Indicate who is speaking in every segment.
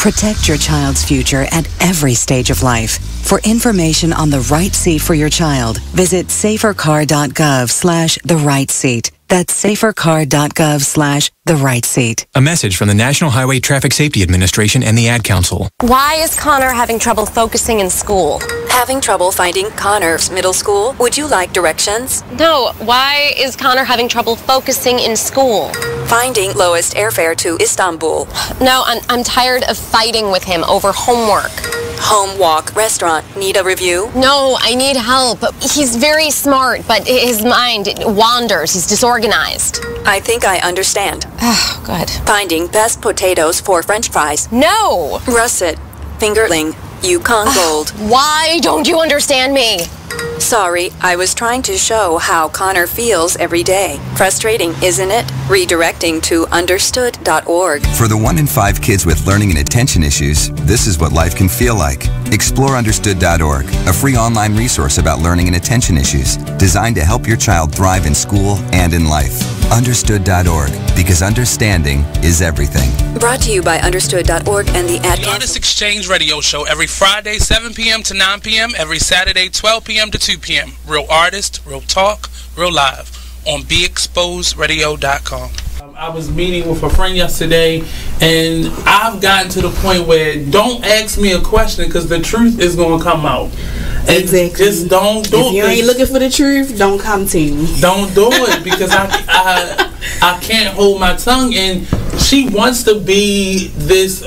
Speaker 1: Protect your child's future at every stage of life. For information on the right seat for your child, visit safercar.gov/the-right-seat. That's safercar.gov/the-right-seat.
Speaker 2: A message from the National Highway Traffic Safety Administration and the Ad Council.
Speaker 3: Why is Connor having trouble focusing in school?
Speaker 1: Having trouble finding Connor's middle school? Would you like directions?
Speaker 3: No, why is Connor having trouble focusing in school?
Speaker 1: Finding lowest airfare to Istanbul.
Speaker 3: No, I'm tired of fighting with him over homework.
Speaker 1: Home walk restaurant. Need a review?
Speaker 3: No, I need help. He's very smart, but his mind wanders. He's disorganized.
Speaker 1: I think I understand.
Speaker 3: Oh, good.
Speaker 1: Finding best potatoes for French fries.
Speaker 3: No!
Speaker 1: Russet. Fingerling. Yukon Gold.
Speaker 3: Why don't you understand me?
Speaker 1: Sorry, I was trying to show how Connor feels every day. Frustrating, isn't it? Redirecting to understood.org.
Speaker 4: For the 1 in 5 kids with learning and attention issues, this is what life can feel like. Explore understood.org, a free online resource about learning and attention issues, designed to help your child thrive in school and in life. Understood.org, because understanding is everything.
Speaker 1: Brought to you by understood.org and the Ad
Speaker 5: The Artist Exchange Radio Show every Friday 7 p.m. to 9 p.m. every Saturday 12 p.m. to 2 p.m. Real artist, real talk, real live on BeExposedRadio.com. I was meeting with a friend yesterday, and I've gotten to the point where don't ask me a question because the truth is going to come out. And
Speaker 6: exactly.
Speaker 5: Just don't do it.
Speaker 6: If you ain't looking for the truth, don't come to me.
Speaker 5: Don't do it because I can't hold my tongue. And she wants to be this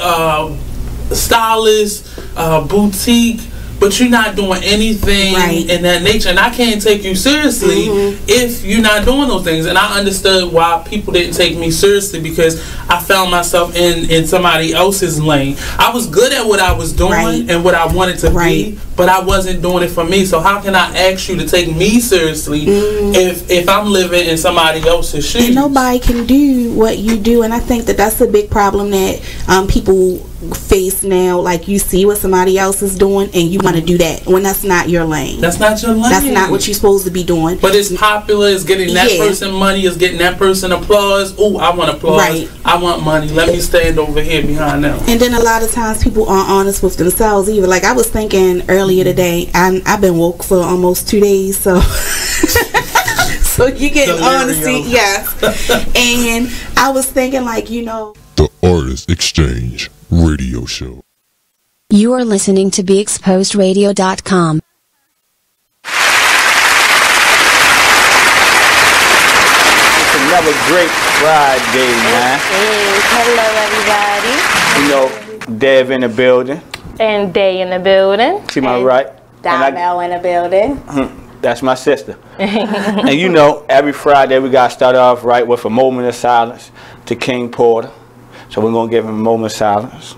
Speaker 5: stylist, boutique, but you're not doing anything in that nature, and I can't take you seriously if you're not doing those things. And I understood why people didn't take me seriously, because I found myself in somebody else's lane. I was good at what I was doing and what I wanted to be, but I wasn't doing it for me. So how can I ask you to take me seriously if I'm living in somebody else's shoes?
Speaker 6: And nobody can do what you do, and I think that that's a big problem that people face now. Like, you see what somebody else is doing and you want to do that when that's not your lane.
Speaker 5: That's not your lane.
Speaker 6: That's not what you're supposed to be doing.
Speaker 5: But it's popular, it's getting that person money, it's getting that person applause. Oh, I want applause. I want money. Let me stand over here behind them.
Speaker 6: And then a lot of times people aren't honest with themselves either. Like, I was thinking earlier today, I've been woke for almost 2 days, so so you get honesty, and I was thinking, like, you know,
Speaker 7: the Artist Exchange Radio Show.
Speaker 8: You are listening to BeExposedRadio.com.
Speaker 9: It's another great Friday, man.
Speaker 10: Hello, everybody.
Speaker 9: You know, Dev in the building.
Speaker 10: And Dae in the building.
Speaker 9: See my right?
Speaker 10: Diamelle in the building.
Speaker 9: That's my sister. And you know, every Friday we got to start off right with a moment of silence to King Porter. So we're going to give him a moment of silence.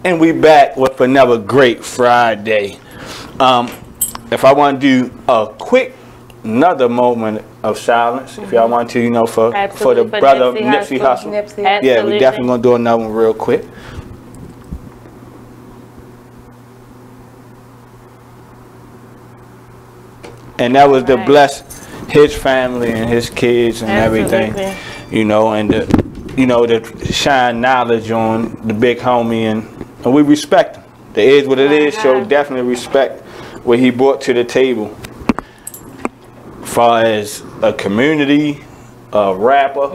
Speaker 9: And we back with another great Friday. If I want to do a quick, another moment of silence, if y'all want to, you know, for the brother Nipsey Hussle. Yeah, we definitely going to do another one real quick. And that was to bless his family and his kids and everything, you know, and to shine knowledge on the big homie, and we respect him. The is what it is, so definitely respect what he brought to the table. As far as a community, a rapper,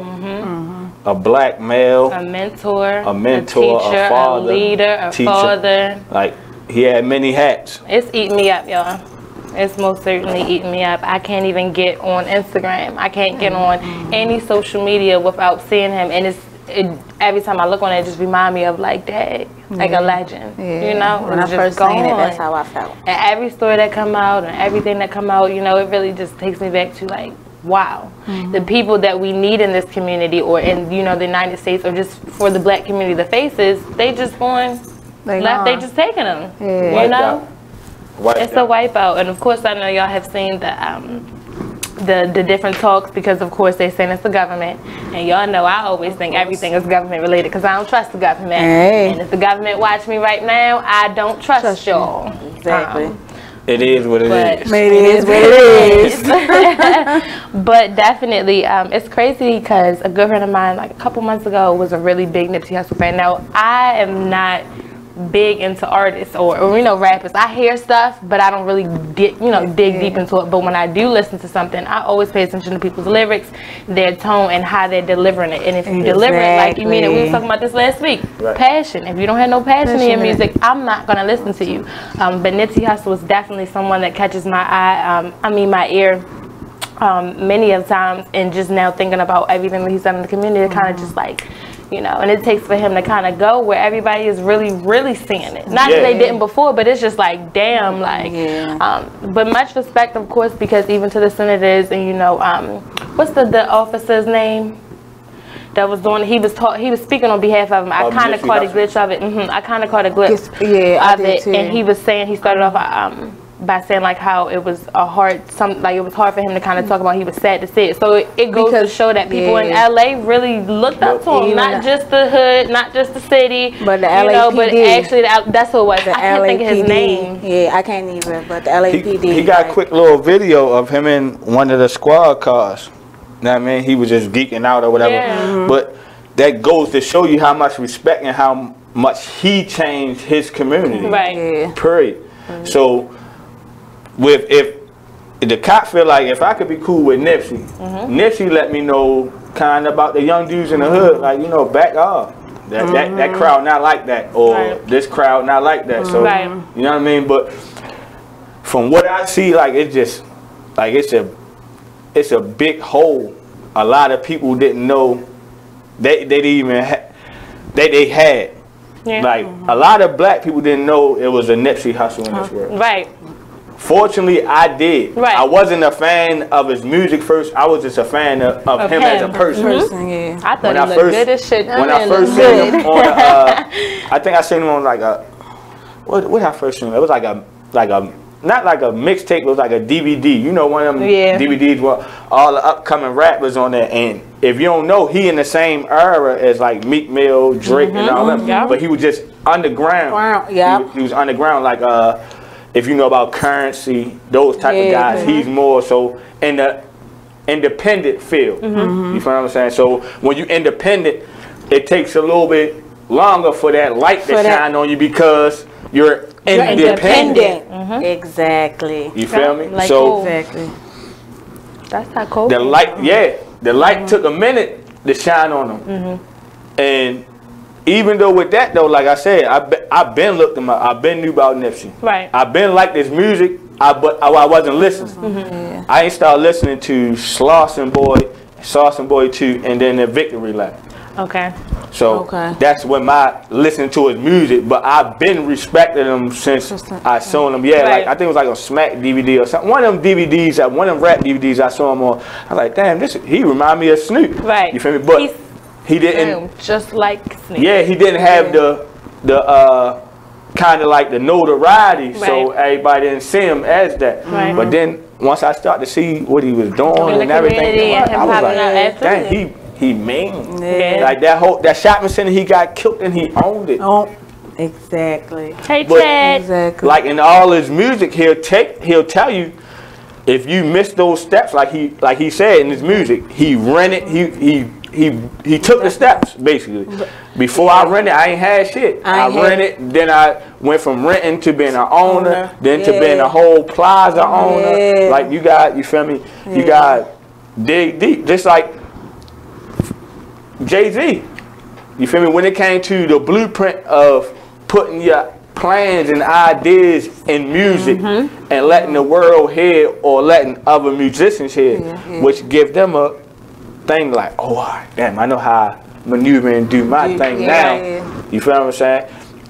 Speaker 9: a black male,
Speaker 10: a mentor,
Speaker 9: a teacher, a father,
Speaker 10: a leader, a father.
Speaker 9: Like, he had many hats.
Speaker 10: It's eating me up, y'all. It's most certainly eating me up. I can't even get on Instagram. I can't get on any social media without seeing him. And every time I look on it, it just reminds me of, like, Dad, like a legend. You know?
Speaker 11: When I first seen it, that's how I felt.
Speaker 10: And every story that come out and everything that come out, you know, it really just takes me back to, like, wow. The people that we need in this community, or in, you know, the United States, or just for the black community, the faces, they just going left. They just taking them. You know? It's a wipeout. And of course, I know y'all have seen the different talks, because of course they saying it's the government, and y'all know I always think everything is government related, because I don't trust the government. And if the government watch me right now, I don't trust y'all.
Speaker 11: Exactly.
Speaker 9: It is what it is.
Speaker 11: It is what it is.
Speaker 10: But definitely, it's crazy because a good friend of mine, like a couple months ago, was a really big Nipsey Hussle fan. Now, I am not big into artists or rappers. I hear stuff, but I don't really dig deep into it. But when I do listen to something, I always pay attention to people's lyrics, their tone, and how they're delivering it. And if you deliver it like you mean it, we were talking about this last week. Right. Passion. If you don't have no passion in your music, I'm not gonna listen to you. But Nipsey Hussle is definitely someone that catches my eye. My ear. Many of times, and just now thinking about everything that he's done in the community, it kind of just like, and it takes for him to kind of go where everybody is really, really seeing it. Not that they didn't before, but it's just like, damn, like, but much respect, of course, because even to the senators and, what's the officer's name? That was doing. He was speaking on behalf of him. I kind of caught a glitch of it. I kind of caught a glitch of it, and he was saying, he started off by saying like how it was it was hard for him to kind of talk about. He was sad to see it. So it goes to show that people in LA really looked up to him, not just the hood, not just the city,
Speaker 11: but the LAPD.
Speaker 10: But actually that's what it was. I can't think of his name.
Speaker 11: Yeah, I can't either. But the LAPD.
Speaker 9: He got a quick little video of him in one of the squad cars. You know what I mean? He was just geeking out or whatever. Yeah. But that goes to show you how much respect and how much he changed his community.
Speaker 10: Right. Yeah.
Speaker 9: Period. So. If the cop feel like if I could be cool with Nipsey, Nipsey let me know kind of about the young dudes in the hood, like back off. That crowd not like that, or this crowd not like that. So you know what I mean. But from what I see, like it's just like it's a big hole. A lot of people didn't know they didn't even they had. Yeah. Like a lot of black people didn't know it was a Nipsey Hussle in this world.
Speaker 10: Right.
Speaker 9: Fortunately, I did. Right. I wasn't a fan of his music first. I was just a fan of him as a person.
Speaker 10: I thought he looked good as shit.
Speaker 9: When I first seen him on, I think I seen him on like a, what I first seen him? It was like a not like a mixtape. It was like a DVD. One of them DVDs where all the upcoming rappers on there. And if you don't know, he in the same era as like Meek Mill, Drake, and all them. But he was just underground. Wow. Yeah. He was underground like if you know about Currency, those type of guys, he's more so in the independent field. You feel what I'm saying? So when you independent, it takes a little bit longer for that light to shine on you because you're independent.
Speaker 11: Exactly.
Speaker 9: You feel me?
Speaker 10: Like
Speaker 9: so
Speaker 10: exactly. That's how cool.
Speaker 9: The light, the light took a minute to shine on him, and. Even though with that though, like I said, I've been looked him up. I've been knew about Nipsey. Right. I've been like this music, but I wasn't listening. I ain't started listening to Slauson Boy 2, and then the Victory Lap.
Speaker 10: Okay.
Speaker 9: So that's when my listening to his music. But I've been respecting him since I saw him. Yeah, like I think it was like a Smack DVD or something. One of them DVDs, one of them rap DVDs I saw him on. I was like, damn, he remind me of Snoop. Right. You feel me? But he didn't
Speaker 10: just like Snoop.
Speaker 9: Yeah, he didn't have the kind of like the notoriety, so everybody didn't see him as that. Right. But then once I started to see what he was doing and everything, I was like, dang, he mean. Yeah. Like that shopping center, he got killed and he owned it.
Speaker 11: Oh, exactly.
Speaker 10: Hey, Chad.
Speaker 11: Exactly.
Speaker 9: Like in all his music, he'll tell you if you miss those steps, like he said in his music, he rented, he took the steps basically. Before I rented, I ain't had shit. I rented, then I went from renting to being an owner, then to being a whole plaza owner. Like you feel me? You got dig deep, just like Jay-Z. You feel me? When it came to the blueprint of putting your plans and ideas in music and letting the world hear or letting other musicians hear, which give them a thing like, oh, damn, I know how I maneuver and do my thing now. You feel what I'm saying?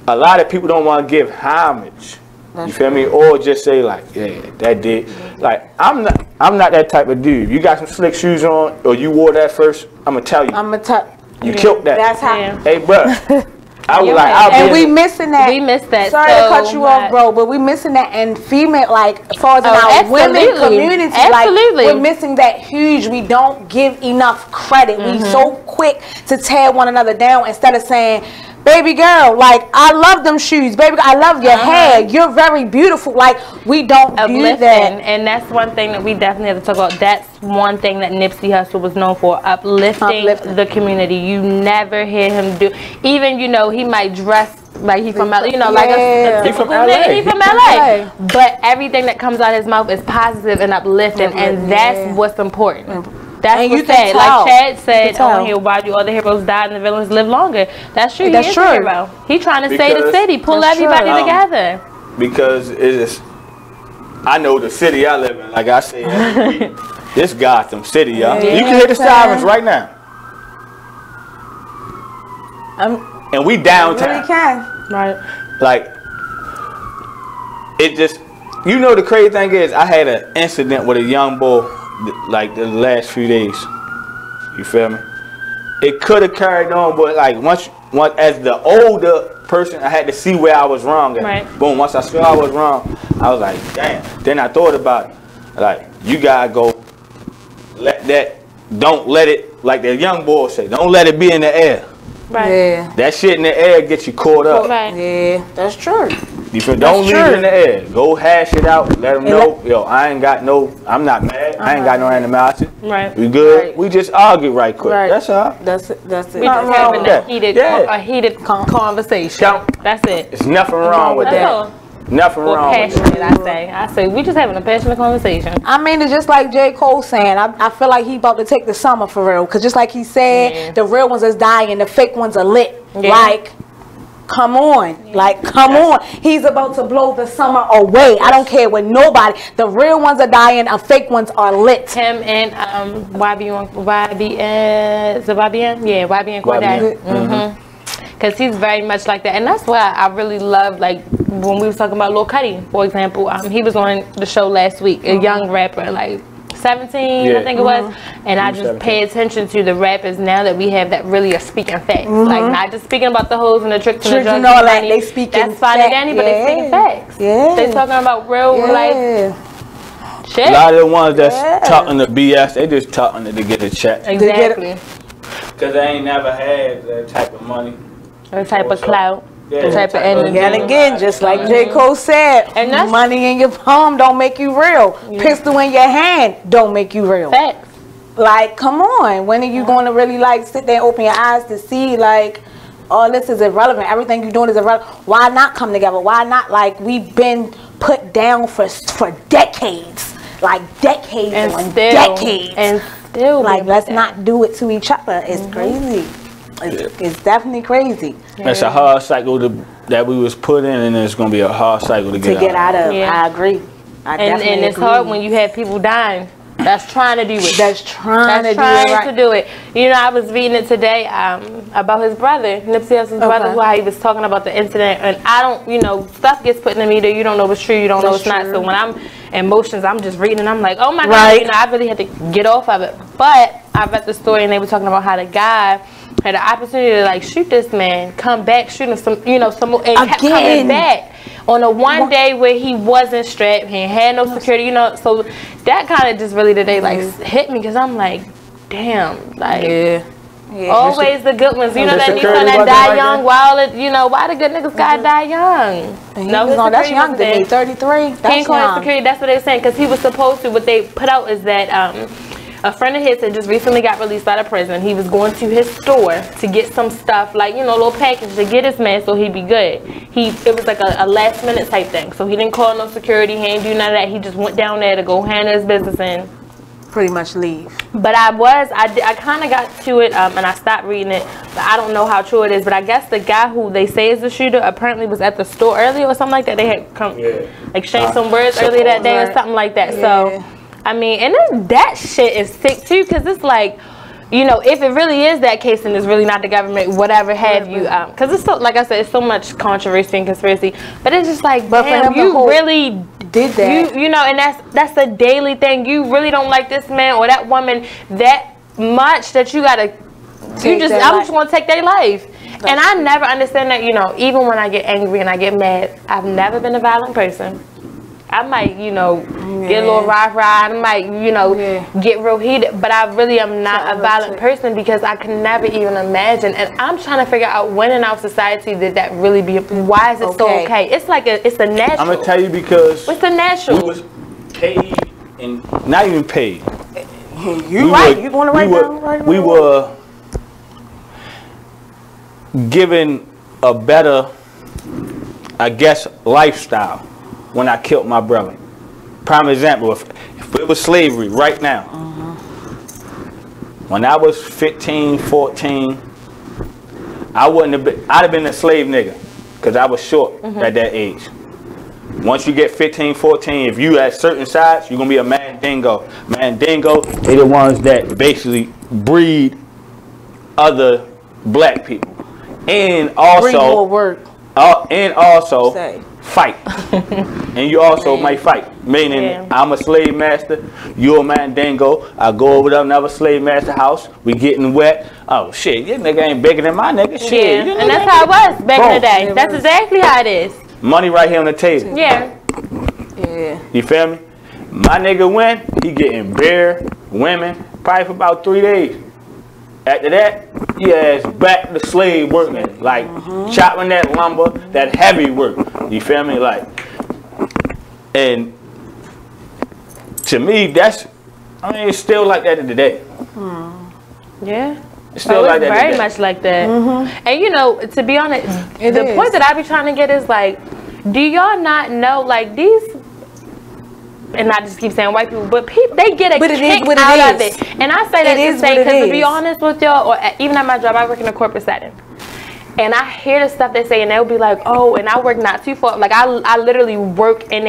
Speaker 9: A lot of people don't want to give homage. You feel me? Or just say like, yeah, that did. Like I'm not that type of dude. You got some slick shoes on, or you wore that first. I'm gonna tell you. You killed that.
Speaker 11: That's how.
Speaker 9: Hey, bro. I was
Speaker 11: and we missing that.
Speaker 10: We missed that.
Speaker 11: Sorry to cut you off, bro, but we missing that. And female, like, as far as in our women community, like, we're missing that huge. We don't give enough credit. We so quick to tear one another down instead of saying, baby girl, like, I love them shoes, baby girl, I love your hair, you're very beautiful. Like, we don't do that.
Speaker 10: And that's one thing that we definitely have to talk about. That's one thing that Nipsey Hussle was known for, uplifting the community. You never hear him do, even, you know, he might dress like he's from LA, you know, like
Speaker 9: he's from LA.
Speaker 10: He's from LA. But everything that comes out of his mouth is positive and uplifting, and that's what's important. That's what's sad. Like Chad said on here, why do all the heroes die and the villains live longer? That's true. That's true. A hero. He's trying to save the city, pull everybody together.
Speaker 9: Because it is, I know the city I live in. Like I said, this Gotham City, y'all. You can hear the sirens right now. And we downtown.
Speaker 11: Really can.
Speaker 10: Right.
Speaker 9: Like, it just, you know, the crazy thing is, I had an incident with a young boy, like the last few days. You feel me? It could have carried on, but like once as the older person, I had to see where I was wrong. And boom, once I saw I was wrong, I was like, damn. Then I thought about it. Like, you gotta go, don't let it, like the young boy say, don't let it be in the air.
Speaker 11: Right. Yeah.
Speaker 9: That shit in the air gets you caught up.
Speaker 11: Right. Yeah, that's true.
Speaker 9: You feel, don't leave it in the air. Go hash it out. Let them know, yo, I'm not mad. I ain't got no animosity.
Speaker 10: Right.
Speaker 9: We good. We just argue right quick. Right. That's all.
Speaker 11: That's it.
Speaker 10: We just having a heated conversation. That's it.
Speaker 9: There's nothing wrong with that. Nothing wrong with
Speaker 10: that. I say we just having a passionate conversation.
Speaker 11: I mean, it's just like J. Cole saying, I feel like he about to take the summer for real. Because just like he said, the real ones is dying, the fake ones are lit. Like, come on. Like, come on. He's about to blow the summer away. I don't care with nobody. The real ones are dying, the fake ones are lit.
Speaker 10: Him and YBN, is it YBN? Yeah, YBN Cordae. Because he's very much like that. And that's why I really love, like, when we was talking about Lil Cuddy, for example. He was on the show last week, a young rapper, like 17, I think it was. And I just pay attention to the rappers now that we have that really are speaking facts. Like, not just speaking about the hoes and the tricks and the drugs.
Speaker 11: Like they speaking
Speaker 10: that's fine and dandy, but they speaking facts. They talking about real life shit.
Speaker 9: A lot of the ones that's talking to BS, they just talking to get a check.
Speaker 10: Exactly.
Speaker 9: Because they ain't never had that type of money.
Speaker 10: Or type of clout. The type of energy.
Speaker 11: And again, just like J. Cole said, and money in your palm don't make you real. Pistol in your hand don't make you real.
Speaker 10: Facts.
Speaker 11: Like, come on. When are you going to really, like, sit there and open your eyes to see, like, all this is irrelevant. Everything you're doing is irrelevant. Why not come together? Why not, like, we've been put down for decades. Like, decades and decades. And still, like, let's not do it to each other. It's crazy. It's definitely crazy.
Speaker 9: That's a hard cycle that we was put in, and it's going to be a hard cycle to get out of.
Speaker 11: I agree.
Speaker 10: And it's hard when you have people dying. That's trying to do it.
Speaker 11: That's trying to
Speaker 10: do it. You know, I was reading it today about his brother, Nipsey Hussle's brother, who he was talking about the incident. And I don't, you know, stuff gets put in the media. You don't know what's true. You don't know what's not. So when I'm emotions, I'm just reading and I'm like, oh my God, you know, I really had to get off of it. But I read the story and they were talking about how the guy had the opportunity to like shoot this man, come back, shoot him some, you know, some, and kept coming back on a one day where he wasn't strapped, he had no security, you know. So that kind of just really today like hit me because I'm like, damn, like always the good ones, you know, that nigga that die young, while you know, why the good niggas gotta die young?
Speaker 11: No, that's young to me, 33.
Speaker 10: That's young. Security, that's what they're saying, because he was supposed to. What they put out is that a friend of his had just recently got released out of prison. He was going to his store to get some stuff, like, you know, a little package to get his man so he'd be good. It was like a last minute type thing. So he didn't call no security, he didn't do none of that. He just went down there to go handle his business and
Speaker 11: pretty much leave.
Speaker 10: But I kind of got to it and I stopped reading it. But I don't know how true it is. But I guess the guy who they say is the shooter apparently was at the store earlier or something like that. They had come exchanged some words earlier that day or something like that. So I mean, and then that shit is sick too, because it's like, you know, if it really is that case and it's really not the government, whatever have you, because it's so, like I said, it's so much controversy and conspiracy, but it's just like, but damn, you really
Speaker 11: did that,
Speaker 10: you know, and that's a daily thing. You really don't like this man or that woman that much that you gotta, I'm just gonna take their life. And I never understand that, you know, even when I get angry and I get mad, I've never been a violent person. I might, you know, get a little rah-rah. I might, you know, get real heated. But I really am not a violent person because I can never even imagine. And I'm trying to figure out when in our society did that really be, why is it so okay? It's like it's a natural.
Speaker 9: I'm going to tell you because.
Speaker 10: It's a natural.
Speaker 9: We was paid and not even paid.
Speaker 11: You right. You want to write down?
Speaker 9: We were given a better, I guess, lifestyle when I killed my brother. Prime example, if it was slavery right now, when I was 15, 14, I'd have been a slave nigga because I was short at that age. Once you get 15, 14, if you at certain size, you're going to be a mandingo. Mandingo, they the ones that basically breed other black people. And also, fight. And you also might fight. Meaning, I'm a slave master, you're a mandingo. I go over to another slave master house, we getting wet. Oh shit, your nigga ain't bigger than my nigga. Shit.
Speaker 10: Yeah. And that's how it was back in the day. That's exactly how it is.
Speaker 9: Money right here on the table.
Speaker 10: Yeah.
Speaker 9: You feel me? My nigga win, he getting beer, women, probably for about 3 days. After that, he ass back to slave working, like chopping that lumber, that heavy work. You feel me? Like, and to me, it's still like that today.
Speaker 10: Yeah.
Speaker 9: It's still like that
Speaker 10: very
Speaker 9: today.
Speaker 10: much like that. And you know, to be honest, the point that I be trying to get is like, do y'all not know, like these, and I just keep saying white people, but people, they get a kick out of it. And I say that to say, because to be honest with y'all, or even at my job, I work in a corporate setting. And I hear the stuff they say, and they'll be like, oh, and I work not too far. Like, I literally work in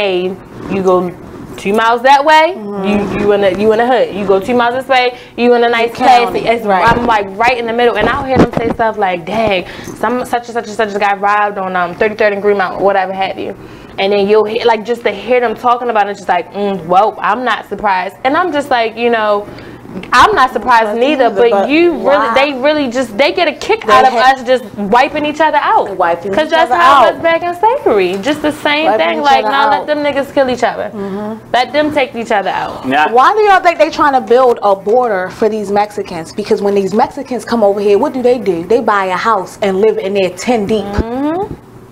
Speaker 10: you go 2 miles that way, you in the hood. You go 2 miles this way, you in a nice classy. I'm like right in the middle, and I'll hear them say stuff like, dang, such and such got robbed on 33rd and Greenmount, or whatever have you. And then you'll hear, like, just to hear them talking about it, it's just like, well, I'm not surprised. And I'm just like, you know, I'm not surprised neither, but they get a kick out of us just wiping each other out. Because that's how it was back in slavery. Just the same thing, like, now let them niggas kill each other. Let them take each other out.
Speaker 11: Why do y'all think they trying to build a border for these Mexicans? Because when these Mexicans come over here, what do? They buy a house and live in there 10 deep.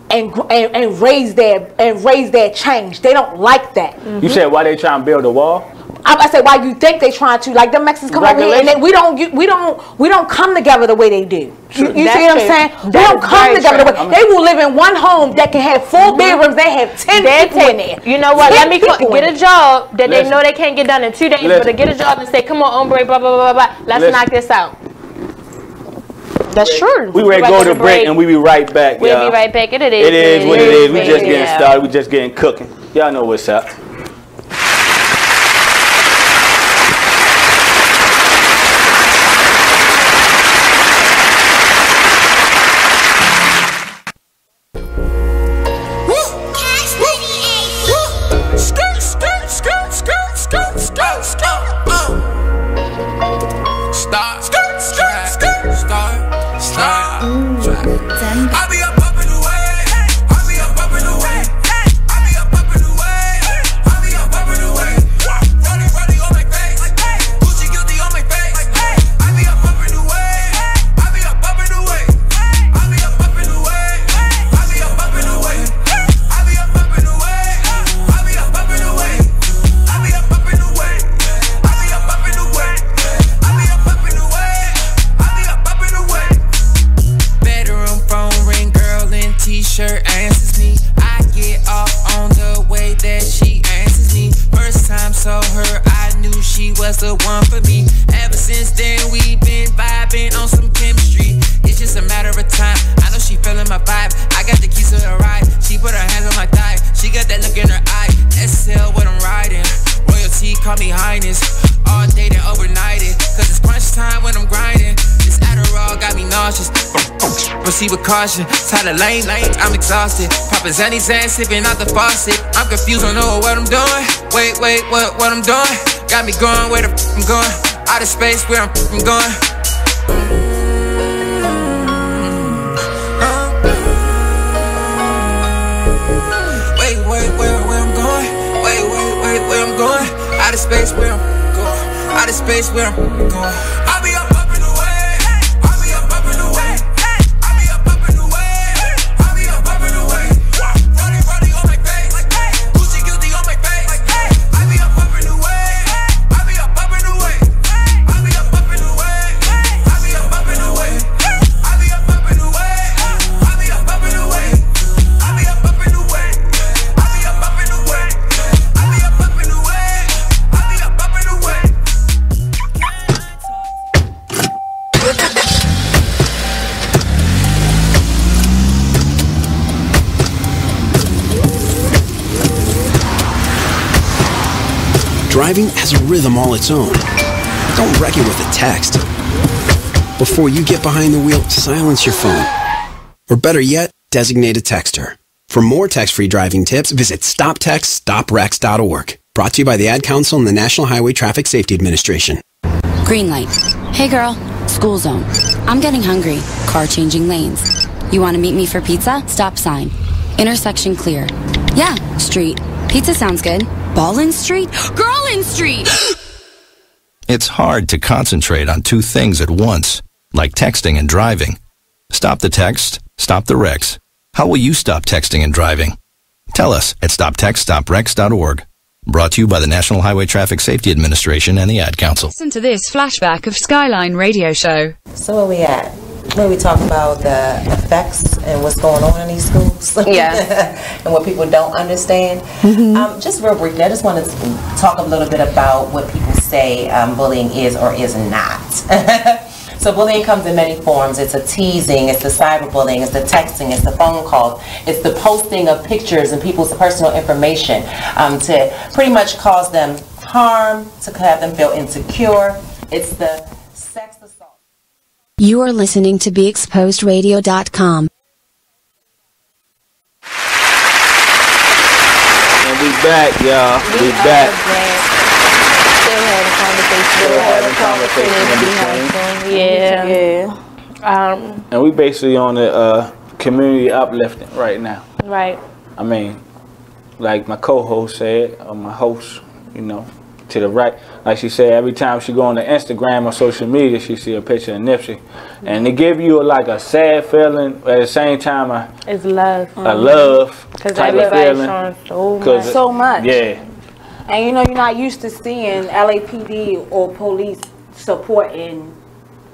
Speaker 11: And raise their change. They don't like that.
Speaker 9: You said why they trying to build a wall?
Speaker 11: I said, why you think they trying to? Like, the Mexicans come over here and we don't come together the way they do. You see what I'm saying? We don't come together the way. They will live in one home that can have 4 bedrooms. They have 10 people in there.
Speaker 10: You know what? Let me get a job that they know they can't get done in 2 days, but to get a job and say, come on, hombre, blah, blah, blah, blah, blah. Let's knock this out.
Speaker 11: That's true.
Speaker 9: We ready to go to break and we be right back.
Speaker 10: We'll be right back. It is
Speaker 9: what it is. We just getting started. We just getting cooking. Y'all know what's up.
Speaker 12: Proceed with caution, tired of lane, I'm exhausted. Poppin' Zanny Zan, sipping out the faucet. I'm confused, don't know what I'm doing. Wait, what I'm doing? Got me going, where the f I'm going? Out of space, where I'm going. Wait, where I'm going? of space where I'm going. Out of space where I'm going. I'll be up in the way. I'll be up in the way. I'll be up in the way. I'll be up in the way. Running on my face. Gucci guilty on my face. I'll be up in the way. I'll be up in the way. I'll be up in the way. I'll be up in the way. I'll be up in the way. I'll be up in the way. I'll be up in the way. I'll be up in the way. I'll be up in the way. I'll be up in the way.
Speaker 13: Driving has a rhythm all its own. Don't wreck it with a text. Before you get behind the wheel, silence your phone. Or better yet, designate a texter. For more text-free driving tips, visit stoptextstoprex.org. Brought to you by the Ad Council and the National Highway Traffic Safety Administration.
Speaker 14: Green light. Hey girl, school zone. I'm getting hungry. Car changing lanes. You want to meet me for pizza? Stop sign. Intersection clear. Yeah, street. Pizza sounds good. Ballin Street? Girlin Street!
Speaker 15: It's hard to concentrate on two things at once, like texting and driving. Stop the text, stop the wrecks. How will you stop texting and driving? Tell us at stoptextstoprex.org. Brought to you by the National Highway Traffic Safety Administration and the Ad Council.
Speaker 16: Listen to this flashback of Skyline Radio Show.
Speaker 17: So where we at? Where we talk about the effects and what's going on in these schools.
Speaker 3: Yeah.
Speaker 17: And what people don't understand. Just real briefly, I just want to talk a little bit about what people say bullying is or is not. So bullying comes in many forms. It's a teasing, it's the cyberbullying, it's the texting, it's the phone calls, it's the posting of pictures and people's personal information to pretty much cause them harm, to have them feel insecure. It's the sex assault.
Speaker 8: You are listening to BeExposedRadio.com.
Speaker 9: And we back, y'all. We back.
Speaker 10: Still having conversation. Yeah.
Speaker 9: And we basically on the community uplifting right now.
Speaker 10: Right.
Speaker 9: I mean, like my co-host said, or my host, you know, to the right, like she said, every time she go on the Instagram or social media, she see a picture of Nipsey, and they give you like a sad feeling, but at the same time,
Speaker 10: it's love.
Speaker 9: A love
Speaker 10: because
Speaker 9: type of feeling.
Speaker 10: Showing
Speaker 11: so much.
Speaker 9: Yeah.
Speaker 11: And you know, you're not used to seeing LAPD or police supporting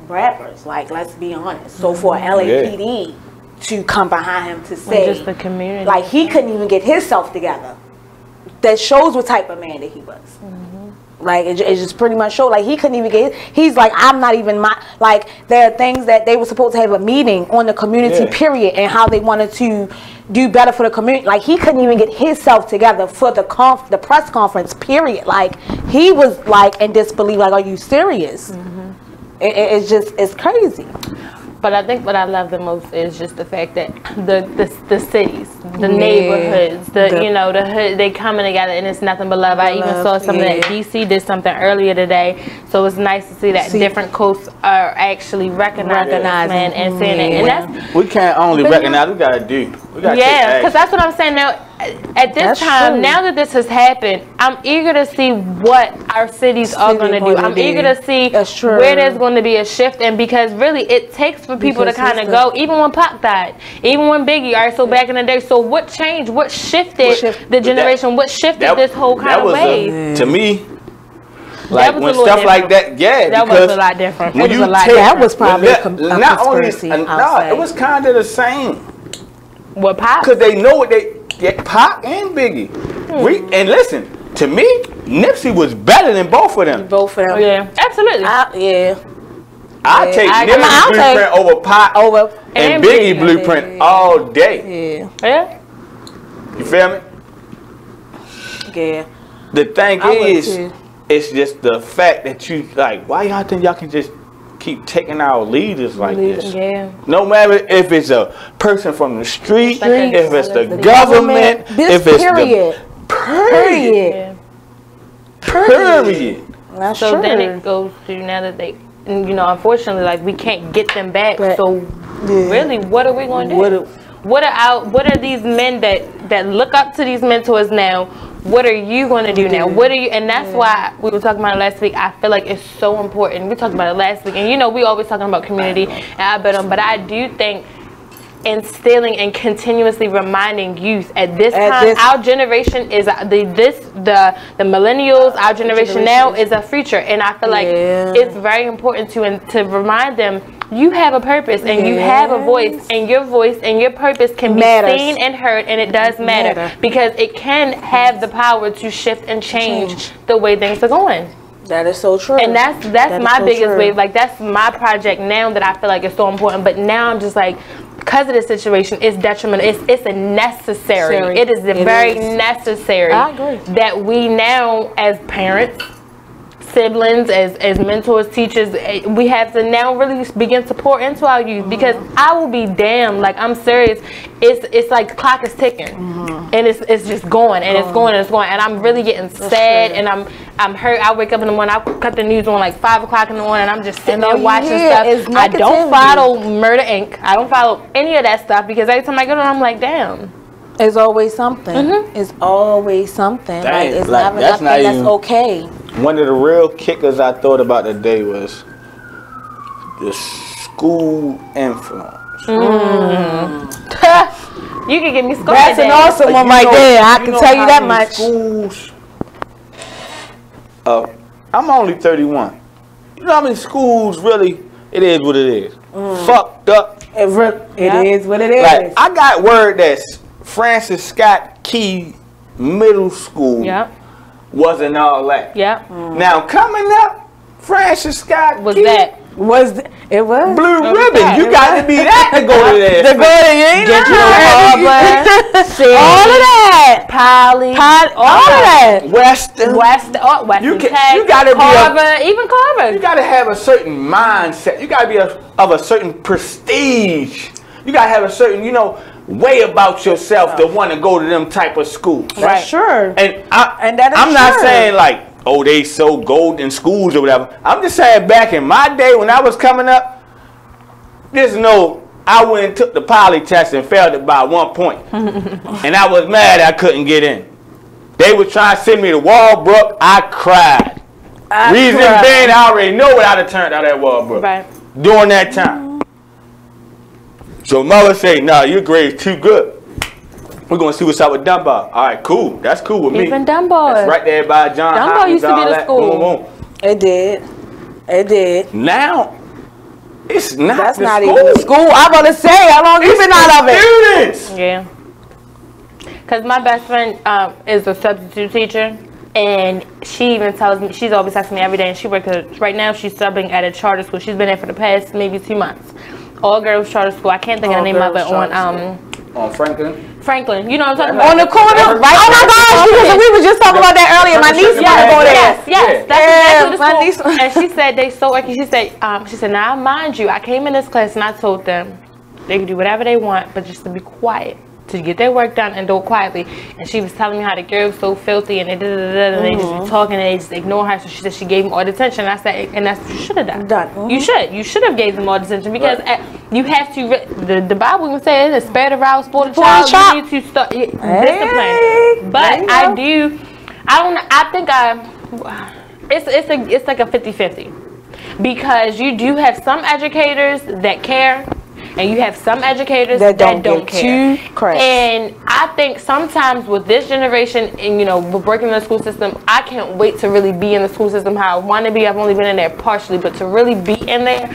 Speaker 11: rappers. Like, let's be honest. So for LAPD to come behind him to say,
Speaker 10: just the community,
Speaker 11: like he couldn't even get himself together. That shows what type of man that he was. Like it just pretty much showed like he couldn't even get. He's like, I'm not even like there are things that they were supposed to have a meeting on the community period and how they wanted to do better for the community. Like he couldn't even get himself together for the press conference period. Like he was like in disbelief. Like, are you serious? It's just, it's crazy.
Speaker 10: But I think what I love the most is just the fact that the cities, the neighborhoods, you know, the hood, they coming together and it's nothing but love. I even saw something that DC did something earlier today, so it's nice to see that different coasts are actually recognizing this man and saying it. And that's,
Speaker 9: we can't only recognize, we gotta do. We gotta
Speaker 10: because that's what I'm saying now. At this time, now that this has happened, I'm eager to see what our cities are going to do. I'm eager to see where there's going to be a shift, and because really it takes for people to kind of go, even when Pac died, even when Biggie, all right, so back in the day, so what changed, what shifted the generation, what shifted this whole kind of way?
Speaker 9: To me, like when stuff like that,
Speaker 10: that was a lot different.
Speaker 9: When
Speaker 10: it was
Speaker 9: you
Speaker 10: a lot
Speaker 11: that was probably a
Speaker 9: conspiracy. No, it was kind of the same.
Speaker 10: What Pac?
Speaker 9: Because they know what they get, Pac and Biggie. And listen, to me, Nipsey was better than both of them.
Speaker 11: Both of them.
Speaker 10: Yeah, absolutely.
Speaker 9: I take Nipsey's blueprint over Pac and Biggie blueprint all day.
Speaker 10: Yeah.
Speaker 9: You feel me?
Speaker 11: Yeah.
Speaker 9: The thing is, it's just the fact that you, like, why y'all think y'all can just keep taking our leaders like this? No matter if it's a person from the street, if it's the government, if it's the period.
Speaker 11: That's
Speaker 10: so
Speaker 11: true.
Speaker 10: then it goes to now that they, you know, unfortunately, like we can't get them back. So really, what are we going to do? What are these men that look up to these mentors now? What are you going to do now? What are you? And that's why we were talking about it last week. I feel like it's so important. We talked about it last week, and you know, we always talking about community and but I do think instilling and continuously reminding youth at this time, our generation is the millennials, our generation now is a future, and I feel like it's very important to remind them you have a purpose and you have a voice, and your purpose can be seen and heard, and it does matter because it can have the power to shift and change the way things are going.
Speaker 11: That is so true.
Speaker 10: And that's my biggest way. Like, that's my project now that I feel like it's so important. But now I'm just like, because of this situation, it's detrimental. It's a necessary. It is very necessary that we now, as parents, siblings, as mentors, teachers, we have to now really begin to pour into our youth, because I will be damned, like, I'm serious, it's like the clock is ticking, and it's just going, and it's going, and it's going, and I'm really getting sad, and I'm hurt. I wake up in the morning, I cut the news on like 5 o'clock in the morning, and I'm just sitting there watching stuff. I don't follow Murder Inc. I don't follow any of that stuff, because every time I go there, I'm like, damn.
Speaker 11: It's always something. It's always something. Like, it's never nothing that's okay.
Speaker 9: One of the real kickers I thought about today was the school influence.
Speaker 10: You can get me scolded.
Speaker 11: That's an awesome one right there. I can tell you that much.
Speaker 9: Schools, I'm only 31. You know how many schools really, it is what it is. Fucked up.
Speaker 11: It is what it is.
Speaker 9: Like, I got word that Francis Scott Key Middle School wasn't all that. Now coming up, Francis Scott
Speaker 10: was
Speaker 9: Key,
Speaker 10: that.
Speaker 11: It was
Speaker 9: Blue Ribbon. You got to be that to go to that.
Speaker 11: To go to
Speaker 10: Get you Harvard,
Speaker 11: all of that.
Speaker 10: Poly,
Speaker 11: all of that.
Speaker 9: Western
Speaker 11: Tech,
Speaker 9: you got to be
Speaker 10: Harvard, even Harvard.
Speaker 9: You got to have a certain mindset. You got to be of a certain prestige. You got to have a certain, way about yourself to want to go to them type of schools.
Speaker 11: Right. Sure.
Speaker 9: And I'm not saying like, oh, they so gold in schools or whatever. I'm just saying back in my day when I was coming up, I went and took the poly test and failed it by 1 point. And I was mad I couldn't get in. They were trying to send me to Walbrook. I cried. Reason being, I already know what I'd have turned out at Walbrook during that time. So mother say, nah, your grade's too good. We're going to see what's up with Dunbar. All right, cool. That's cool with me.
Speaker 10: Even Dunbar.
Speaker 9: That's right there by John
Speaker 10: Dunbar
Speaker 9: Hopkins,
Speaker 10: used to be the school.
Speaker 9: Boom, boom.
Speaker 11: It did. It did.
Speaker 9: Now, it's not
Speaker 11: That's
Speaker 9: the
Speaker 11: not
Speaker 9: school.
Speaker 11: even the school. I'm going to say, how long you been out of it?
Speaker 9: Students.
Speaker 10: Yeah. Because my best friend is a substitute teacher, and she even tells me, she's always asking me every day, and she works right now, she's subbing at a charter school. She's been there for the past maybe 2 months. All girls charter school. I can't think of the name of it.
Speaker 9: On Franklin.
Speaker 10: Franklin, you know what I'm talking about?
Speaker 11: On the corner, right? Oh my gosh, we were just talking about that earlier. My niece wanted to go there.
Speaker 10: Yes, that's exactly the school. And she said they so working. She said, now mind you, I came in this class and I told them they can do whatever they want, but just to be quiet, to get their work done and do it quietly. And she was telling me how the girls so filthy and they and they just be talking and they just ignore her. So she said she gave them all the attention. And I said, and that's what you should have done. You should have gave them all the attention, because you have to. The Bible even says, "The spirit aroused for the child." You need to start discipline. But I think it's like a 50-50, because you do have some educators that care, and you have some educators that don't care. And I think sometimes with this generation, and with working in the school system, I can't wait to really be in the school system how I want to be. I've only been in there partially, but to really be in there,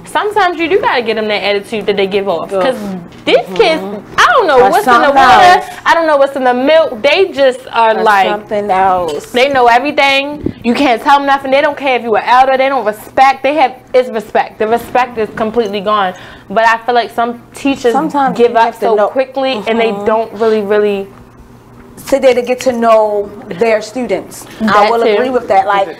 Speaker 10: sometimes you do got to get them that attitude that they give off. Because these kids, I don't know what's in the water. I don't know what's in the milk. They just are like
Speaker 11: something else.
Speaker 10: They know everything. You can't tell them nothing. They don't care if you are elder. They don't respect. It's respect. The respect is completely gone. But I feel like some teachers sometimes give up so quickly, and they don't really
Speaker 11: sit there to get to know their students. I will agree with that. Like,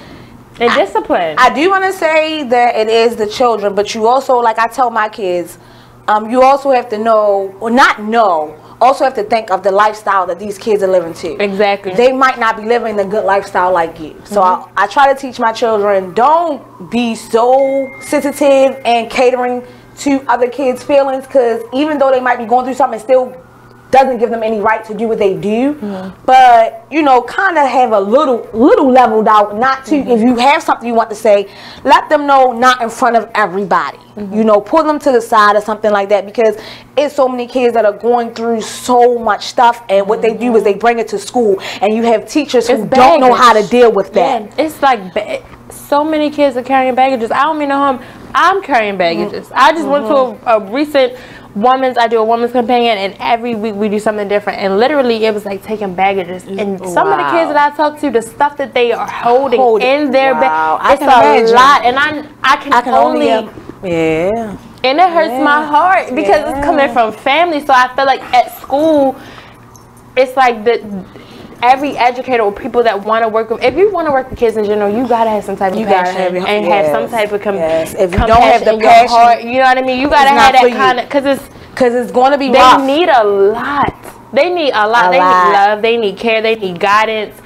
Speaker 10: and discipline.
Speaker 11: I do want to say that it is the children, but you also, like I tell my kids, you also have to know, or not know, also have to think of the lifestyle that these kids are living too.
Speaker 10: Exactly.
Speaker 11: They might not be living a good lifestyle like you. So I try to teach my children, don't be so sensitive and catering to other kids' feelings, because even though they might be going through something, still doesn't give them any right to do what they do, but you know, kind of have a little leveled out, not to, if you have something you want to say, let them know, not in front of everybody. You know, pull them to the side or something like that, because it's so many kids that are going through so much stuff, and what they do is they bring it to school, and you have teachers who don't know how to deal with that.
Speaker 10: Yeah, it's like so many kids are carrying baggages. I don't even know how I'm carrying baggages. I just went to a recent I do a woman's companion, and every week we do something different, and literally it was like taking baggages, and some of the kids that I talk to, the stuff that they are holding in their bag, it's a lot, and I can only
Speaker 11: yeah,
Speaker 10: and it hurts my heart because it's coming from family. So I feel like at school it's like every educator or people that want to work with, if you want to work with kids in general, you gotta have some type of passion and have some type of
Speaker 11: if you don't have the passion,
Speaker 10: heart, you know what I mean, you gotta have that kind of,
Speaker 11: because it's going to be
Speaker 10: they
Speaker 11: rough.
Speaker 10: need a lot. They need a lot. They need love, they need care, they need guidance,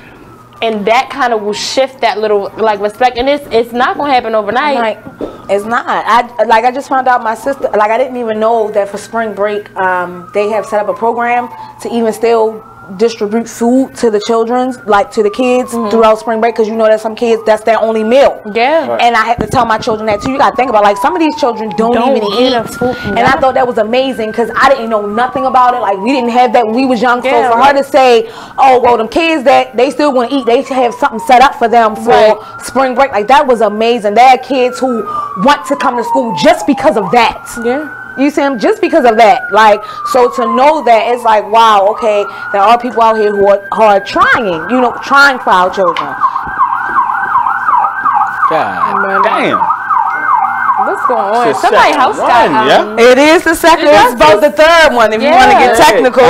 Speaker 10: and that kind of will shift that little like respect, and it's not gonna happen overnight.
Speaker 11: It's not. I just found out, my sister, like, I didn't even know that for spring break they have set up a program to even still distribute food to the children, like to the kids throughout spring break, because you know that some kids, that's their only meal. And I had to tell my children that too. You gotta think about, like, some of these children don't even eat. And I thought that was amazing, because I didn't know nothing about it. Like, we didn't have that when we was young. So for her to say, oh well, them kids that they still want to eat, they have something set up for them for spring break, like, that was amazing. There are kids who want to come to school just because of that. You see them just because of that. Like, so to know that, it's like, wow, okay, there are people out here who are trying, you know, trying for our children.
Speaker 9: God damn.
Speaker 10: What's going on? Somebody's house got
Speaker 11: It is the second. It's both the third one, if you want to get technical.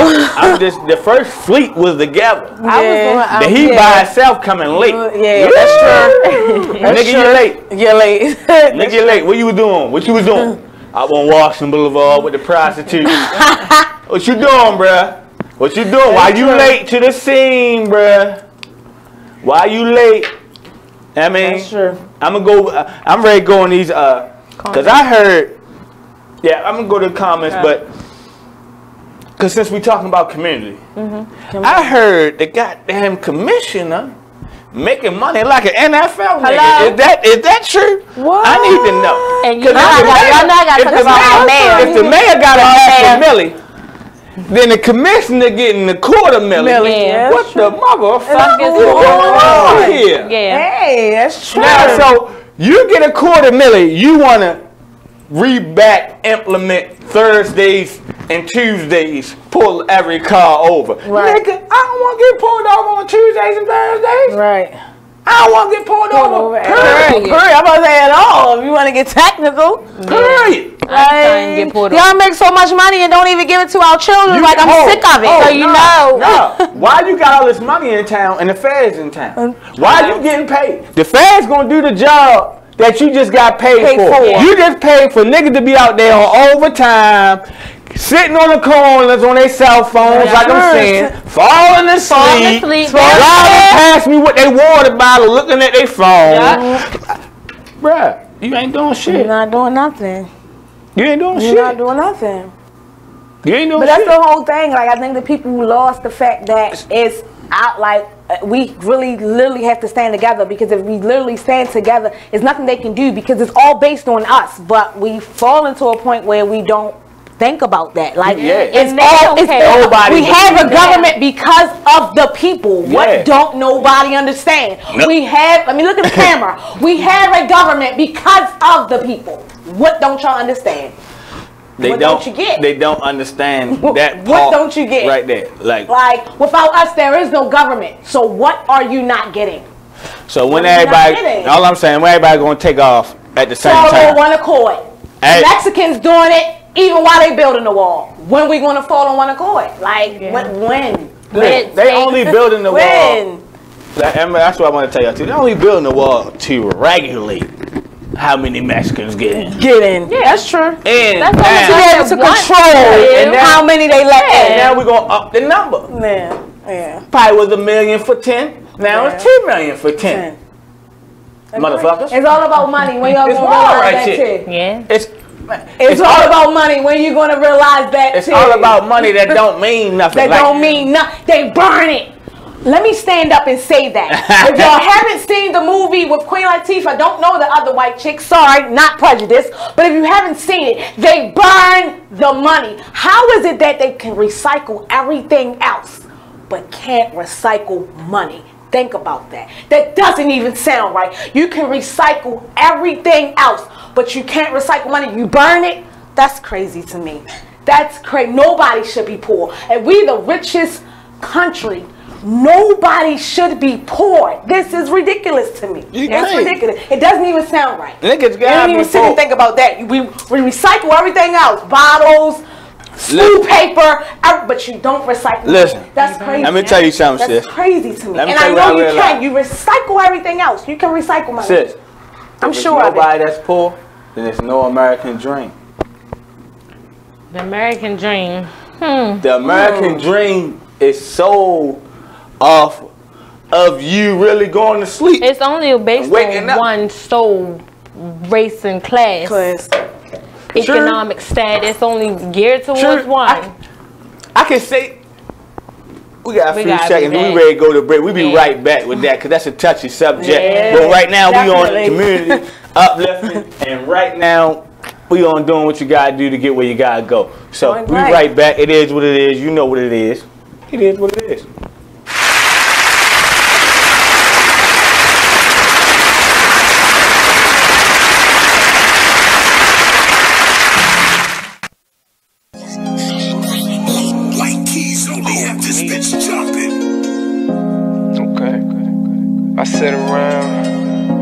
Speaker 9: The first fleet was together. The heat
Speaker 11: yeah.
Speaker 9: by itself coming late.
Speaker 11: Yeah, that's true.
Speaker 9: Nigga, you late.
Speaker 11: You're late.
Speaker 9: Nigga, you late. What you was doing? What you was doing? I on Washington Boulevard with the prostitutes. What you doing, bruh? What you doing? Why you late to the scene, bruh? Why you late? I mean,
Speaker 11: that's true.
Speaker 9: I'm gonna go. I'm ready to go on these. Cause I heard. Yeah, I'm gonna go to the comments, but cause since we talking about community, I heard the goddamn commissioner making money like an NFL nigga. Is that true? What? I need to know.
Speaker 10: And y'all got to talk about the mayor.
Speaker 9: If the mayor got $500,000, then the commissioner getting a $250,000. What the motherfucker is going on here?
Speaker 11: Hey, that's true.
Speaker 9: Now, so you get a $250,000, you want to implement Thursdays and Tuesdays, pull every car over.
Speaker 11: Right.
Speaker 9: Nigga, I don't want to get pulled over on Tuesdays and Thursdays.
Speaker 11: Right.
Speaker 9: I don't want to get pulled over.
Speaker 11: Period. I'm about to say at all. If you want to get technical.
Speaker 9: Period.
Speaker 11: Y'all make so much money and don't even give it to our children. I'm sick of it.
Speaker 10: So you know.
Speaker 9: No. Why you got all this money in town and the feds in town? Why are you getting paid? The feds gonna do the job that you just got paid for. You just paid for niggas to be out there on overtime, sitting on the corners on their cell phones, like I'm saying, falling asleep, driving past me with their water bottle, looking at their phone. Bruh, you ain't doing shit.
Speaker 11: You're not doing nothing.
Speaker 9: You ain't doing shit.
Speaker 11: You're not doing nothing.
Speaker 9: You ain't doing
Speaker 11: but
Speaker 9: shit.
Speaker 11: That's the whole thing. Like, I think the people who lost the fact that it's out, like, we really literally have to stand together, because if we literally stand together, there's nothing they can do, because it's all based on us. But we fall into a point where we don't think about that. Like, it's we have a government because of the people. What don't nobody understand? We have, let me look at the camera. We have a government because of the people. What don't y'all understand? What don't you get?
Speaker 9: They don't understand that part.
Speaker 11: What don't you get?
Speaker 9: Right there. Like
Speaker 11: without us, there is no government. So what are you not getting?
Speaker 9: So when everybody, all I'm saying, when everybody gonna take off at the same time.
Speaker 11: Fall on one accord. Mexicans doing it even while they building the wall. When we gonna fall on one accord? Like when?
Speaker 9: They only building the wall. That's what I want to tell y'all too. They only building the wall to regulate how many Mexicans get in.
Speaker 11: Yeah, that's true.
Speaker 9: And
Speaker 11: that's to be able to control how many they let in.
Speaker 9: And now we're gonna up the number.
Speaker 11: Yeah.
Speaker 9: Probably was 1 million for 10. Now it's 2 million for 10. Motherfuckers.
Speaker 11: It's all about money. When y'all
Speaker 9: it's
Speaker 11: gonna
Speaker 9: war
Speaker 11: right
Speaker 9: here.
Speaker 10: Yeah.
Speaker 9: It's
Speaker 11: It's all about money. When you gonna realize that?
Speaker 9: It's all about money that don't mean nothing.
Speaker 11: That don't mean nothing. They burn it. Let me stand up and say that. If y'all haven't seen the movie with Queen Latifah, don't know the other white chick, sorry, not prejudice, but if you haven't seen it, they burn the money. How is it that they can recycle everything else, but can't recycle money? Think about that. That doesn't even sound right. You can recycle everything else, but you can't recycle money. You burn it? That's crazy to me. That's crazy. Nobody should be poor. And we the richest country. Nobody should be poor. This is ridiculous to me. It's ridiculous. It doesn't even sound right.
Speaker 9: Niggas
Speaker 11: you don't even sit and think about that. We recycle everything else. Bottles, school paper, but you don't recycle.
Speaker 9: Listen,
Speaker 11: that's crazy.
Speaker 9: Let me tell you something, sis.
Speaker 11: That's crazy to me.
Speaker 9: Let me
Speaker 11: And
Speaker 9: tell
Speaker 11: I
Speaker 9: you
Speaker 11: know
Speaker 9: what I
Speaker 11: you can. You recycle everything else. You can recycle money.
Speaker 9: Sis,
Speaker 11: I'm
Speaker 9: if
Speaker 11: sure of it.
Speaker 9: nobody that's poor, then it's no American dream.
Speaker 10: The American dream.
Speaker 9: The American dream is so off of you really going to sleep.
Speaker 10: It's only based on one soul, race, and class. Economic status, only geared towards one.
Speaker 9: I can say we got a few seconds. We ready to go to break. We be right back with that because that's a touchy subject.
Speaker 12: Yeah,
Speaker 9: but right now
Speaker 12: definitely.
Speaker 9: we on community uplifting, and right now we on doing what you gotta do to get where you gotta go. So we right back. It is what it is. You know what it is. It is what it is.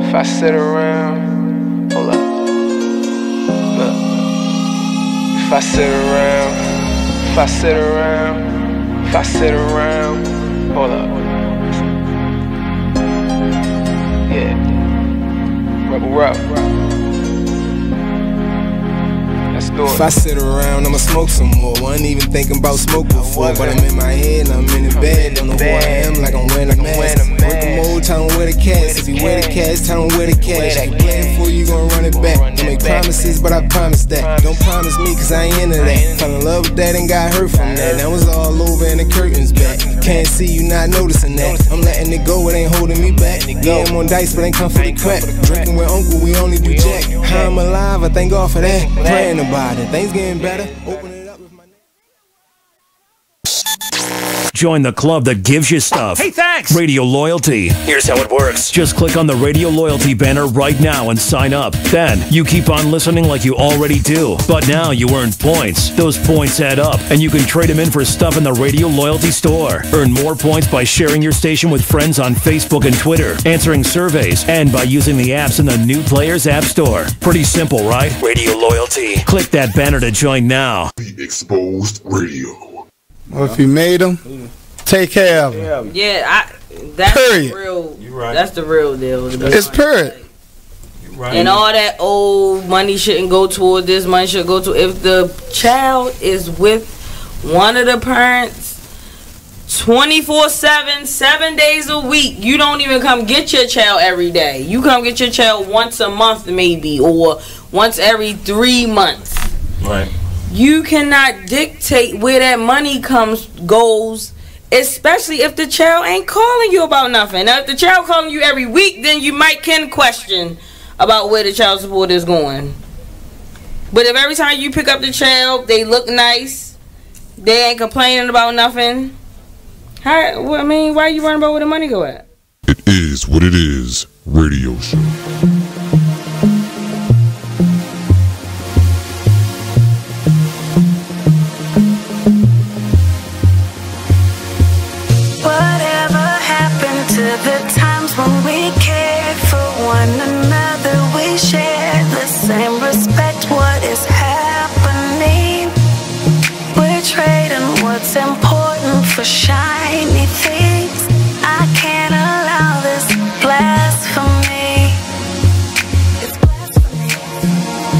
Speaker 18: If I sit around, hold up, look. If I sit around, hold up. Yeah, rebel up. If I sit around, I'ma smoke some more. Wasn't even thinking about smoke before, but I'm in my head and I'm in the bed. Don't know who I am, like I'm wearing a mask. Working mode, tell him where the cash. If you wear the cash, tell him where the cash. If you play it for you, gon' run it back. Don't make promises, but I promise that. Don't promise me, cause I ain't into that. Fell in love with that and got hurt from that. That was all over and the curtains back. Can't see you not noticing that. I'm letting it go, it ain't holding me back. Yeah, I'm on dice, but ain't come for the crack. Drinking with uncle, we only do jack. How I'm alive, I thank God for that. Praying about it. Things getting better. Open it up with my
Speaker 19: Join the club that gives you stuff.
Speaker 20: Hey, thanks!
Speaker 19: Radio Loyalty.
Speaker 20: Here's how it works.
Speaker 19: Just click on the Radio Loyalty banner right now and sign up. Then, you keep on listening like you already do. But now you earn points. Those points add up, and you can trade them in for stuff in the Radio Loyalty store. Earn more points by sharing your station with friends on Facebook and Twitter, answering surveys, and by using the apps in the New Players App Store. Pretty simple, right?
Speaker 20: Radio Loyalty.
Speaker 19: Click that banner to join now.
Speaker 7: The Exposed Radio.
Speaker 21: Well, if you made them, take care of them.
Speaker 22: Yeah, that's
Speaker 21: period.
Speaker 22: Real. Right. That's the real deal.
Speaker 21: It's period.
Speaker 22: Right. And all that old money shouldn't go toward this, money should go to. If the child is with one of the parents 24/7, 7 days a week, you don't even come get your child every day. You come get your child once a month maybe, or once every 3 months.
Speaker 9: Right.
Speaker 22: You cannot dictate where that money goes, especially if the child ain't calling you about nothing. Now, if the child calling you every week, then you can question about where the child support is going. But if every time you pick up the child, they look nice, they ain't complaining about nothing, why are you worrying about where the money go at?
Speaker 7: It is what it is. Radio show.
Speaker 23: The times when we cared for one another, we shared the same respect. What is happening? We're trading what's important for shiny things. I can't allow this blasphemy. It's blasphemy.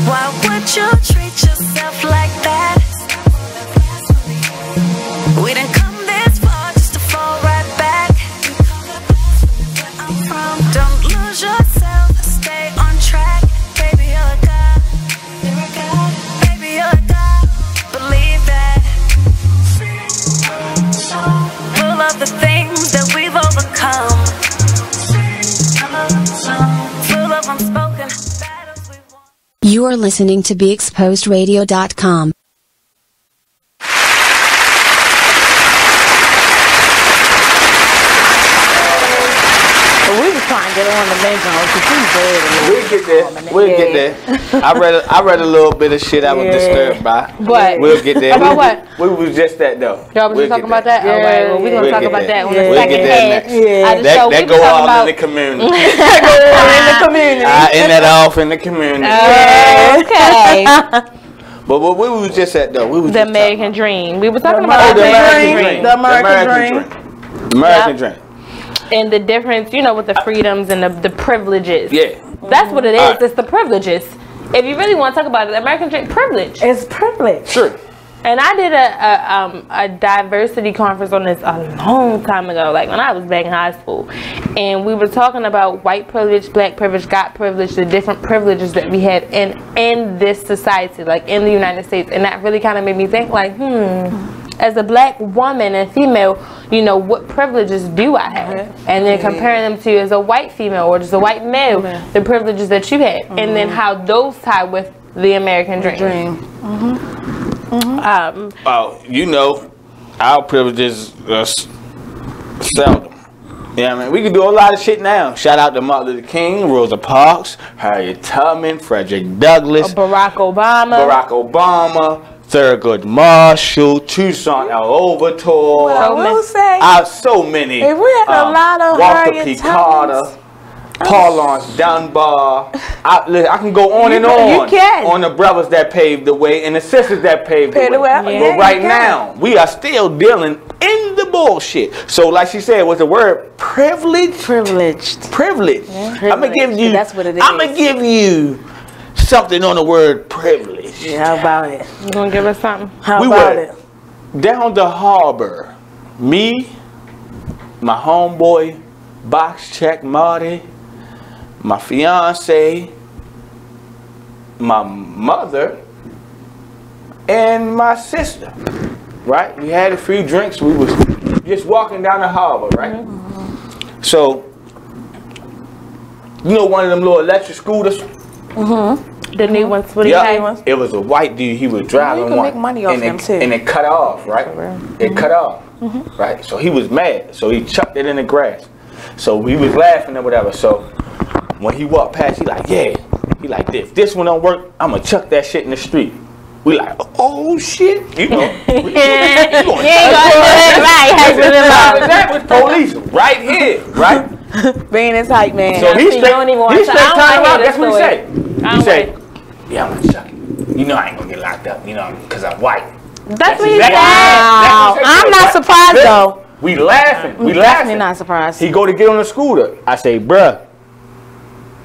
Speaker 23: Why would you treat yourself like that? We didn't come this far just to fall right back. Don't lose yourself, stay on track. Baby, you're a god. You're a god.
Speaker 8: You are listening to BeExposedRadio.com.
Speaker 11: Get on the main
Speaker 9: We'll get there. I read a little bit of shit I was disturbed by.
Speaker 10: What?
Speaker 9: We'll get there.
Speaker 10: About what?
Speaker 9: We was just that though.
Speaker 10: Y'all was talking about that? All right, well, we're going to talk about that on the
Speaker 9: we'll
Speaker 10: second half.
Speaker 9: That go all in the community.
Speaker 11: That go all in the community.
Speaker 9: I end that off in the community.
Speaker 10: Okay.
Speaker 9: But what we was just at though, we was
Speaker 10: the American Dream. We were talking
Speaker 9: about
Speaker 10: the
Speaker 9: American Dream.
Speaker 11: The American Dream.
Speaker 9: The American Dream.
Speaker 10: And the difference, you know, with the freedoms and the privileges.
Speaker 9: Yeah.
Speaker 10: That's what it is. It's the privileges. If you really want to talk about it, the American Dream, privilege.
Speaker 11: It's privilege.
Speaker 9: Sure.
Speaker 10: And I did a diversity conference on this a long time ago, like when I was back in high school. And we were talking about white privilege, black privilege, God privilege, the different privileges that we have in this society, like in the United States. And that really kind of made me think like, as a black woman and female, you know, what privileges do I have? And then comparing them to as a white female or just a white male, the privileges that you had. And then how those tie with the American dream.
Speaker 9: You know, our privileges are seldom. Yeah, I mean, we can do a lot of shit now. Shout out to Martin Luther King, Rosa Parks, Harriet Tubman, Frederick Douglass,
Speaker 10: Barack Obama,
Speaker 9: Thurgood Marshall, Toussaint Louverture.
Speaker 11: Well, I will say,
Speaker 9: so many.
Speaker 11: If we had a lot of
Speaker 9: Walter
Speaker 11: Harriet
Speaker 9: P. Carter, Paul Laurence Dunbar. I can go on and on.
Speaker 11: You can.
Speaker 9: On the brothers that paved the way and the sisters that paved the way. But right now, we are still dealing in the bullshit. So, like she said, what's the word? Privilege.
Speaker 11: Privileged.
Speaker 9: Privilege. I'm gonna give you.
Speaker 11: That's what it is.
Speaker 9: I'm gonna give you something on the word privilege.
Speaker 11: Yeah, how about it?
Speaker 10: You gonna give us something?
Speaker 11: How about it?
Speaker 9: Down the harbor, me, my homeboy, Box Check Marty, my fiance, my mother, and my sister. Right? We had a few drinks. We was just walking down the harbor, right? So, you know, one of them little electric scooters.
Speaker 10: The new ones.
Speaker 9: It was a white dude. He was driving
Speaker 11: can
Speaker 9: one,
Speaker 11: make money off them too.
Speaker 9: and it cut off, right? It cut off, right? So he was mad. So he chucked it in the grass. So he was laughing or whatever. So when he walked past, he like, yeah. He like, if this one don't work, I'm gonna chuck that shit in the street. We like, oh shit, you know. That was police right here, right?
Speaker 11: Being his hype man.
Speaker 9: So he straight turned around. That's what he said. He said, yeah, I'm gonna chuck it. You know I ain't gonna get locked up, you know, because I'm white.
Speaker 10: That's what he said.
Speaker 11: Wow. I'm not surprised though.
Speaker 9: We laughing. We laughing.
Speaker 11: Definitely not surprised.
Speaker 9: He go to get on the scooter. I say, bruh,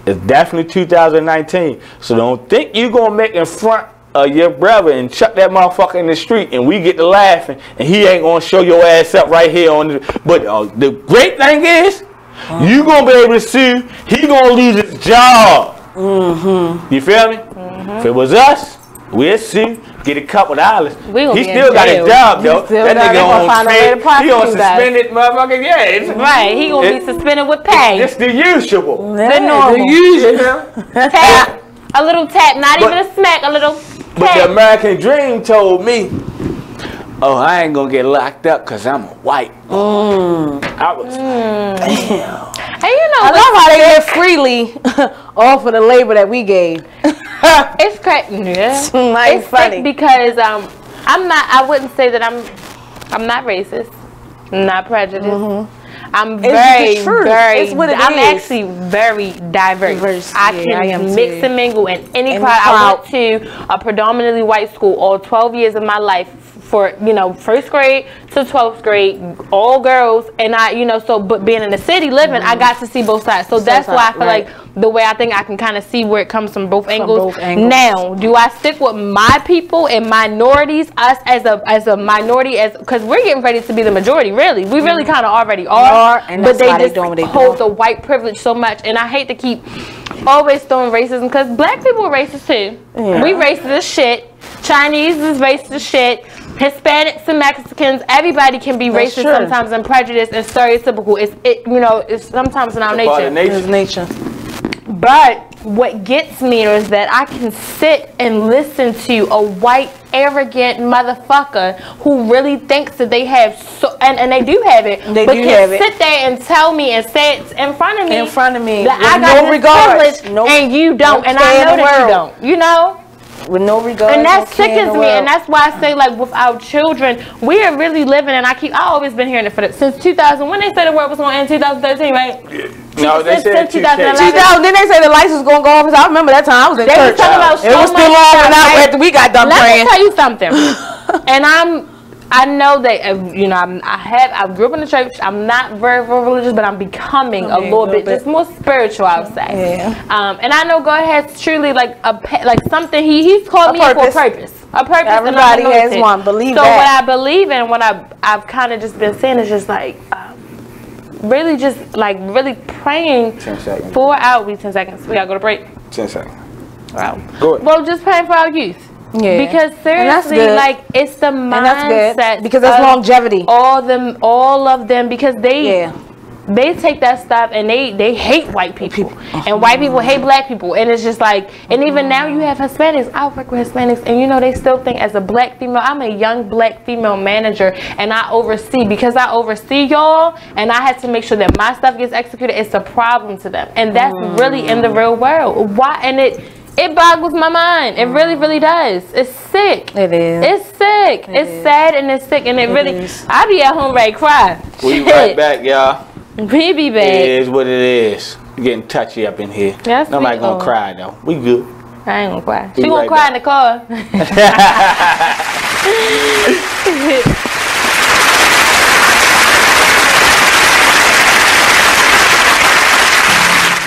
Speaker 9: it's definitely 2019. So don't think you gonna make in front of your brother and chuck that motherfucker in the street and we get to laughing and he ain't gonna show your ass up right here on the. But the great thing is, you gonna be able to sue. He gonna lose his job. You feel me? If it was us, we'd sue, get a couple dollars. He still got his job though. That nigga he on suspended motherfucker. Yeah,
Speaker 10: right. He gonna be suspended with pay.
Speaker 9: It's the usual.
Speaker 10: The normal.
Speaker 11: The usual.
Speaker 10: Tap. A little tap, not even a smack. A little tap.
Speaker 9: But the American Dream told me, oh, I ain't gonna get locked up because I'm a white. I was damn.
Speaker 10: And you know,
Speaker 11: I love how they live freely off of the labor that we gave.
Speaker 10: It's crazy. It's
Speaker 11: funny
Speaker 10: because I wouldn't say that I'm not racist, not prejudiced. I'm very actually very diverse. I can mix and mingle in any crowd. I went to a predominantly white school all 12 years of my life, for first grade to 12th grade, all girls, and but being in the city living, I got to see both sides. So that's why I feel like the way I think I can kind of see where it comes from both angles. Now, do I stick with my people and minorities, us as a minority, because we're getting ready to be the majority, really. We really kind of already are, but they just hold the white privilege so much, and I hate to keep always throwing racism, because black people are racist too. We racist as shit. Chinese is racist as shit. Hispanics and Mexicans, everybody can be racist sometimes and prejudiced and stereotypical. It's sometimes in our nature.
Speaker 9: It's nature.
Speaker 10: But what gets me is that I can sit and listen to a white, arrogant motherfucker who really thinks that they have and they do have it, but can sit there and tell me and say it in front of me, that I got this privilege and you don't, and I know that you don't, you know?
Speaker 11: With no regard.
Speaker 10: And that sickens me, and that's why I say, like, with our children, we are really living, and I always been hearing it since 2000, when they said the world was going to end 2013, right?
Speaker 9: No, they said
Speaker 10: 2011.
Speaker 11: 2000, then they said the lights was going to go off. I remember that time I was in church. It was still on after we got done praying.
Speaker 10: Let me tell you something. And I know that, you know, I grew up in the church. I'm not very, very religious, but I'm becoming a little bit just more spiritual, I would say. Yeah. And I know God has truly like something. He's called me for a purpose. A purpose.
Speaker 11: Everybody has one. Believe that.
Speaker 10: So what I believe in, what I've kind of just been saying is just like really just like really praying
Speaker 9: 10 seconds.
Speaker 10: for our 10 seconds. We gotta go to break.
Speaker 9: 10 seconds.
Speaker 10: Wow.
Speaker 9: Go ahead.
Speaker 10: Well, just praying for our youth.
Speaker 11: Yeah.
Speaker 10: Because seriously, like it's the mindset
Speaker 11: because there's longevity.
Speaker 10: All of them, because they take that stuff and they hate white people, and white people hate black people, and it's just like, and even now you have Hispanics. I work with Hispanics, and you know they still think as a black female, I'm a young black female manager, and I oversee y'all, and I have to make sure that my stuff gets executed. It's a problem to them, and that's really in the real world. Why? And it boggles my mind. It really, really does. It's sick.
Speaker 11: It is.
Speaker 10: It's sick. It's sad and it's sick. And it really, I be at home ready to cry.
Speaker 9: We right back, y'all.
Speaker 10: We be back.
Speaker 9: It is what it is. Getting touchy up in here.
Speaker 10: Yes,
Speaker 9: nobody gonna cry though. We good.
Speaker 10: I ain't gonna cry. She gonna cry in the car.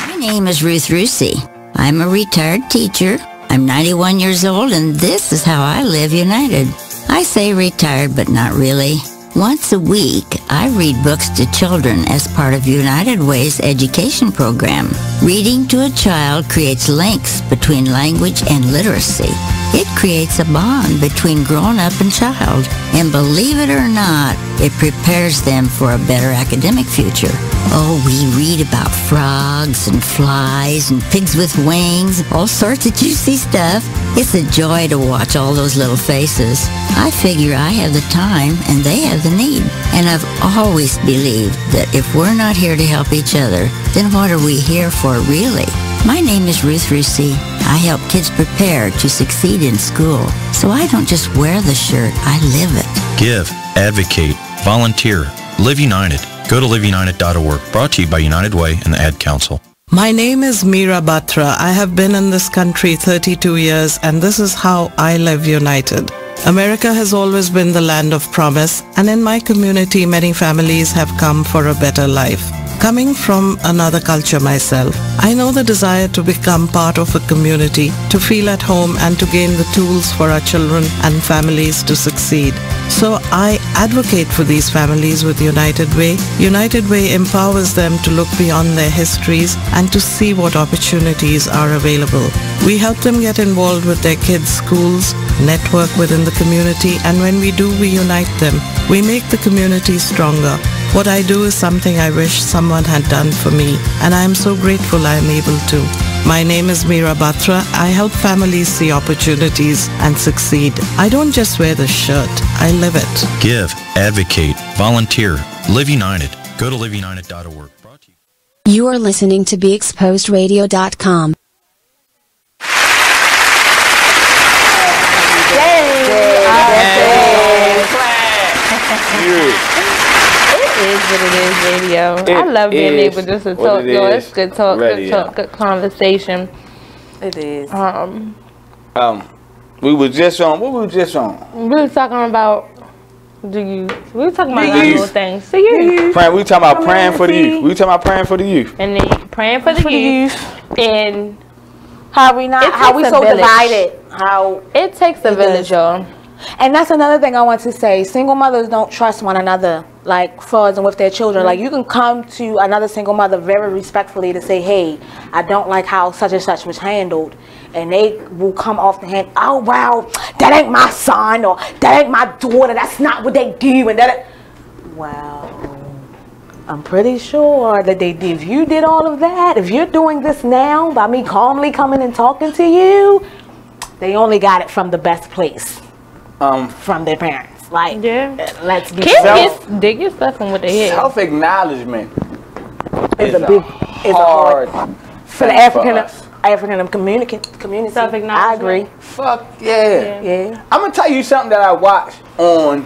Speaker 1: My name is Ruth Rusey. I'm a retired teacher. I'm 91 years old, and this is how I live united. I say retired, but not really. Once a week, I read books to children as part of United Way's education program. Reading to a child creates links between language and literacy. It creates a bond between grown-up and child, and believe it or not, it prepares them for a better academic future. Oh, we read about frogs and flies and pigs with wings, all sorts of juicy stuff. It's a joy to watch all those little faces. I figure I have the time and they have the need. And I've always believed that if we're not here to help each other, then what are we here for really? My name is Ruth Rusey. I help kids prepare to succeed in school. So I don't just wear the shirt, I live it.
Speaker 15: Give, advocate, volunteer, live united. Go to liveunited.org. Brought to you by United Way and the Ad Council.
Speaker 2: My name is Meera Batra. I have been in this country 32 years, and this is how I live united. America has always been the land of promise, and in my community, many families have come for a better life. Coming from another culture myself, I know the desire to become part of a community, to feel at home, and to gain the tools for our children and families to succeed. So I advocate for these families with United Way. United Way empowers them to look beyond their histories and to see what opportunities are available. We help them get involved with their kids' schools, network within the community, and when we do, we unite them. We make the community stronger. What I do is something I wish someone had done for me, and I am so grateful I am able to. My name is Meera Batra. I help families see opportunities and succeed. I don't just wear the shirt, I live it.
Speaker 15: Give, advocate, volunteer, live united. Go to liveunited.org.
Speaker 8: You are listening to BeExposedRadio.com.
Speaker 10: It is what it is, radio. I love being able just to talk. Yo, it's good talk, good talk, good conversation.
Speaker 11: It is.
Speaker 9: We were just on. What we were just on?
Speaker 10: We were talking about the youth. We were talking about little things. The youth.
Speaker 9: We were talking about praying for the youth. We were talking about praying for the youth.
Speaker 10: And then praying for the youth. And
Speaker 11: how we so divided. How
Speaker 10: it takes a village, y'all.
Speaker 11: And that's another thing I want to say. Single mothers don't trust one another, like fathers and with their children. Like you can come to another single mother very respectfully to say, hey, I don't like how such and such was handled. And they will come off the hand, oh, wow, that ain't my son, or that ain't my daughter. That's not what they do. And that, wow. I'm pretty sure that if you did all of that, if you're doing this now by me calmly coming and talking to you, they only got it from the best place. From their parents. Like, let's be
Speaker 10: kids dig your stuff from what they hear.
Speaker 9: Self-acknowledgement
Speaker 11: is hard for the African community.
Speaker 10: Self-acknowledgement.
Speaker 11: I agree.
Speaker 9: Fuck yeah. I'm gonna tell you something that I watched on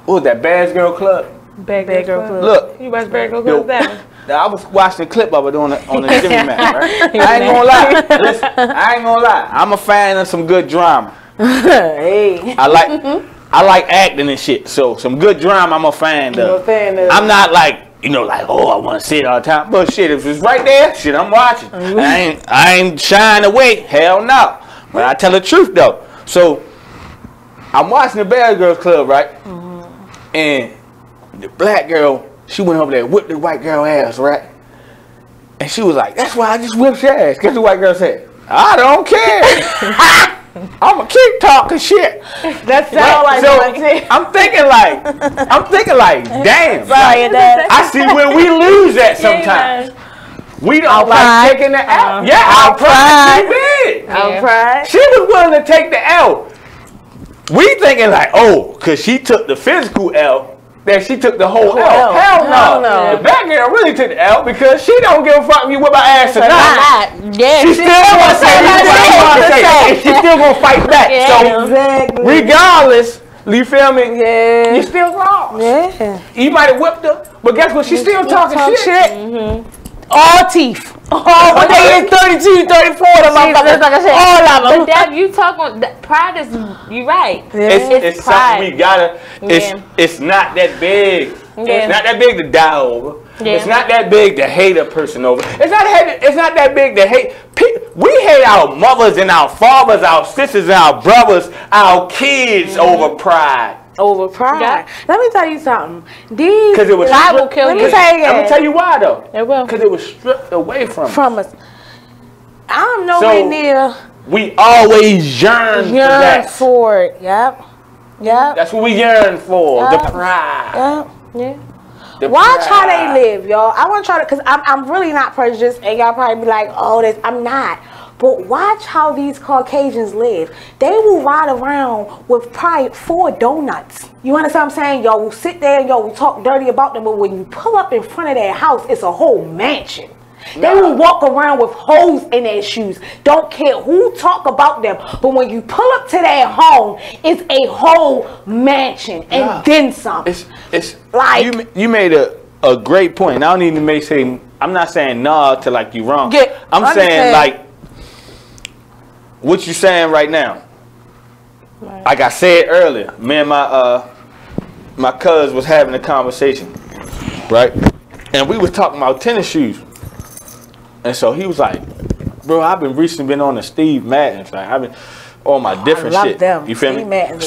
Speaker 9: what was that, Bad Girl Club?
Speaker 10: Bad Girl Club.
Speaker 9: Look,
Speaker 10: You watch Bad Girl Club, that
Speaker 9: I was watching a clip of it on the Jimmy Man, right? I ain't gonna lie. Listen, I ain't gonna lie. I'm a fan of some good drama.
Speaker 11: Hey.
Speaker 9: I like acting and shit. So some good drama I'm a fan of. I'm not like, like, oh, I want to see it all the time. But shit, if it's right there, shit, I'm watching. I ain't shying away. Hell no. But I tell the truth though. So I'm watching the Bad Girls Club, right? And the black girl, she went over there and whipped the white girl ass, right? And she was like, that's why I just whipped your ass. Guess what the white girl said? I don't care. I'ma keep talking shit.
Speaker 11: That sounds like
Speaker 9: so I'm thinking like, damn. I see where we lose at sometimes. We don't like taking the L. Our pride.
Speaker 11: Our pride.
Speaker 9: She was willing to take the L. We thinking like, oh, cause she took the physical L, that she took the whole L. Hell no. The black girl really took the L because she don't give a fuck if you whip her ass or not.
Speaker 11: Yeah,
Speaker 9: she still gonna say what you want to say, and she still gonna fight back. So regardless, you feel me?
Speaker 11: Yeah.
Speaker 9: You still wrong.
Speaker 11: Yeah.
Speaker 9: You might have whipped her, but guess what? She's still talking shit.
Speaker 11: All teeth. When they is 32, 34, the motherfuckers, like I said, all of them.
Speaker 10: But Dad, you talk on pride is, you right.
Speaker 9: It's something we gotta, it's not that big. It's not that big to die over. It's not that big to hate a person over. It's not that big to hate. We hate our mothers and our fathers, our sisters and our brothers, our kids over pride.
Speaker 11: Over pride. Yeah. Let me tell you something. These
Speaker 9: because it was
Speaker 11: will kill you.
Speaker 9: I'm gonna tell you why though.
Speaker 10: It will.
Speaker 9: Because it was stripped away from
Speaker 11: us. I'm nowhere near.
Speaker 9: We always yearn
Speaker 11: for it. Yep.
Speaker 9: That's what we yearn for. The pride.
Speaker 11: Yeah. Watch how they live, y'all. I want to try to, because I'm really not prejudiced, and y'all probably be like, oh, I'm not. But watch how these Caucasians live. They will ride around with probably 4 donuts. You understand what I'm saying? Y'all will sit there and y'all will talk dirty about them, but when you pull up in front of their house, it's a whole mansion. They will walk around with holes in their shoes. Don't care who talk about them. But when you pull up to their home, it's a whole mansion and then some.
Speaker 9: It's like you made a great point. I don't even I'm not saying to like you wrong. I'm saying like what you saying right now. Right. Like I said earlier, me and my cousin was having a conversation, right? And we was talking about tennis shoes. And so he was like, bro, I've been recently on the Steve Madden's. Like I've been on my different shit.
Speaker 11: Them.
Speaker 9: You feel
Speaker 11: Steve
Speaker 9: me?
Speaker 11: Madden,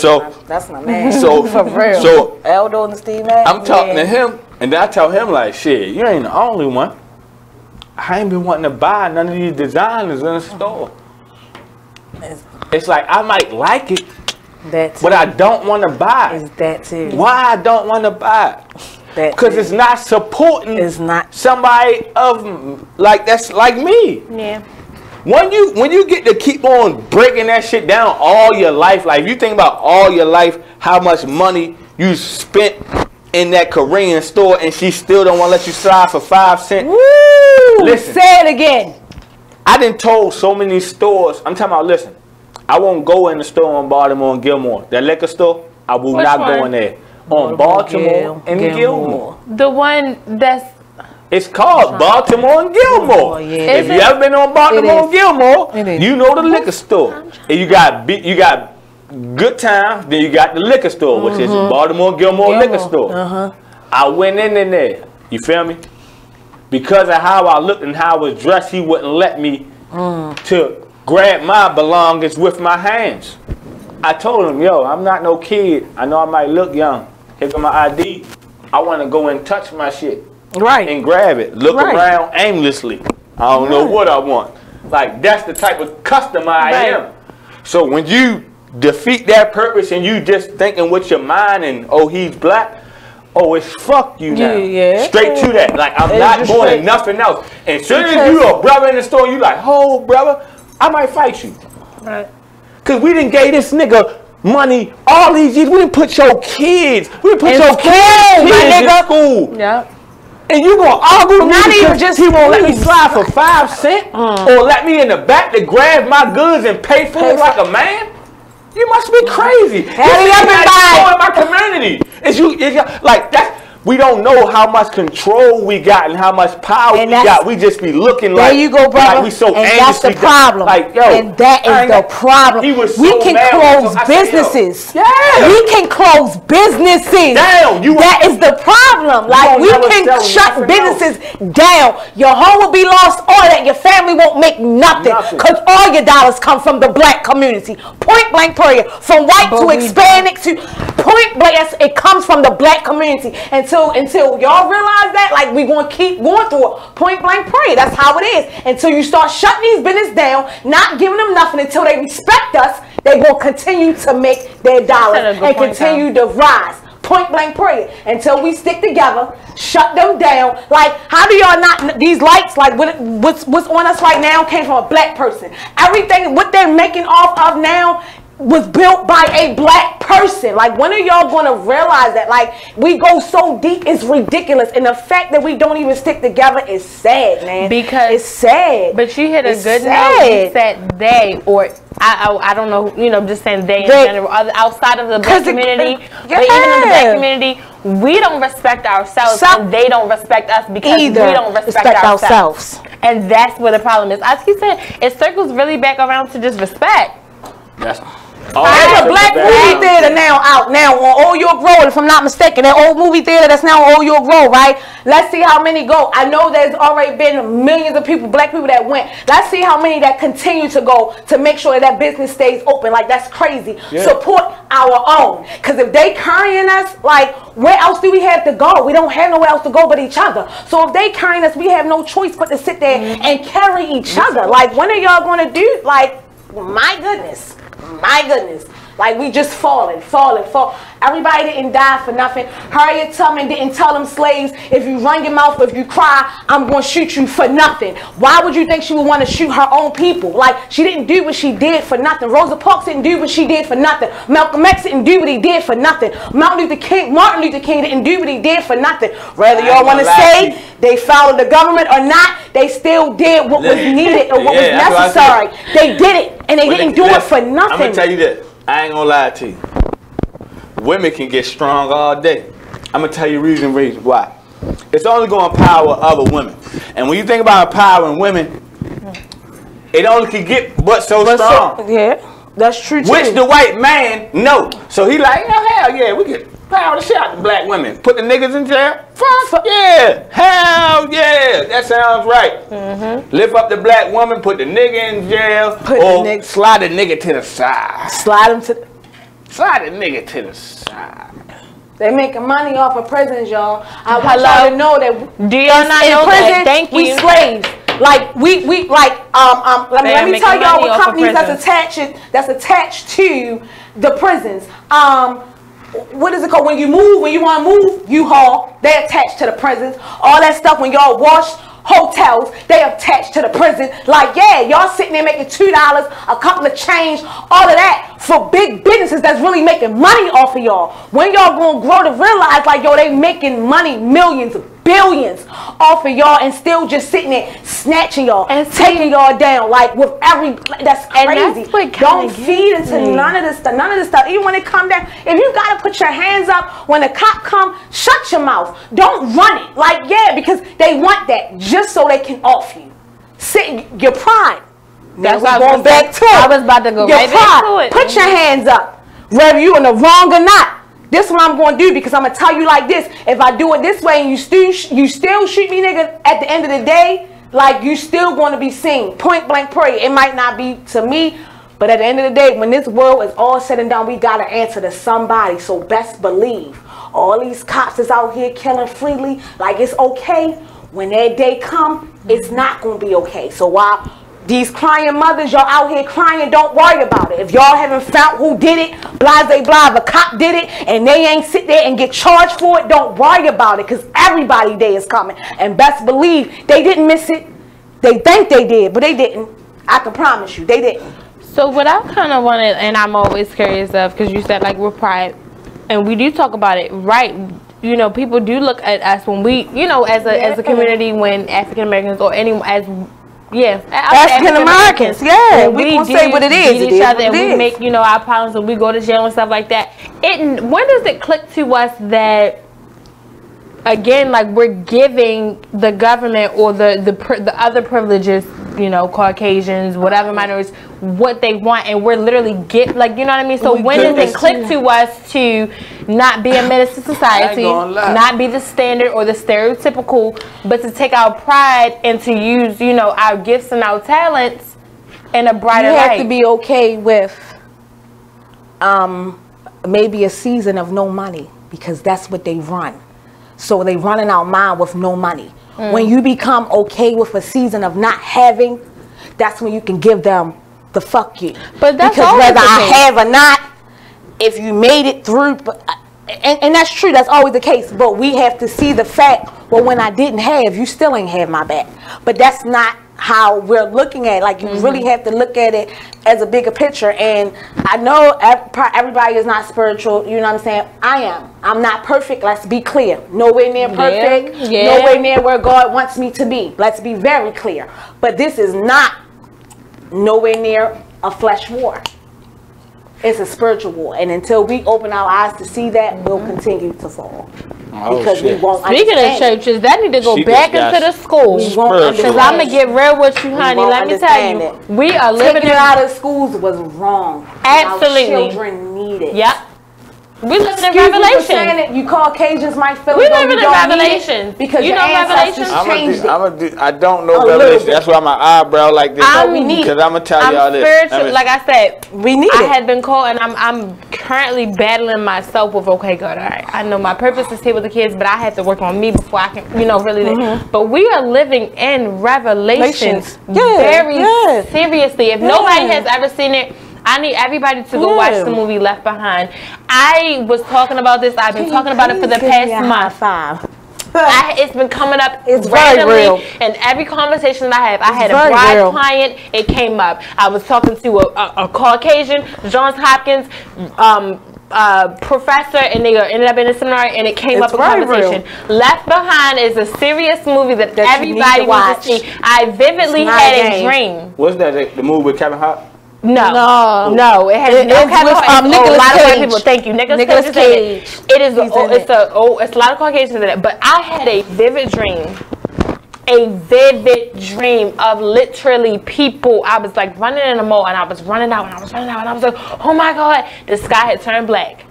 Speaker 11: that's my man.
Speaker 9: So
Speaker 11: for real.
Speaker 9: So
Speaker 11: Aldo and the Steve Madden.
Speaker 9: I'm talking to him, and then I tell him like, shit, you ain't the only one. I ain't been wanting to buy none of these designers in the store. It's like I might like it, but I don't want to buy it.
Speaker 11: Is that too?
Speaker 9: Why I don't want to buy it? Because it's not supporting.
Speaker 11: It's not
Speaker 9: somebody of that's like me.
Speaker 10: Yeah.
Speaker 9: When you get to keep on breaking that shit down all your life, like if you think about all your life, how much money you spent in that Korean store, and she still don't want to let you slide for 5 cents.
Speaker 11: Woo!
Speaker 9: Listen,
Speaker 11: say it again.
Speaker 9: I done told so many stores. I'm talking about. Listen, I won't go in the store on Baltimore and Gilmore. That liquor store, I will not go in there. On Baltimore and Gilmore.
Speaker 10: The one that's...
Speaker 9: It's called Baltimore and Gilmore. If you ever been on Baltimore and Gilmore, you know the liquor store. And you got Good Times, then you got the liquor store, which is Baltimore and Gilmore liquor store. I went in there. You feel me? Because of how I looked and how I was dressed, he wouldn't let me to grab my belongings with my hands. I told him, yo, I'm not no kid. I know I might look young. Here come my ID. I want to go and touch my shit.
Speaker 11: Right.
Speaker 9: And grab it. Look around aimlessly. I don't know what I want. Like, that's the type of customer I am. So when you defeat that purpose and you just thinking with your mind and, oh, he's black, oh, it's fuck you now.
Speaker 11: Yeah.
Speaker 9: Straight to that. Like, I'm not going to nothing else. And as soon as you a brother in the store, you like, oh, brother, I might fight you.
Speaker 11: Right.
Speaker 9: Because we didn't gave this nigga money all these years. We didn't put your kids. We didn't put your kids in school.
Speaker 11: Yeah.
Speaker 9: And you gonna argue with me
Speaker 11: Not even
Speaker 9: because
Speaker 11: just
Speaker 9: he won't let me slide for 5 cents or let me in the back to grab my goods and pay for it like a man? You must be crazy.
Speaker 11: Hurry up and buy.
Speaker 9: In my community. Is you like that? We don't know how much control we got and how much power we got. We just be looking
Speaker 11: there
Speaker 9: like,
Speaker 11: you go, brother.
Speaker 9: Like we so
Speaker 11: and that's the problem.
Speaker 9: Like, yo,
Speaker 11: and that is the problem. We can close businesses.
Speaker 9: Yeah.
Speaker 11: We can close businesses.
Speaker 9: Damn,
Speaker 11: that is the problem. Like, we can shut businesses down. Your home will be lost, or that your family won't make nothing. Because all your dollars come from the black community. Point blank period. From white to Hispanic to point blank, it comes from the black community. Until y'all realize that, like, we gonna keep going through it. Point blank period. That's how it is. Until you start shutting these businesses down, not giving them nothing until they respect us, they will continue to make their dollars and continue to rise. Point blank period. Until we stick together, shut them down. Like, how do y'all not, these lights, like what's on us right now came from a black person. Everything, what they're making off of now was built by a black person. Like, when are y'all gonna realize that? Like, we go so deep, it's ridiculous. And the fact that we don't even stick together is sad, man.
Speaker 10: Because
Speaker 11: it's sad.
Speaker 10: But you hit a good note. You said they, or I don't know, you know, just saying they in general, outside of the black community, but even in the black community, we don't respect ourselves, and they don't respect us because we don't respect ourselves. And that's where the problem is. I keep saying, it circles really back around to just respect.
Speaker 9: That's
Speaker 11: There's a black movie theater now out now on Old York Road, if I'm not mistaken. That old movie theater that's now on Old York Road, right? Let's see how many go. I know there's already been millions of people, black people that went. Let's see how many that continue to go to make sure that business stays open. Like, that's crazy. Yeah. Support our own. Because if they carrying us, like, where else do we have to go? We don't have nowhere else to go but each other. So if they carrying us, we have no choice but to sit there and carry each other. Like, when are y'all going to do, like, my goodness. My goodness. Like, we just falling. Everybody didn't die for nothing. Harriet Tubman didn't tell them slaves, if you run your mouth, if you cry, I'm going to shoot you for nothing. Why would you think she would want to shoot her own people? Like, she didn't do what she did for nothing. Rosa Parks didn't do what she did for nothing. Malcolm X didn't do what he did for nothing. Martin Luther King didn't do what he did for nothing. Whether y'all want to say they followed the government or not, they still did what was needed or what was necessary. They did it, and they didn't do it for nothing.
Speaker 9: I'm going to tell you this. I ain't going to lie to you. Women can get strong all day. I'm going to tell you reason why. It's only going to empower other women. And when you think about empowering women, it only can get but so strong.
Speaker 11: Yeah, that's true too.
Speaker 9: Which the white man know. So he like, oh, hell yeah, we can power the shit out of black women. Put the niggas in jail? Fuck yeah. Hell yeah. That sounds right. Lift up the black woman, put the nigga in jail, or slide the nigga to the side.
Speaker 11: Slide the
Speaker 9: nigga to the side.
Speaker 11: They making money off of prisons, y'all. I want y'all to know that.
Speaker 10: Do y'all not know
Speaker 11: prison,
Speaker 10: that? Thank you.
Speaker 11: We slaves. Like we like let me tell y'all what companies that's attached to the prisons. What is it called? When you want to move, U-Haul, they attached to the prisons. All that stuff when y'all wash hotels, they attached to the prison. Like, yeah, y'all sitting there making $2, a couple of change, all of that for big businesses that's really making money off of y'all. When y'all gonna grow to realize, like, yo, they making money, millions, billions off of y'all, and still just sitting there snatching y'all and taking y'all down, like, with every, that's crazy. Don't feed into none of this stuff. Even when it come down, if you gotta put your hands up when the cop come, shut your mouth. Don't run it. Like, yeah, because they want that just so they can off you. Sit your pride.
Speaker 10: That's
Speaker 11: what going back to it.
Speaker 10: I was about to go right back to it.
Speaker 11: Put your hands up, whether you in the wrong or not. This is what I'm going to do, because I'm going to tell you like this. If I do it this way and you still shoot me, nigga, at the end of the day, like, you still going to be seen. Point blank period. It might not be to me, but at the end of the day, when this world is all said and done, we got to answer to somebody. So best believe all these cops is out here killing freely like it's okay. When that day come, it's not going to be okay. So while These crying mothers, y'all out here crying, don't worry about it. If y'all haven't found who did it, blah, if a cop did it, and they ain't sit there and get charged for it, don't worry about it, because everybody day is coming. And best believe, they didn't miss it. They think they did, but they didn't. I can promise you, they didn't.
Speaker 10: So what I kind of wanted, and I'm always curious of, because you said like we're pride, and we do talk about it, right? You know, people do look at us when we, you know, as a community, when African Americans or anyone as African Americans,
Speaker 11: we gonna say what it is.
Speaker 10: Each other, and we make, you know, our problems, and we go to jail and stuff like that. When does it click to us that, again, like we're giving the government or the other privileges, you know, Caucasians, whatever minorities, what they want, and we're literally like, you know what I mean? So when does it click to us to not be a menace to society, not be the standard or the stereotypical, but to take our pride and to use, you know, our gifts and our talents in a brighter light?
Speaker 11: You have to be okay with maybe a season of no money, because that's what they run. So they running out mind with no money. When you become okay with a season of not having, that's when you can give them the fuck you.
Speaker 10: But that's
Speaker 11: because whether I have or not, if you made it through, and that's true, that's always the case. But we have to see the fact, well, when I didn't have, you still ain't have my back. But that's not how we're looking at it. Like, you really have to look at it as a bigger picture. And I know everybody is not spiritual, you know what I'm saying? I am. I'm not perfect, let's be clear. Nowhere near perfect, nowhere near where God wants me to be. Let's be very clear. But this is not nowhere near a flesh war. It's a spiritual war. And until we open our eyes to see that, we'll continue to fall. Because we won't
Speaker 10: Speaking of churches, that need to go back into the schools. Because I'm going to get real with you, honey. Let me tell you. We are living
Speaker 11: Taking it out of schools was wrong.
Speaker 10: Absolutely.
Speaker 11: Our children need it.
Speaker 10: Yep. We live in Revelation.
Speaker 11: You Caucasians might feel
Speaker 10: we live in Revelation
Speaker 11: because
Speaker 10: you
Speaker 11: your
Speaker 10: know
Speaker 11: ancestors
Speaker 10: Revelation.
Speaker 11: changed it.
Speaker 9: I don't know Revelation. That's why my eyebrow like this. Because I'm gonna tell y'all this.
Speaker 10: Spiritual, like I said, we need. I had been called, and I'm currently battling myself with. Okay, good. All right. I know my purpose is here with the kids, but I have to work on me before I can, you know, really. But we are living in Revelations very seriously. If nobody has ever seen it, I need everybody to go watch the movie Left Behind. I was talking about this. I've been talking about it for the past month. It's been coming up randomly in every conversation that I have. I had a bride client. It came up. I was talking to a Caucasian, Johns Hopkins professor, and they ended up in a seminar, and it came up in conversation. Left Behind is a serious movie that everybody needs to see. I vividly had a dream.
Speaker 9: What's that? The movie with Kevin Hart?
Speaker 10: No, it has no Kevin Hart.
Speaker 11: Nicolas
Speaker 10: a lot
Speaker 11: Cage.
Speaker 10: of white people. Thank you, Nicolas Cage. It is. It's a lot of Caucasians in it. But I had a vivid dream of literally people. I was like running in the mall, and I was running out, and I was like, oh my God, the sky had turned black.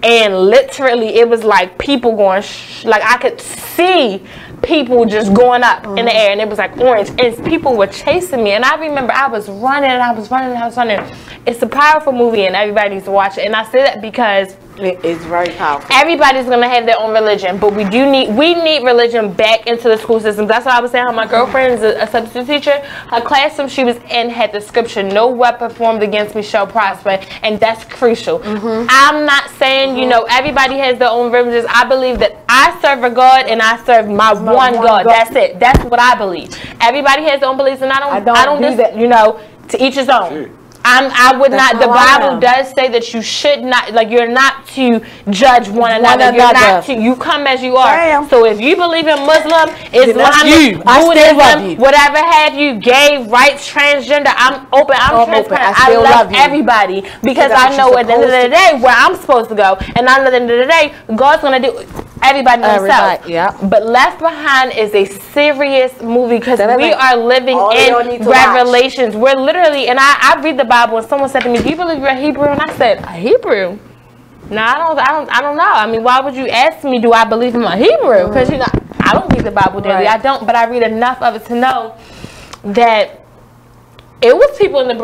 Speaker 10: And literally, it was like people going, like I could see people just going up in the air, and it was like orange, and people were chasing me. And I remember I was running, and I was running. It's a powerful movie, and everybody needs to watch it. And I say that because
Speaker 11: it's very powerful.
Speaker 10: Everybody's gonna have their own religion, but we need religion back into the school system. That's why I was saying how my girlfriend is a substitute teacher. Her classroom she was in had the scripture, "No weapon formed against me shall prosper," and that's crucial. I'm not saying you know everybody has their own religions. I believe that I serve a God and I serve my one God. That's it. That's what I believe. Everybody has their own beliefs, and I don't do that. You know, to each his own. I would not. The Bible does say that you should not, like, you're not to judge one another. You're not to. You come as you are. So if you believe in Muslim, Islamic, Buddhism, whatever have you, gay, rights, transgender, I'm open. I'm transparent. I love everybody because I know at the end of the day where I'm supposed to go, and at the end of the day, God's gonna do. Everybody himself. But Left Behind is a serious movie because we are living in Revelations. We're literally, and I read the Bible, and someone said to me, "Do you believe you're a Hebrew?" And I said, "A Hebrew? No, I don't know. I mean, why would you ask me? Do I believe I'm a Hebrew? Because you know, I don't read the Bible daily. I don't, but I read enough of it to know that." It was people in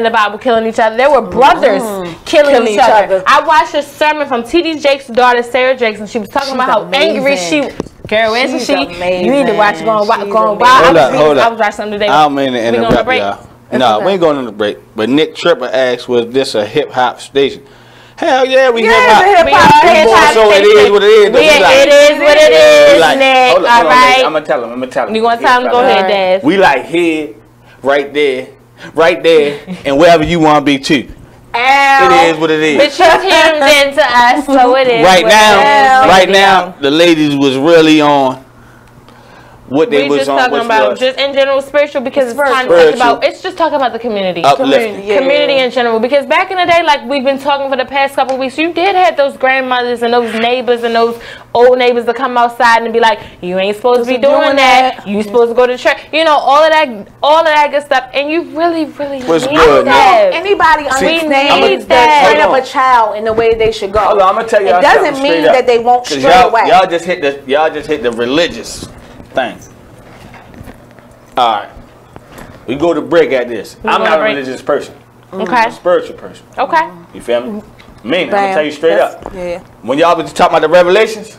Speaker 10: the Bible killing each other. There were brothers killing each other. I watched a sermon from T.D. Jakes' daughter, Sarah Jakes, and she was talking about how angry she Girl, isn't
Speaker 11: She's
Speaker 10: she?
Speaker 11: amazing.
Speaker 10: You need to watch Going Wild.
Speaker 9: Hold
Speaker 10: I
Speaker 9: up.
Speaker 10: was watching something today.
Speaker 9: I don't mean to
Speaker 10: We going on a
Speaker 9: interrupt
Speaker 10: break?
Speaker 9: y'all. No, we ain't going on the break. But Nick Tripper asked, was this a hip hop station? Hell yeah, we hip hop. So it is what it is.
Speaker 10: It is what it is, Nick. All right.
Speaker 9: I'm gonna tell him.
Speaker 10: You want to tell him? Go ahead, Dad.
Speaker 9: We like here, right there, and wherever you want to be too. It is what it is.
Speaker 10: But you tuned in to us, so it is.
Speaker 9: Right now, the ladies was really on what they was on.
Speaker 10: Talking about just in general spiritual, because it's kind of about, it's just talking about the community. Community in general, because back in the day, like we've been talking for the past couple of weeks, you did have those grandmothers and those neighbors and those old neighbors to come outside and be like, you ain't supposed to be doing that, you supposed to go to church, you know, all of that good stuff, and you really need that.
Speaker 11: Anybody understands that train up a child in the way they should go.
Speaker 9: Hold on, I'm gonna tell you,
Speaker 11: it doesn't mean that they won't stray away.
Speaker 9: Y'all just hit the religious thing. All right, we go to break at this. I'm not a religious person.
Speaker 10: Okay.
Speaker 9: I'm a spiritual person.
Speaker 10: Okay.
Speaker 9: You feel me? I'm gonna tell you straight up.
Speaker 11: Yeah.
Speaker 9: When y'all was talking about the revelations,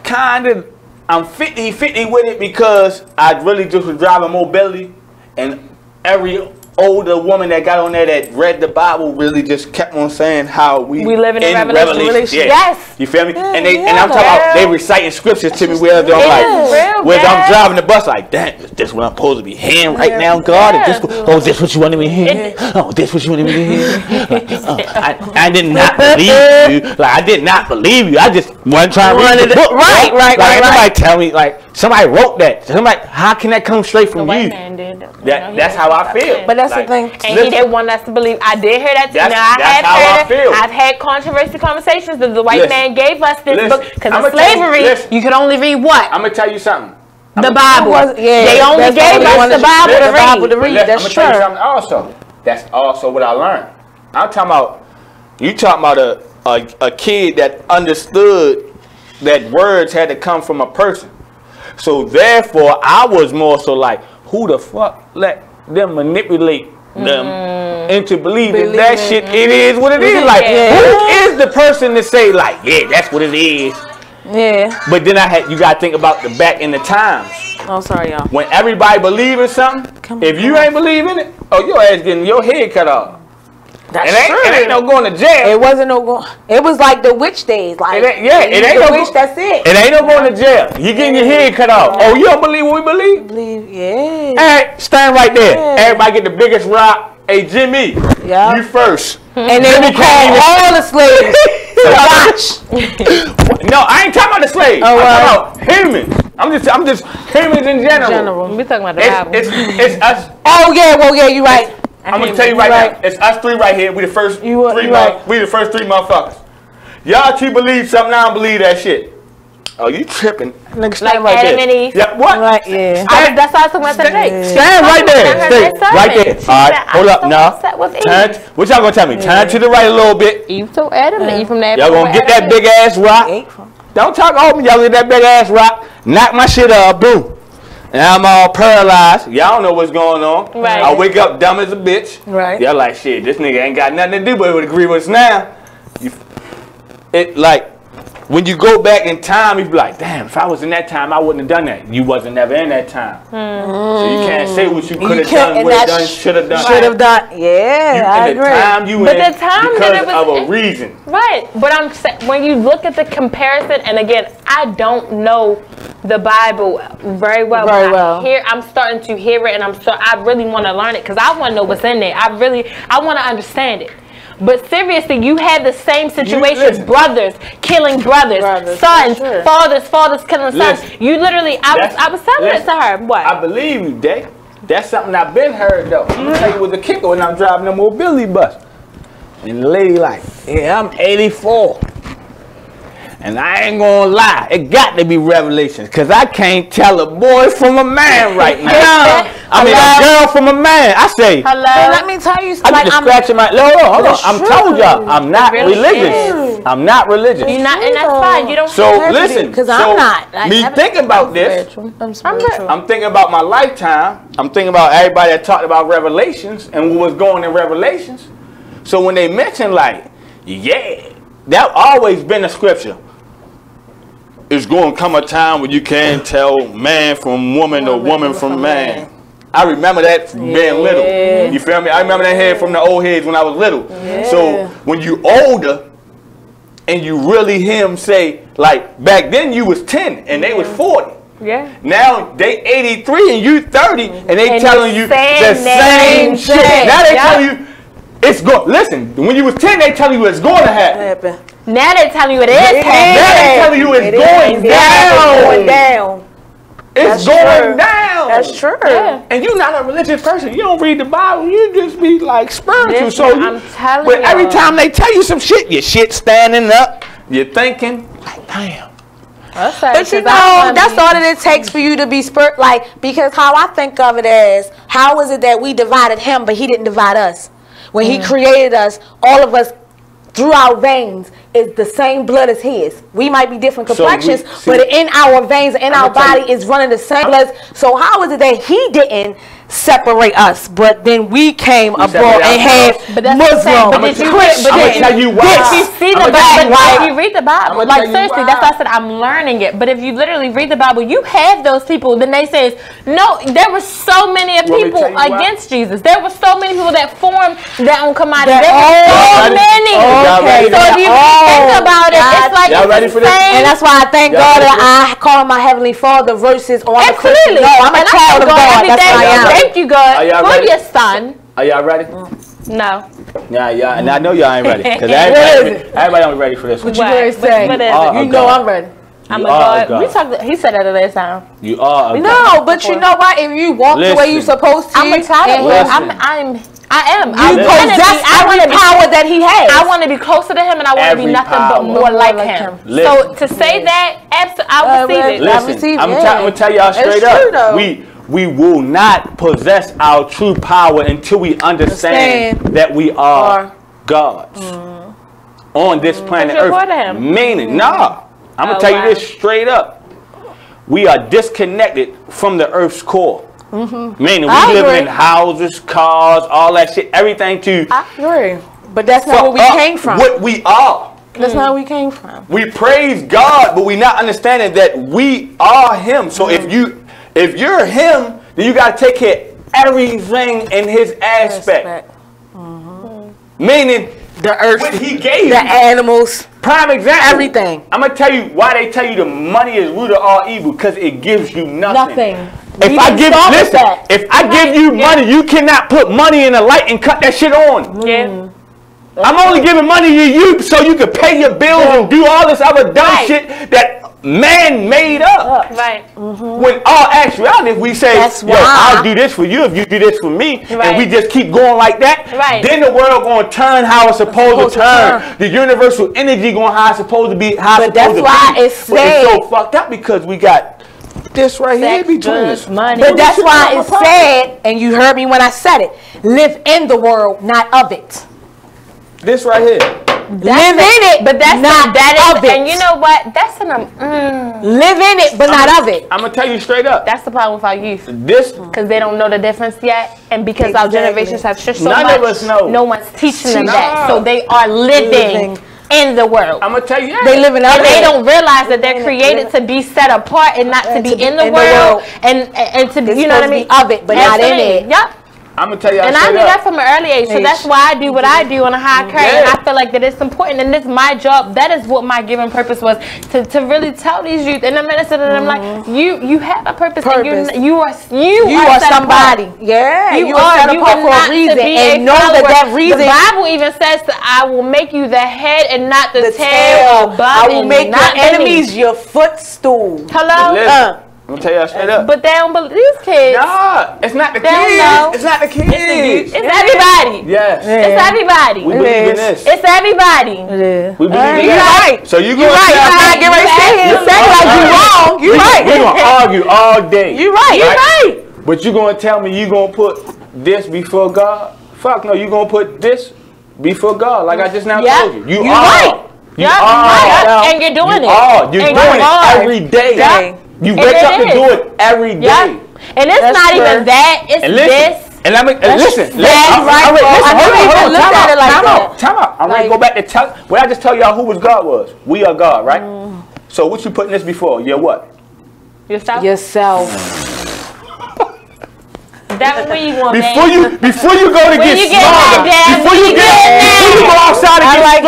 Speaker 9: kind of, I'm 50-50 with it, because I really just was driving mobility, and every older woman that got on there that read the Bible really just kept on saying how we
Speaker 10: live in Revelation.
Speaker 9: Yeah.
Speaker 10: Yes.
Speaker 9: You feel me? And I'm talking about they reciting scriptures to me where I'm I'm driving the bus like, damn, is this what I'm supposed to be hearing right now, God? Is this what you wanted me to hear? Oh, this what you wanted me to hear? I did not believe you. Like, I did not believe you. I just wasn't trying to read the book. Right. Somebody tell me, like, somebody wrote that. Somebody, how can that come straight from you? That's how I feel.
Speaker 11: But that's the thing.
Speaker 10: And he didn't want us to believe. I did hear that too. Now, I've had controversial conversations that the white man gave us this book because of slavery. You could only read what?
Speaker 9: I'm gonna tell you something.
Speaker 10: The Bible. They only gave us the Bible to read. That's true.
Speaker 9: I'm gonna tell you something also. That's also what I learned. I'm talking about, you talking about a kid that understood that words had to come from a person. So therefore, I was more so like, who the fuck let them manipulate them into believing that shit? It is what it is. Like, who is the person to say like, yeah, that's what it is?
Speaker 11: Yeah.
Speaker 9: But then you gotta think about the back in the times.
Speaker 11: Oh, sorry, y'all.
Speaker 9: When everybody believe in something, if you ain't believing it, your ass getting your head cut off.
Speaker 11: That's
Speaker 9: true. It ain't no going to jail.
Speaker 11: It wasn't no going. It was like the witch days. Like
Speaker 9: it ain't no
Speaker 11: witch. That's it.
Speaker 9: It ain't no going to jail. You getting your head cut off. Oh, you don't believe what we believe?
Speaker 11: Yeah.
Speaker 9: Hey, stand right there. Yeah. Everybody get the biggest rock. Hey, Jimmy, you first.
Speaker 11: And then we call all the slaves to watch.
Speaker 9: No, I ain't talking about the slaves. I'm talking about humans. I'm just humans in general.
Speaker 10: We talking about the Bible.
Speaker 9: It's us.
Speaker 11: Oh yeah, well yeah, you're right.
Speaker 9: I'm gonna tell you right now, it's us three right here. We the first three. We the first three motherfuckers. Y'all two believe something, I don't believe that shit. Oh, you tripping? Nigga, stand right there. Yeah, what?
Speaker 11: Right, yeah.
Speaker 10: That's what I was talking about today.
Speaker 9: Stand right there. Stay right there. All right, hold up now. Turn. What y'all gonna tell me? Turn to the right a little bit.
Speaker 10: You so adamant. You from that?
Speaker 9: Y'all gonna get that big ass rock? Don't talk over me. Y'all get that big ass rock. Knock my shit up. Boom. And I'm all paralyzed. Y'all don't know what's going on.
Speaker 10: Right.
Speaker 9: I wake up dumb as a bitch.
Speaker 11: Right.
Speaker 9: Y'all like, shit, this nigga ain't got nothing to do but would agree with us now. It like, when you go back in time, you be like, damn, if I was in that time, I wouldn't have done that. You wasn't never in that time. So you can't say what you could have done, would have done, should have done.
Speaker 11: Should have done. Yeah, I agree.
Speaker 9: But the time because of a reason.
Speaker 10: Right. But I'm saying, when you look at the comparison, and again, I don't know the Bible very well. I'm starting to hear it, and I really want to learn it because I want to know what's in there. I want to understand it. But seriously, you had the same situation. Brothers killing brothers, sons, fathers killing sons. You literally, I was telling it to her. What?
Speaker 9: I believe you, Dae. That's something I've been heard though. I'm gonna tell you was a kicker when I'm driving a mobility bus. And the lady like, yeah, I'm 84. And I ain't gonna lie, it got to be Revelations, because I can't tell a boy from a man right now. I mean, a girl from a man. I say,
Speaker 11: hello. And let me tell you something.
Speaker 9: I'm just scratching my, hold on. I'm told y'all, I'm not religious. I'm not religious.
Speaker 10: You're not, and that's fine. You don't
Speaker 9: so listen,
Speaker 11: because I'm not.
Speaker 9: Me thinking about this, I'm thinking about my lifetime. I'm thinking about everybody that talked about Revelations and what was going in Revelations. So when they mention like, yeah, that always been a scripture. it's going to come a time when you can't tell man from woman or woman from man. I remember that from being little. You feel me? I remember that head from the old heads when I was little. So when you older and you really hear him say, like, back then you was 10 and they was 40. Now they 83 and you 30 and they telling you the same shit. Now they tell you it's going. Listen, when you was 10, they tell you it's going to happen.
Speaker 10: Now they telling you it is happening.
Speaker 9: Now they telling you it's going down. It's going down.
Speaker 11: That's true.
Speaker 9: And you're not a religious person. You don't read the Bible. You just be like spiritual.
Speaker 10: Listen, I'm telling
Speaker 9: but
Speaker 10: you.
Speaker 9: every time they tell you some shit, your shit standing up. You're thinking, like, damn.
Speaker 11: But you know, that's all that it takes for you to be because how I think of it as, how is it that we divided him, but he didn't divide us? When he created us, all of us through our veins is the same blood as his. We might be different complexions, but in our veins, in our body is running the same blood. So how is it that he didn't separate us, but then we came abroad and had Muslim, Christian?
Speaker 10: If you read the Bible, like seriously, that's why I said I'm learning it. But if you literally read the Bible, you have those people. Then they says, no, there were so many people against Jesus. There were so many people that formed their own commodity. There were so many. So if you think about it, it's like it's the same.
Speaker 11: And that's why I thank God that I call my Heavenly Father versus on the Christian. No, I'm a child of God. That's who I am.
Speaker 10: Thank you, God, for your son.
Speaker 9: Are y'all ready?
Speaker 10: No.
Speaker 9: Yeah, and I know y'all ain't ready. Because everybody ain't ready for this.
Speaker 11: What you ready to say? You know I'm ready.
Speaker 10: I'm a God. He said that the last time.
Speaker 9: You are a God.
Speaker 11: No, but you know what? If you walk the way you're supposed to,
Speaker 10: I'm a child of God. I am.
Speaker 11: You possess every power that he has.
Speaker 10: I want to be closer to him, and I want to be nothing but more like him. So to say that, I receive it.
Speaker 9: Listen, I'm going to tell y'all straight up. We will not possess our true power until we understand that we are gods on this planet Earth. Meaning, I'm going to tell you this straight up. We are disconnected from the Earth's core. Meaning we live in houses, cars, all that shit, everything to.
Speaker 11: I agree. But that's not where we came from.
Speaker 9: What we are.
Speaker 11: That's not where we came from.
Speaker 9: We praise God, but we're not understanding that we are him. So if you're him, then you got to take care of everything in his aspect. Meaning
Speaker 11: the earth,
Speaker 9: what he gave
Speaker 11: the animals,
Speaker 9: prime example,
Speaker 11: everything.
Speaker 9: I'm gonna tell you why they tell you the money is root of all evil, because it gives you nothing. If I give you money, you cannot put money in a light and cut that shit on. I'm only giving money to you so you can pay your bills and do all this other dumb shit that man made up. When all actuality, we say, yo, I'll do this for you if you do this for me, and we just keep going like that, then the world going to turn how it's supposed to turn. The universal energy going how it's supposed to be, how it's supposed to be.
Speaker 11: But it's
Speaker 9: so fucked up because we got this right here between us.
Speaker 11: But that's why it's sad, and you heard me when I said it, live in the world, not of it.
Speaker 9: This right here.
Speaker 11: Live in it, but that's not of it.
Speaker 10: And you know what? That's
Speaker 11: live in it, but not of it.
Speaker 9: I'm gonna tell you straight up.
Speaker 10: That's the problem with our youth.
Speaker 9: Because
Speaker 10: they don't know the difference yet, and because our generations have shifted so much,
Speaker 9: none of us know.
Speaker 10: No one's teaching them that, so they are living in the world.
Speaker 9: I'm gonna tell you that.
Speaker 11: They live in
Speaker 10: and they don't realize that they're created to be set apart and not to be in the world, and to be, you know what I mean,
Speaker 11: of it, but not in it.
Speaker 10: Yep.
Speaker 9: I'm gonna tell you,
Speaker 10: and I knew that from an early age, so that's why I do what I do on a high current, and I feel like that it's important, and this is my job. That is what my given purpose was, to really tell these youth and the minister to them, like, you have a purpose. And you are
Speaker 11: somebody. You are set apart for a reason, and know that reason.
Speaker 10: The Bible even says that I will make you the head and not the tail.
Speaker 11: I will make your enemies your footstool.
Speaker 10: Hello.
Speaker 9: I'm gonna tell y'all straight up.
Speaker 10: But they don't believe these kids.
Speaker 9: Nah, it's not the
Speaker 10: kids.
Speaker 9: It's not the kids.
Speaker 10: It's everybody.
Speaker 9: Yes.
Speaker 10: It's everybody.
Speaker 9: We believe in this.
Speaker 10: It's everybody.
Speaker 9: We believe in that.
Speaker 11: Right.
Speaker 9: So you
Speaker 11: You're right. You're not getting ready to say it. Say like you wrong. You're right.
Speaker 9: We're gonna argue all day.
Speaker 11: You're right. You're right.
Speaker 9: But you gonna tell me you gonna put this before God? Fuck no. You gonna put this before God? Like I just now told you. You are.
Speaker 11: Right.
Speaker 9: You are.
Speaker 10: And you're doing it.
Speaker 9: You're doing it every day. You wake up to do it every day.
Speaker 10: And it's not even that. It's this.
Speaker 9: And let me listen. Time out. I'm gonna go back to tell. When I just tell y'all who was God was. We are God, right? So what you putting this before? Your what?
Speaker 22: Yourself.
Speaker 10: That's where you want
Speaker 9: before you go to get stronger. Before you go outside and get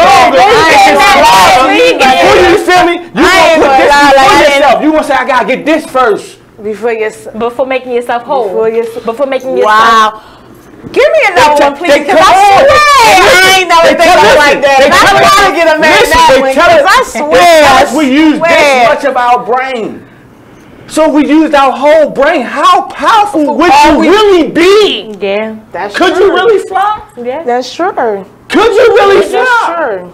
Speaker 9: stronger. You feel me? You gonna put this before yourself. You gonna say, I gotta get this first.
Speaker 10: Before making yourself whole. Before making yourself.
Speaker 11: Wow. Give me another one, please, because I swear I ain't never think of it like that. And I gotta get a man that one, because I swear.
Speaker 9: We use this much of our brain. So we used our whole brain. How powerful would you really be?
Speaker 10: Yeah,
Speaker 11: that's
Speaker 9: Could
Speaker 11: true.
Speaker 9: you really fly?
Speaker 10: Yeah,
Speaker 11: that's true.
Speaker 9: Could you really fly?
Speaker 11: That's true.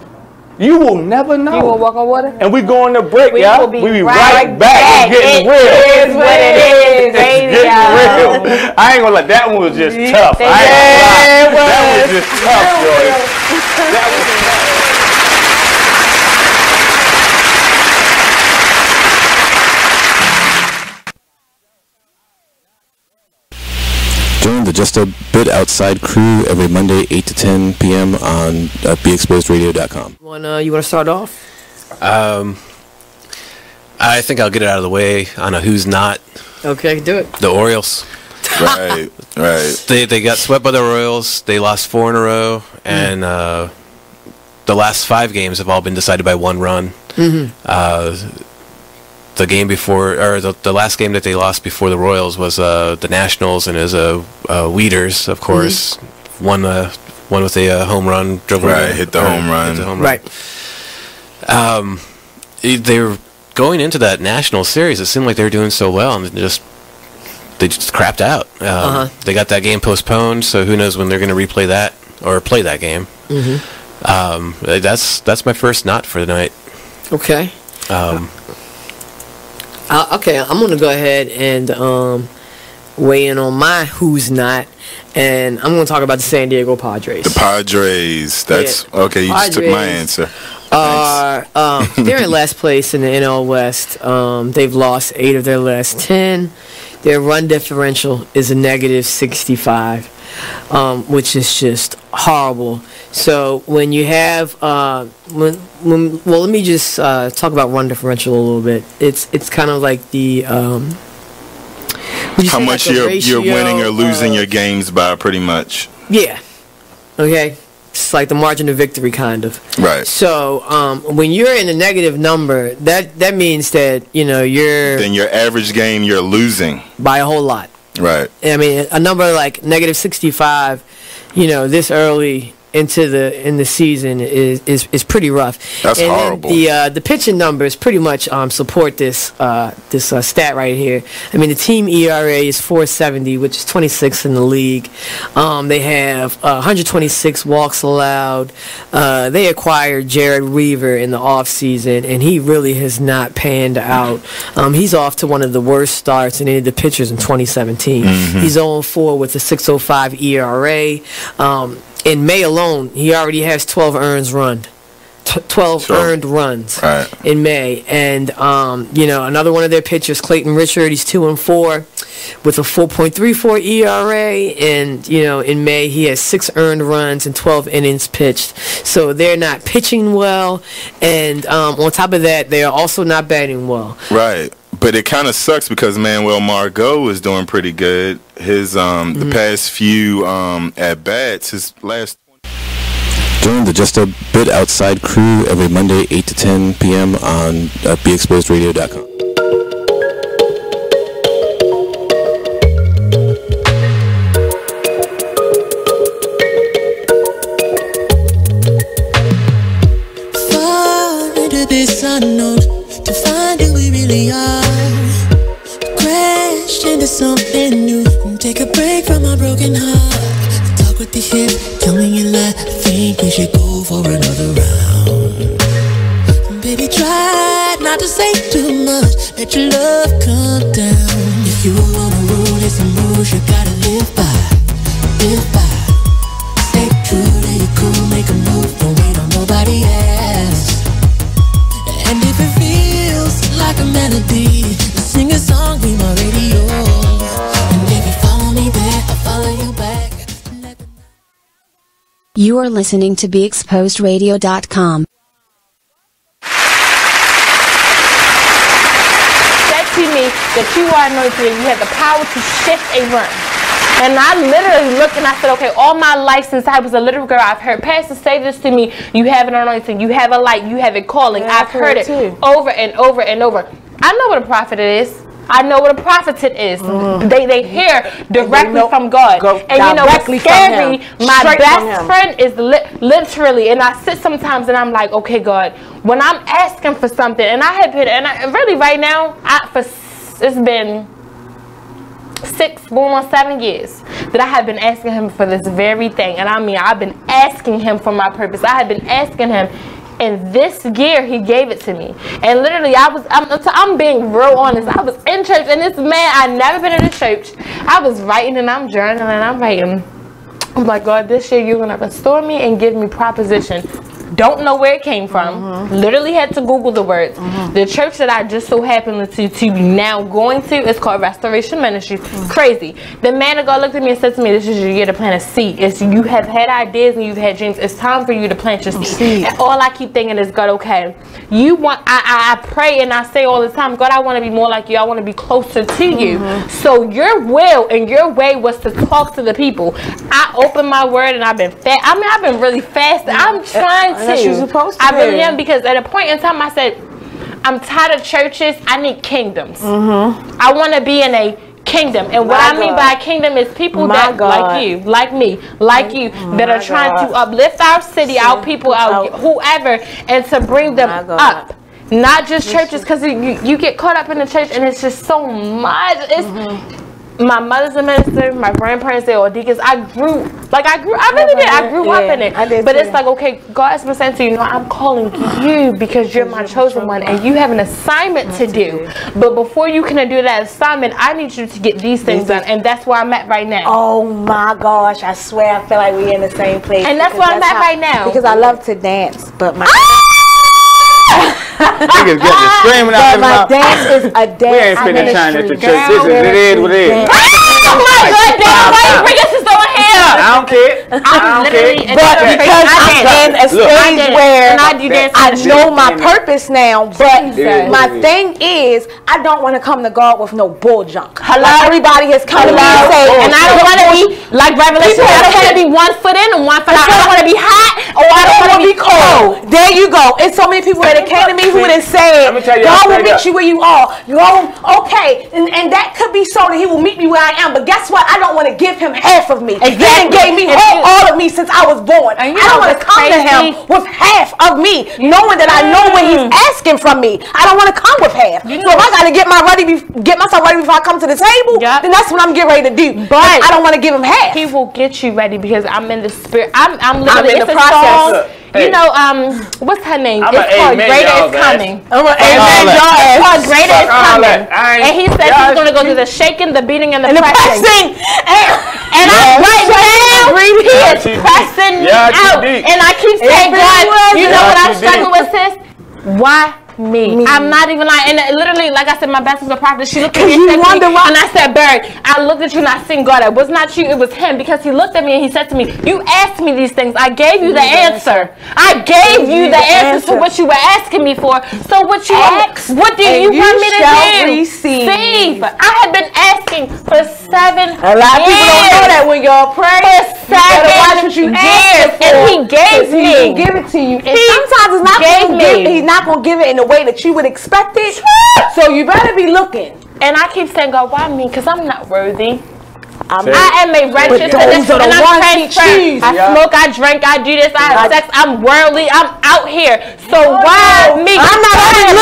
Speaker 9: You will never know.
Speaker 11: You will walk on water?
Speaker 9: And we going to break, y'all. We be right back. It's getting real.
Speaker 11: It is what it is, baby.
Speaker 9: It's getting real. I ain't gonna lie. That one was just tough. I ain't gonna lie. That was just tough, Joy. That was tough.
Speaker 4: Join the Just a Bit Outside crew every Monday, 8 to 10 p.m. on BeExposedRadio.com.
Speaker 5: You want to start off?
Speaker 6: I think I'll get it out of the way on a who's not.
Speaker 5: Okay, do it.
Speaker 6: The Orioles.
Speaker 24: Right.
Speaker 6: They got swept by the Royals. They lost 4 in a row, and the last 5 games have all been decided by 1 run.
Speaker 5: Mm-hmm.
Speaker 6: The game before, or the last game that they lost before the Royals was the Nationals, and it was Weeders, of course, won with a home run.
Speaker 24: Hit the home run.
Speaker 5: Right.
Speaker 6: They were going into that National series. It seemed like they were doing so well, and they just crapped out. They got that game postponed, so who knows when they're going to replay that or play that game.
Speaker 5: Mm-hmm.
Speaker 6: That's my first not for the night.
Speaker 5: Okay. Okay, I'm going to go ahead and weigh in on my who's not, and I'm going to talk about the San Diego Padres.
Speaker 24: The Padres. That's okay. You just took my answer.
Speaker 5: They're in last place in the NL West. They've lost 8 of their last 10. Their run differential is a negative 65, which is just horrible. So when you have well, let me just talk about run differential a little bit. It's kind of like the
Speaker 24: how much you're winning or losing your games by, pretty much.
Speaker 5: Yeah. Okay. It's like the margin of victory, kind of.
Speaker 24: Right.
Speaker 5: So when you're in a negative number, that means that you're
Speaker 24: then your average game you're losing
Speaker 5: by a whole lot.
Speaker 24: Right.
Speaker 5: I mean, a number like negative 65, this early in the season is pretty rough.
Speaker 24: That's horrible.
Speaker 5: Then the pitching numbers pretty much support this stat right here. I mean, the team ERA is 4.70, which is 26th in the league. They have 126 walks allowed. They acquired Jared Weaver in the offseason, and he really has not panned out. He's off to one of the worst starts in any of the pitchers in 2017.
Speaker 24: Mm-hmm.
Speaker 5: He's 0-4 with a 6.05 ERA. In May alone, he already has 12 earned runs in May. And, another one of their pitchers, Clayton Richard, he's 2-4 with a 4.34 ERA. And, in May, he has 6 earned runs and 12 innings pitched. So they're not pitching well. And on top of that, they are also not batting well.
Speaker 24: Right. But it kind of sucks because Manuel Margot is doing pretty good. His the past few at bats, his last.
Speaker 4: Join the Just a Bit Outside crew every Monday, 8 to 10 p.m. on BeExposedRadio.com.
Speaker 25: Fall into this unknown to find who we really are. Crash into something new. Take a break from our broken heart. Talk with the hip, tell me you lie. Think we should go for another round. Baby, try not to say too much. Let your love come down. If you wanna rule, it's a rules you gotta live by. Live by. Stay true to your cool, make a move. Don't wait on nobody else. And if it feels like a melody, sing a song in my radio. And if you follow me there, I'll follow you back.
Speaker 8: You are listening to BeExposedRadio.com.
Speaker 10: that you are anointed and you have the power to shift a room. And I literally looked and I said, okay, all my life since I was a little girl, I've heard pastors say this to me. You have an anointing, you have a light, you have a calling.
Speaker 11: Yeah,
Speaker 10: I've heard it over and over and over. I know what a prophet is. I know what a prophet is. They hear directly from God. And you know what's scary? My best friend is literally, and I sit sometimes and I'm like, okay, God, when I'm asking for something, and I have been, and really right now, it's been 6 going on 7 years that I have been asking him for this very thing. And I mean, I've been asking him for my purpose. I have been asking him, and this year he gave it to me. And literally I'm being real honest. I was in church, and this man, I'd never been in a church. I was writing and I'm journaling and I'm writing. I'm like, God, this year you're gonna restore me and give me proposition. Don't know where it came from. Literally had to Google the words. The church that I just so happened to now going to is called Restoration Ministries. Crazy. The man of God looked at me and said to me, this is your year to plant a seed. You have had ideas and you've had dreams. It's time for you to plant your seed. And all I keep thinking is, God, okay, you want, I pray and I say all the time, God, I want to be more like you. I want to be closer to you. So your will and your way was to talk to the people. I opened my word and I've been I've been really fast. I'm trying to.
Speaker 11: You're supposed to.
Speaker 10: I really am, because at a point in time I said, I'm tired of churches. I need kingdoms. I want to be in a kingdom. And what I mean by a kingdom is people that like you, like me, like you, that are trying to uplift our city, our people, our whoever, and to bring them up. Not just churches, because you get caught up in the church and it's just so much. It's my mother's a minister, my grandparents, they all deacons. I really did. I grew up in it. But it's like, okay, God's been saying to you, no, I'm calling you because you're my chosen one and you have an assignment to do. But before you can do that assignment, I need you to get these things done. And that's where I'm at right now.
Speaker 11: Oh my gosh, I swear I feel like we're in the same place.
Speaker 10: And that's where I'm at right now.
Speaker 11: Because I love to dance, but my
Speaker 9: Niggas getting screaming out
Speaker 11: my dance is a dance.
Speaker 9: We ain't spending time at the church. It is what it is.
Speaker 10: Oh my God, damn, why you bring us this over here?
Speaker 9: I don't care. I don't care.
Speaker 11: But because I'm in a stage where I know my purpose now, but my thing is, I don't want to come to God with no bull junk.
Speaker 10: Hello?
Speaker 11: Everybody has come to me and say,
Speaker 10: and I don't want to be like Revelation. I don't want to be 1 foot in and 1 foot out. I don't want to be hot or I don't want to be cold.
Speaker 11: There you go. It's so many people that came to me who would have said, God will meet you where you are. Okay, and that could be so that he will meet me where I am. But guess what? I don't want to give him half of me. He done gave me all of me since I was born. I don't want to come to him with half of me, knowing that I know what he's asking from me. I don't want to come with half. So if I got to get myself ready before I come to the table, then that's what I'm getting ready to do. But I don't want to give him half.
Speaker 10: He will get you ready because I'm in the spirit. I'm literally
Speaker 11: in the process.
Speaker 10: You know, what's her name? It's called Greater Is Coming. It's called Greater Is Coming. And he said he's going to go through the shaking, the beating, and the pressing. And I'm right now, he is pressing me out. And I keep saying, God, you know what I'm struggling with, sis? Why me? I'm not even lying. And literally, like I said, my best was a prophet. She looked at me and said to me, and I said, Bird, I looked at you and I seen God. It was not you, it was him, because he looked at me and he said to me, you asked me these things. I gave you the answer. I gave you the answer to what you were asking me for. So what you asked, what do you want me to do? Receive. I have been asking for 7 years.
Speaker 11: A lot of people don't know that when y'all pray.
Speaker 10: For 7 years. And he gave me.
Speaker 11: He give it to you. And sometimes it's not going to give it. He's not going to give it in the way that you would expect it. So you better be looking.
Speaker 10: And I keep saying, God, why me? Because I'm not worthy.
Speaker 11: I
Speaker 10: am a wretched and I'm transferred. I smoke, I drink, I do this, I have sex, I'm worldly, I'm out here. So why me?
Speaker 11: I'm not living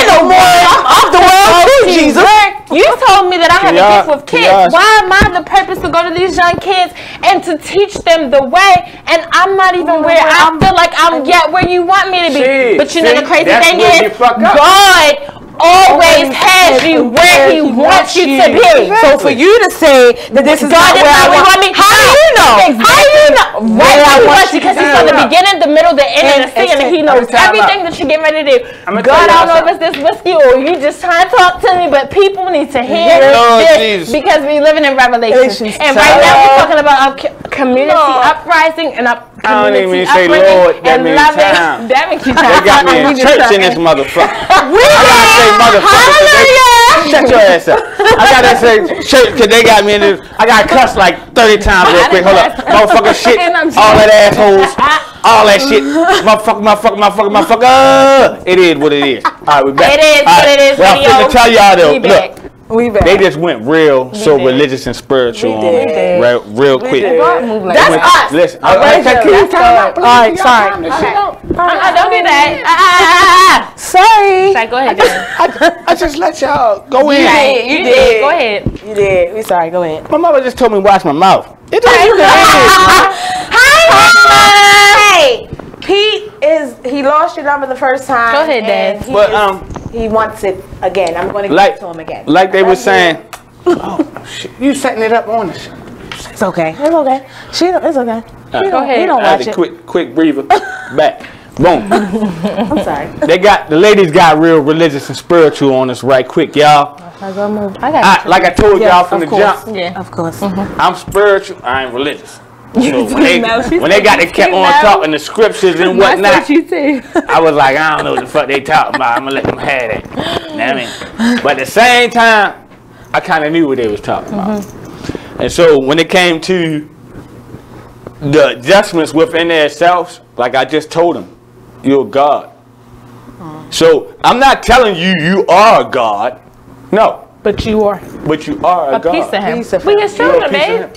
Speaker 11: no more. I'm off the world too, Jesus.
Speaker 10: You told me that I have a gift with kids. Why am I the purpose to go to these young kids and to teach them the way? And I'm not even where I feel like I'm yet where you want me to be. But you know the crazy thing is, God always has you where he wants you to be.
Speaker 11: So for you to say that this is not where I want me, how do you know? How do you know?
Speaker 10: Where I want you, because he's from the beginning, the middle, the end, and the thing, and he knows everything that you're getting ready to do. God, I don't know if it's this whiskey or you just trying to talk to me, but people need to hear this because we're living in Revelation. And right now we're talking about community uprising and
Speaker 9: I don't
Speaker 10: community
Speaker 9: even say Lord that
Speaker 10: and
Speaker 9: many
Speaker 10: love
Speaker 9: times.
Speaker 10: it. That makes you
Speaker 9: They got me in church in this motherfucker. I gotta say motherfucker. Shut your ass up. I gotta say church because they got me in this. I got cussed like 30 times real quick. Hold up. Motherfucker shit. All that assholes. All that shit. Motherfucker. It is what it is. All right, we back.
Speaker 10: It is what it is.
Speaker 9: Well, I'm finna tell y'all though. Look.
Speaker 11: We back.
Speaker 9: They just went real religious and spiritual on me real quick.
Speaker 11: That's us.
Speaker 9: Listen,
Speaker 11: All right, sorry.
Speaker 10: Don't do that.
Speaker 11: Sorry.
Speaker 10: Go ahead.
Speaker 9: I just let y'all go in.
Speaker 10: You did. Go ahead.
Speaker 11: You did. We sorry. Go ahead.
Speaker 9: My mother just told me to wash my mouth. It don't you
Speaker 11: Hey, Pete he lost your number the first time.
Speaker 10: Go ahead, Dad.
Speaker 11: He wants it again. I'm going to give it to him again.
Speaker 9: Like they were saying, oh shit, you setting it up on us.
Speaker 11: It's okay. It's okay. It's okay.
Speaker 10: Go ahead.
Speaker 11: He don't watch it.
Speaker 9: Quick breather. Back. Boom.
Speaker 11: I'm sorry.
Speaker 9: The ladies got real religious and spiritual on us right quick, y'all. Like I told y'all from the jump.
Speaker 11: Yeah, of course.
Speaker 9: I'm spiritual. I ain't religious. So when they got to kept on talking the scriptures and whatnot, I was like, I don't know what the fuck they talking about. I'm gonna let them have it. You know what I mean? But at the same time, I kind of knew what they was talking about. And so when it came to the adjustments within themselves, like I just told them, you're God. So I'm not telling you you are God. No.
Speaker 10: But you are.
Speaker 9: But you are a God.
Speaker 10: Piece of him. We his children, man.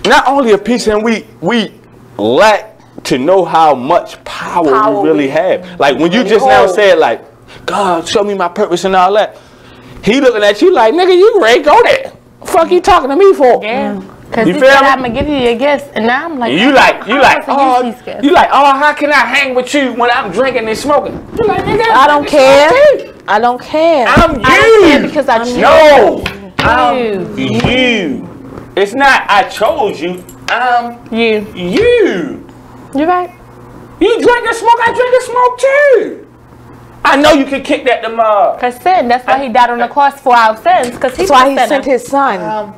Speaker 9: Not only a piece of him, we lack to know how much power we really have. Like when you just now said, like, God, show me my purpose and all that. He looking at you like, nigga, you ready? Go there. What the fuck you talking to me for?
Speaker 10: Yeah. Because
Speaker 9: you
Speaker 10: he
Speaker 9: feel
Speaker 10: said,
Speaker 9: me?
Speaker 10: I'm going to give you your gifts. And now I'm like,
Speaker 9: and you like, how can I hang with you when I'm drinking and smoking? You like, nigga,
Speaker 11: I don't care. I don't care.
Speaker 9: I'm you.
Speaker 10: I don't care because I chose
Speaker 9: you. It's not I chose you. I'm you.
Speaker 10: You're right.
Speaker 9: You drink and smoke, I drink and smoke too. I know you can kick that tomorrow.
Speaker 10: Because sin, that's why he died on the cross for our sins. Because
Speaker 11: that's why he sent his son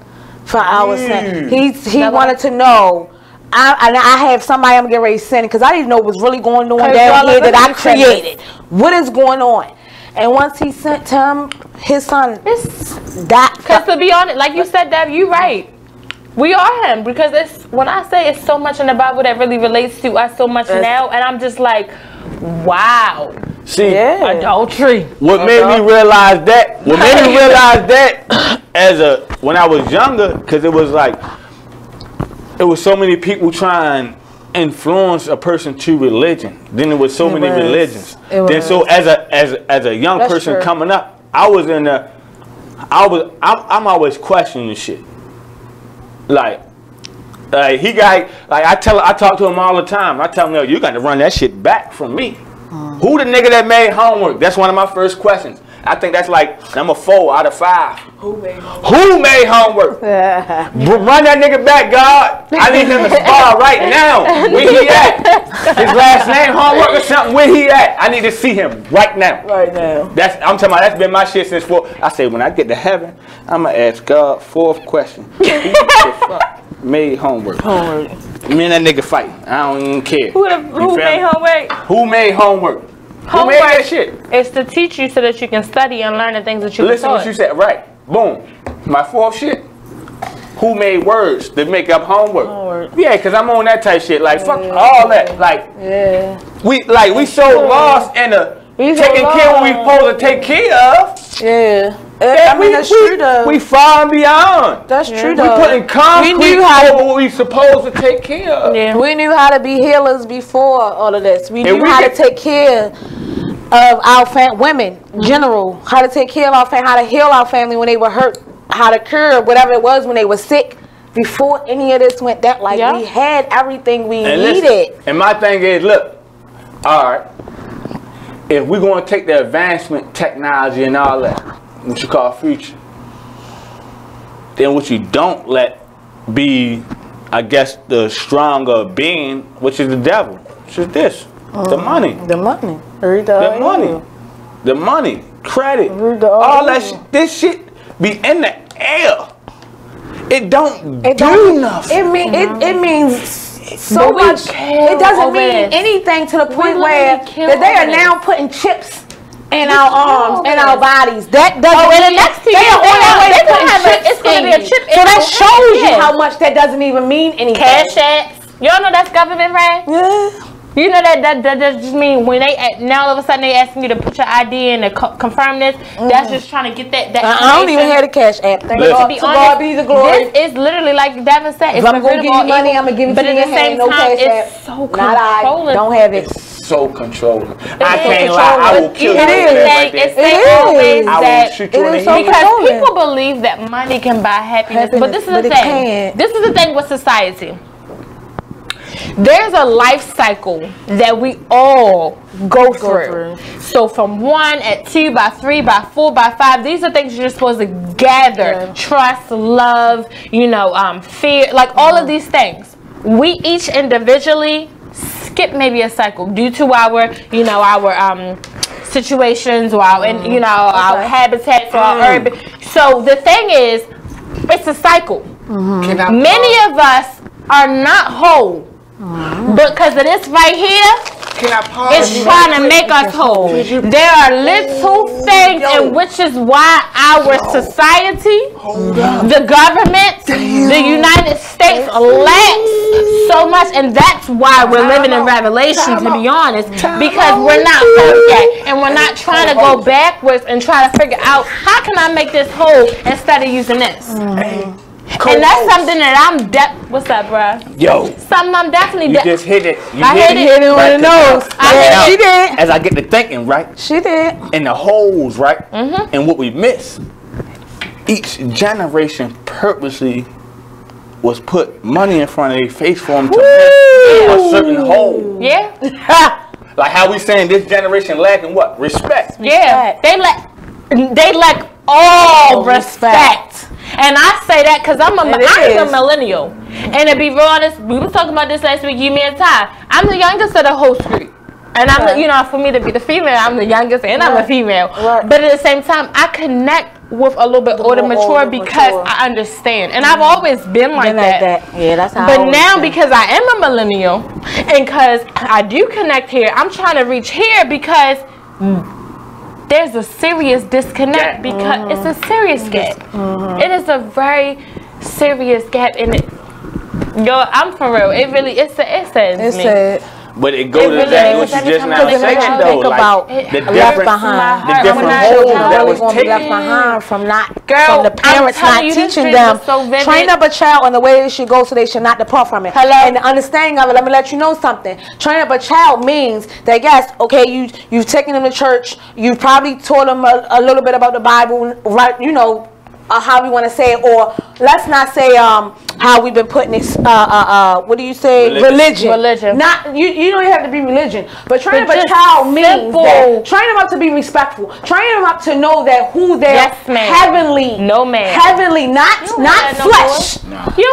Speaker 11: for our sins. He wanted to know. I have somebody I'm getting ready to send because I didn't know what was really going on down here that I created. What is going on? And once he sent him his son,
Speaker 10: because to be honest, like you said, Deb, you right. We are him because it's when I say it's so much in the Bible that really relates to us so much now, and I'm just like, wow.
Speaker 9: See,
Speaker 10: adultery.
Speaker 9: What made me realize that? What made me realize that when I was younger, because it was like it was so many people trying to influence a person to religion. Then there was so many religions. Then so as a young person coming up, I'm always questioning shit. Like he got I talk to him all the time. I tell him, yo, you got to run that shit back from me. Who the nigga that made homework? That's one of my first questions. I think that's like number 4 out of 5. Who made homework? Run that nigga back, God. I need him to spar right now. Where he at? His last name, homework or something. Where he at? I need to see him right now.
Speaker 11: Right now.
Speaker 9: I'm talking about. That's been my shit since 4. I say when I get to heaven, I'm gonna ask God 4th question. Who the fuck made homework? Me and that nigga fighting. I don't even care.
Speaker 10: Who made homework?
Speaker 9: Who made homework? Who made that shit?
Speaker 10: It's to teach you so that you can study and learn the things that you
Speaker 9: listen to what you said. Right. Boom. My 4th shit. Who made words that make up homework? Yeah, because I'm on that type shit. Like, fuck all that. Like, we so lost in taking care of what we supposed to take care of.
Speaker 11: Yeah. I mean, that's true though.
Speaker 9: We far and beyond.
Speaker 11: That's true though.
Speaker 9: We putting concrete over what we supposed to take care of.
Speaker 11: Yeah. We knew how to be healers before all of this. We knew how to take care of our women in general. How to take care of our family, how to heal our family when they were hurt, how to cure whatever it was when they were sick. Before any of this went down, like we had everything we needed.
Speaker 9: Listen, and my thing is, look, all right, if we're going to take the advancement, technology and all that, what you call future, then what you don't let be, I guess, the stronger being, which is the devil, which is this, the money.
Speaker 11: The money.
Speaker 9: The money, credit, all that shit. This shit be in the air. It don't do nothing.
Speaker 11: It means so much. It doesn't mean anything to the point where that they are now putting chips in our arms and our bodies. That doesn't mean
Speaker 10: the next 2
Speaker 11: they
Speaker 10: years,
Speaker 11: are on their way to putting
Speaker 10: it's going to be a chip.
Speaker 11: So that shows you how much that doesn't even mean anything.
Speaker 10: Cash apps. Y'all know that's government, right? Yeah. You know that just mean when they now all of a sudden they asking you to put your ID in to confirm this. That's just trying to get that.
Speaker 11: I don't even have the cash app.
Speaker 10: But to be honest, God be the glory. This is literally like Devin said.
Speaker 11: If I'm gonna give you money, I'm gonna give it to you.
Speaker 10: But at the same time, it's so controlling.
Speaker 11: Don't have it.
Speaker 9: So controlling. I can't lie. I will kill you.
Speaker 10: It's always that because people believe that money can buy happiness. But this is the thing. This is the thing with society. There's a life cycle that we all go through. So from 1 at 2 by 3 by 4 by 5, these are things you're supposed to gather. Trust, love, fear, like all of these things. We each individually skip maybe a cycle due to our situations or our habitats or our urban. So the thing is, it's a cycle. Many of us are not whole. Because of this right here, it's trying to make us whole. There are little things in which is why our society, the government, the United States lacks so much, and that's why we're living in revelation, to be honest, because we're not perfect, and we're not trying to go backwards and try to figure out how can I make this whole instead of using this. And that's something that I'm what's up, bro?
Speaker 9: Yo.
Speaker 10: Something I'm definitely
Speaker 9: You just hit it.
Speaker 11: I hit it on the nose. She did.
Speaker 9: As I get to thinking, right?
Speaker 11: She did.
Speaker 9: And the holes, right? And what we miss. Each generation purposely was put money in front of their face for them to miss a certain hole.
Speaker 10: Yeah.
Speaker 9: Like how we saying this generation lacking what? Respect.
Speaker 10: Yeah. They lack all respect. And I say that because I'm a millennial. And to be real honest, we were talking about this last week, you, me, and Ty. I'm the youngest of the whole street. And I'm for me to be the female, I'm the youngest and I'm a female. But at the same time, I connect with a little bit older, mature because I understand. And I've always been like that.
Speaker 11: Yeah, that's how
Speaker 10: But now because I am a millennial and because I do connect here, I'm trying to reach here because there's a serious disconnect because it's a serious gap. It is a very serious gap in it. Yo, I'm for real. It really, it says me.
Speaker 9: But it goes to that what you just now saying though, like the different holes that was taken.
Speaker 11: Left behind from the parents not teaching them. Train up a child on the way they should go so they should not depart from it. And the understanding of it, let me let you know something. Train up a child means that yes, okay, you've taken them to church, you've probably taught them a little bit about the Bible, right? How we want to say it, or let's not say how we've been putting it. What do you say? Religion. Not you don't have to be religion, but train up a child means that train them up to be respectful. Train them up to know that who they're heavenly, heavenly, not flesh, but who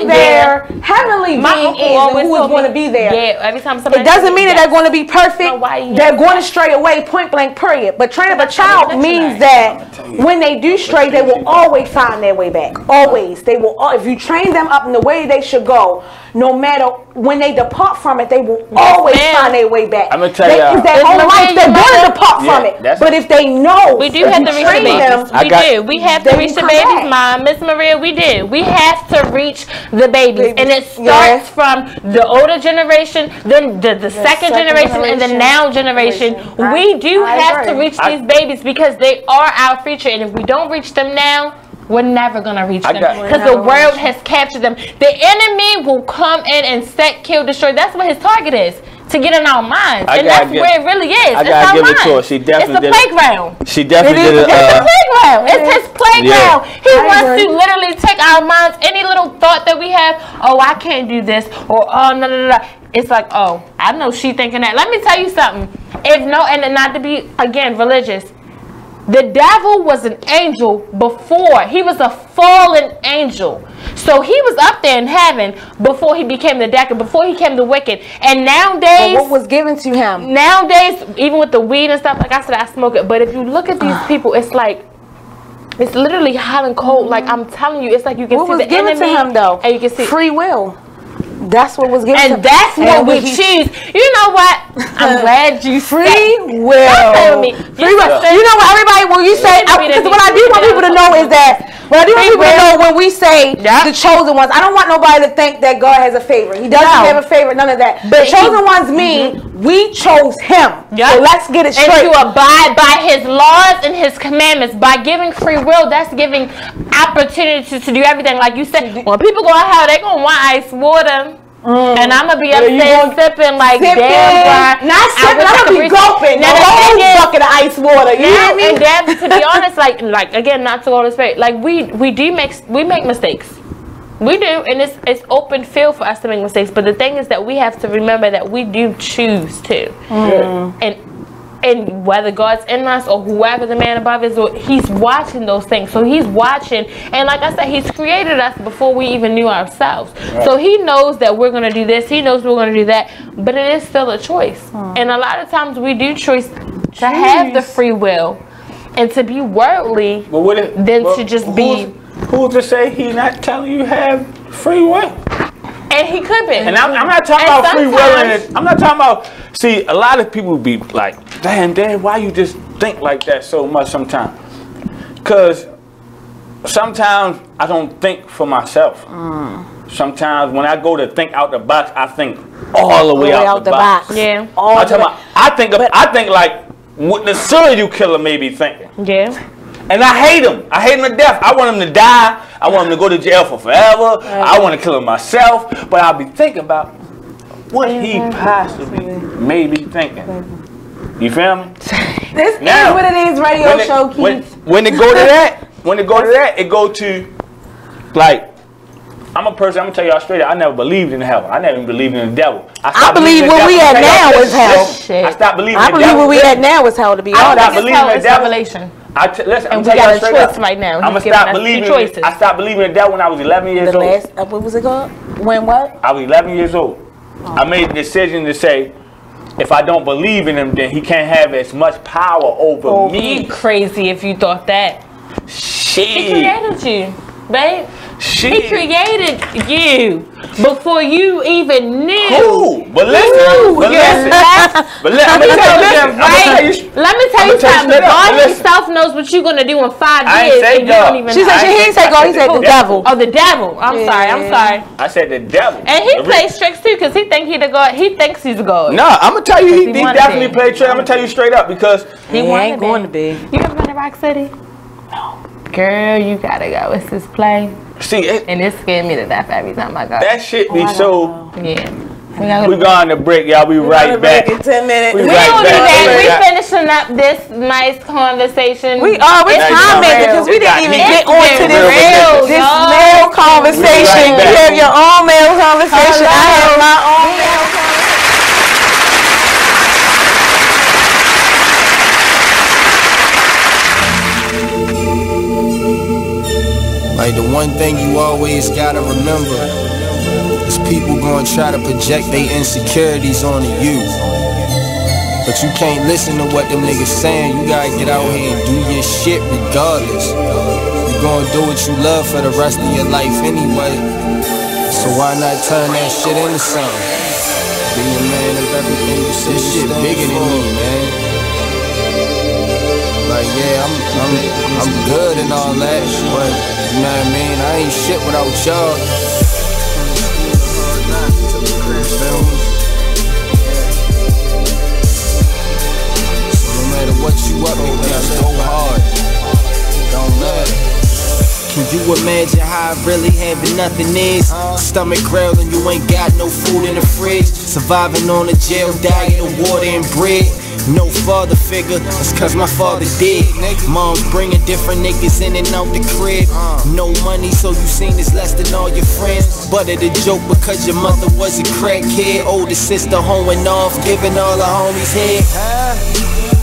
Speaker 11: their heavenly being is and who is going to be there.
Speaker 10: Yeah, every time somebody.
Speaker 11: It doesn't mean that they're going to be perfect. They're going to stray away, point blank, period. But train up a child means that when they do stray, they will always find their way back. Always. They will. If you train them up in the way they should go, no matter when they depart from it, they will always find their way back.
Speaker 9: I'm gonna tell you,
Speaker 11: it's their own life. They're going to depart from it. But if they know,
Speaker 10: we do have to reach the babies. We do. We have to reach the babies, Mom, Miss Maria. We do. We have to reach the babies, and it starts from the older generation, then the second generation, and the now generation. We do have to reach these babies because they are our future, and if we don't reach them now, we're never going to reach them because the world has captured them. The enemy will come in and set, kill, destroy. That's what his target is, to get in our minds. And that's where it really is.
Speaker 9: I got to give it to her. She definitely
Speaker 10: it's the playground.
Speaker 9: She definitely did it.
Speaker 10: It's the playground. It's his playground. He wants to literally take our minds, any little thought that we have, oh, I can't do this, or oh, no. It's like, oh, I know she thinking that. Let me tell you something. And not to be, again, religious, the devil was an angel before. He was a fallen angel. So he was up there in heaven before he became the devil, before he became the wicked. And nowadays,
Speaker 11: what was given to him?
Speaker 10: Nowadays, even with the weed and stuff, like I said, I smoke it. But if you look at these people, it's like, it's literally hot and cold. Like I'm telling you, it's like you can see the enemy.
Speaker 11: What was given to him though?
Speaker 10: And you can see
Speaker 11: free will. That's what was given.
Speaker 10: And that's what we choose. You know what? I'm glad you
Speaker 11: free will. Free will. You know what? Everybody, when you say, because what I do want people to know is that. What I do want people to know when we say the chosen ones, I don't want nobody to think that God has a favorite. He doesn't have a favorite. None of that. But the chosen ones mean we chose Him. So let's get it straight.
Speaker 10: And to abide by His laws and His commandments. By giving free will, that's giving opportunity to do everything. Like you said, when people go to hell, they're going to want ice water. And I'm going to be upstairs sipping like damn.
Speaker 11: Not sipping, I'm going to be gulping. Now, the whole bucket of ice water. You know what I mean?
Speaker 10: And then, to be honest, like again, not to go to space, like we make mistakes. We do, and it's open field for us to make mistakes. But the thing is that we have to remember that we do choose to. And whether God's in us or whoever the man above is, He's watching those things. So He's watching, and like I said, He's created us before we even knew ourselves. Right. So He knows that we're going to do this. He knows we're going to do that. But it is still a choice. And a lot of times we do choose to have the free will and to be worldly than to just be.
Speaker 9: Who's to say He's not telling you have free will?
Speaker 10: And He could be.
Speaker 9: And I'm not talking about free will. I'm not talking about. See, a lot of people be like, damn, Dad, why you just think like that so much sometimes? Because sometimes I don't think for myself. Sometimes when I go to think out the box, I think all the way out the box.
Speaker 10: Yeah.
Speaker 9: I think like what the serial killer may be thinking.
Speaker 10: Yeah.
Speaker 9: And I hate him. I hate him to death. I want him to die. I want him to go to jail for forever. I want to kill him myself. But I'll be thinking about what he possibly may be thinking. You feel me?
Speaker 11: This is what it is, radio show, Keith.
Speaker 9: When it go to that, it go to, like, I'm a person, I'm going to tell y'all straight up, I never believed in hell. I never even believed in the devil.
Speaker 11: I believe what we at now is hell.
Speaker 9: I stopped believing in the devil.
Speaker 11: I believe what we at now is hell, to be honest.
Speaker 9: I believe in the devil.
Speaker 10: Revelation.
Speaker 9: Listen,
Speaker 10: and we got a choice right now.
Speaker 9: I'm gonna stop believing. I stopped believing in that when I was 11 years old.
Speaker 11: What was it called? When what?
Speaker 9: I was 11 years old. I made the decision to say, if I don't believe in him, then he can't have as much power over me.
Speaker 10: You crazy if you thought that.
Speaker 9: Shit.
Speaker 10: He created you, babe.
Speaker 9: Shit.
Speaker 10: He created you before you even knew.
Speaker 9: Cool. But listen.
Speaker 10: Let me tell you something. God Himself knows what you're gonna do in 5 years, and you don't even know.
Speaker 11: She said he didn't say God. He said the devil.
Speaker 10: Oh, the devil. I'm sorry.
Speaker 9: I said the devil.
Speaker 10: And he plays tricks too, because he thinks he's the God. He thinks he's a God.
Speaker 9: No, I'm gonna tell you, he definitely played tricks. I'm gonna tell you straight up because
Speaker 10: he ain't going to be. You ever been to Rock City? No. Girl, you gotta go. It's this play.
Speaker 9: See,
Speaker 10: and it scared me to death every time I go.
Speaker 9: That shit be so.
Speaker 10: Yeah.
Speaker 9: We going to break, y'all. We right back.
Speaker 11: In 10 minutes.
Speaker 10: We will be back. We finishing up this nice conversation.
Speaker 11: We're time because we didn't even get on to this male conversation. You have your own male conversation. I have my own male conversation.
Speaker 18: Like the one thing you always gotta remember is people gonna try to project their insecurities onto you. But you can't listen to what them niggas saying. You gotta get out here and do your shit regardless. You gonna do what you love for the rest of your life anyway. So why not turn that shit into something? Be a man of everything you say. This shit bigger than me, man. Like yeah, I'm good and all that, but you know what I mean? I ain't shit without y'all. So no matter what you up to, just go hard. Don't matter. Can you imagine how I really having nothing is? Stomach growling, you ain't got no food in the fridge. Surviving on a jail diet of water and bread. No father figure, that's cause my father dead. Mom's bringing different niggas in and out the crib. No money, so you seen this less than all your friends. But it a joke because your mother was a crackhead. Older sister hoeing off, giving all her homies head.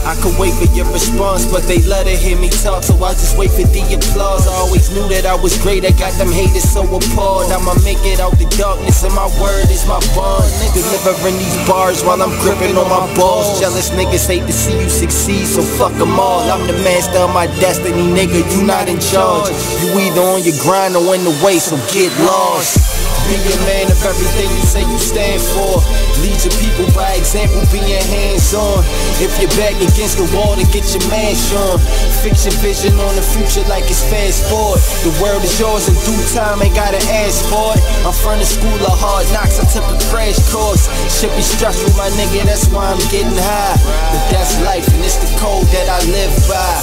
Speaker 18: I could wait for your response, but they let her hear me talk, so I just wait for the applause. I always knew that I was great, I got them haters so appalled. I'ma make it out the darkness, and my word is my bond. Delivering these bars while I'm gripping on my balls. Jealous niggas hate to see you succeed, so fuck them all. I'm the master of my destiny, nigga, you not in charge. You either on your grind or in the way, so get lost. Be a man of everything you say you stand for. Lead your people by example, being hands-on. If you're back against the wall, to get your mash on. Fix your vision on the future like it's fast forward. The world is yours in due time, ain't gotta ask for it. I'm from the school of hard knocks, I took a crash course. Should be stressful, my nigga, that's why I'm getting high. But that's life, and it's the code that I live by.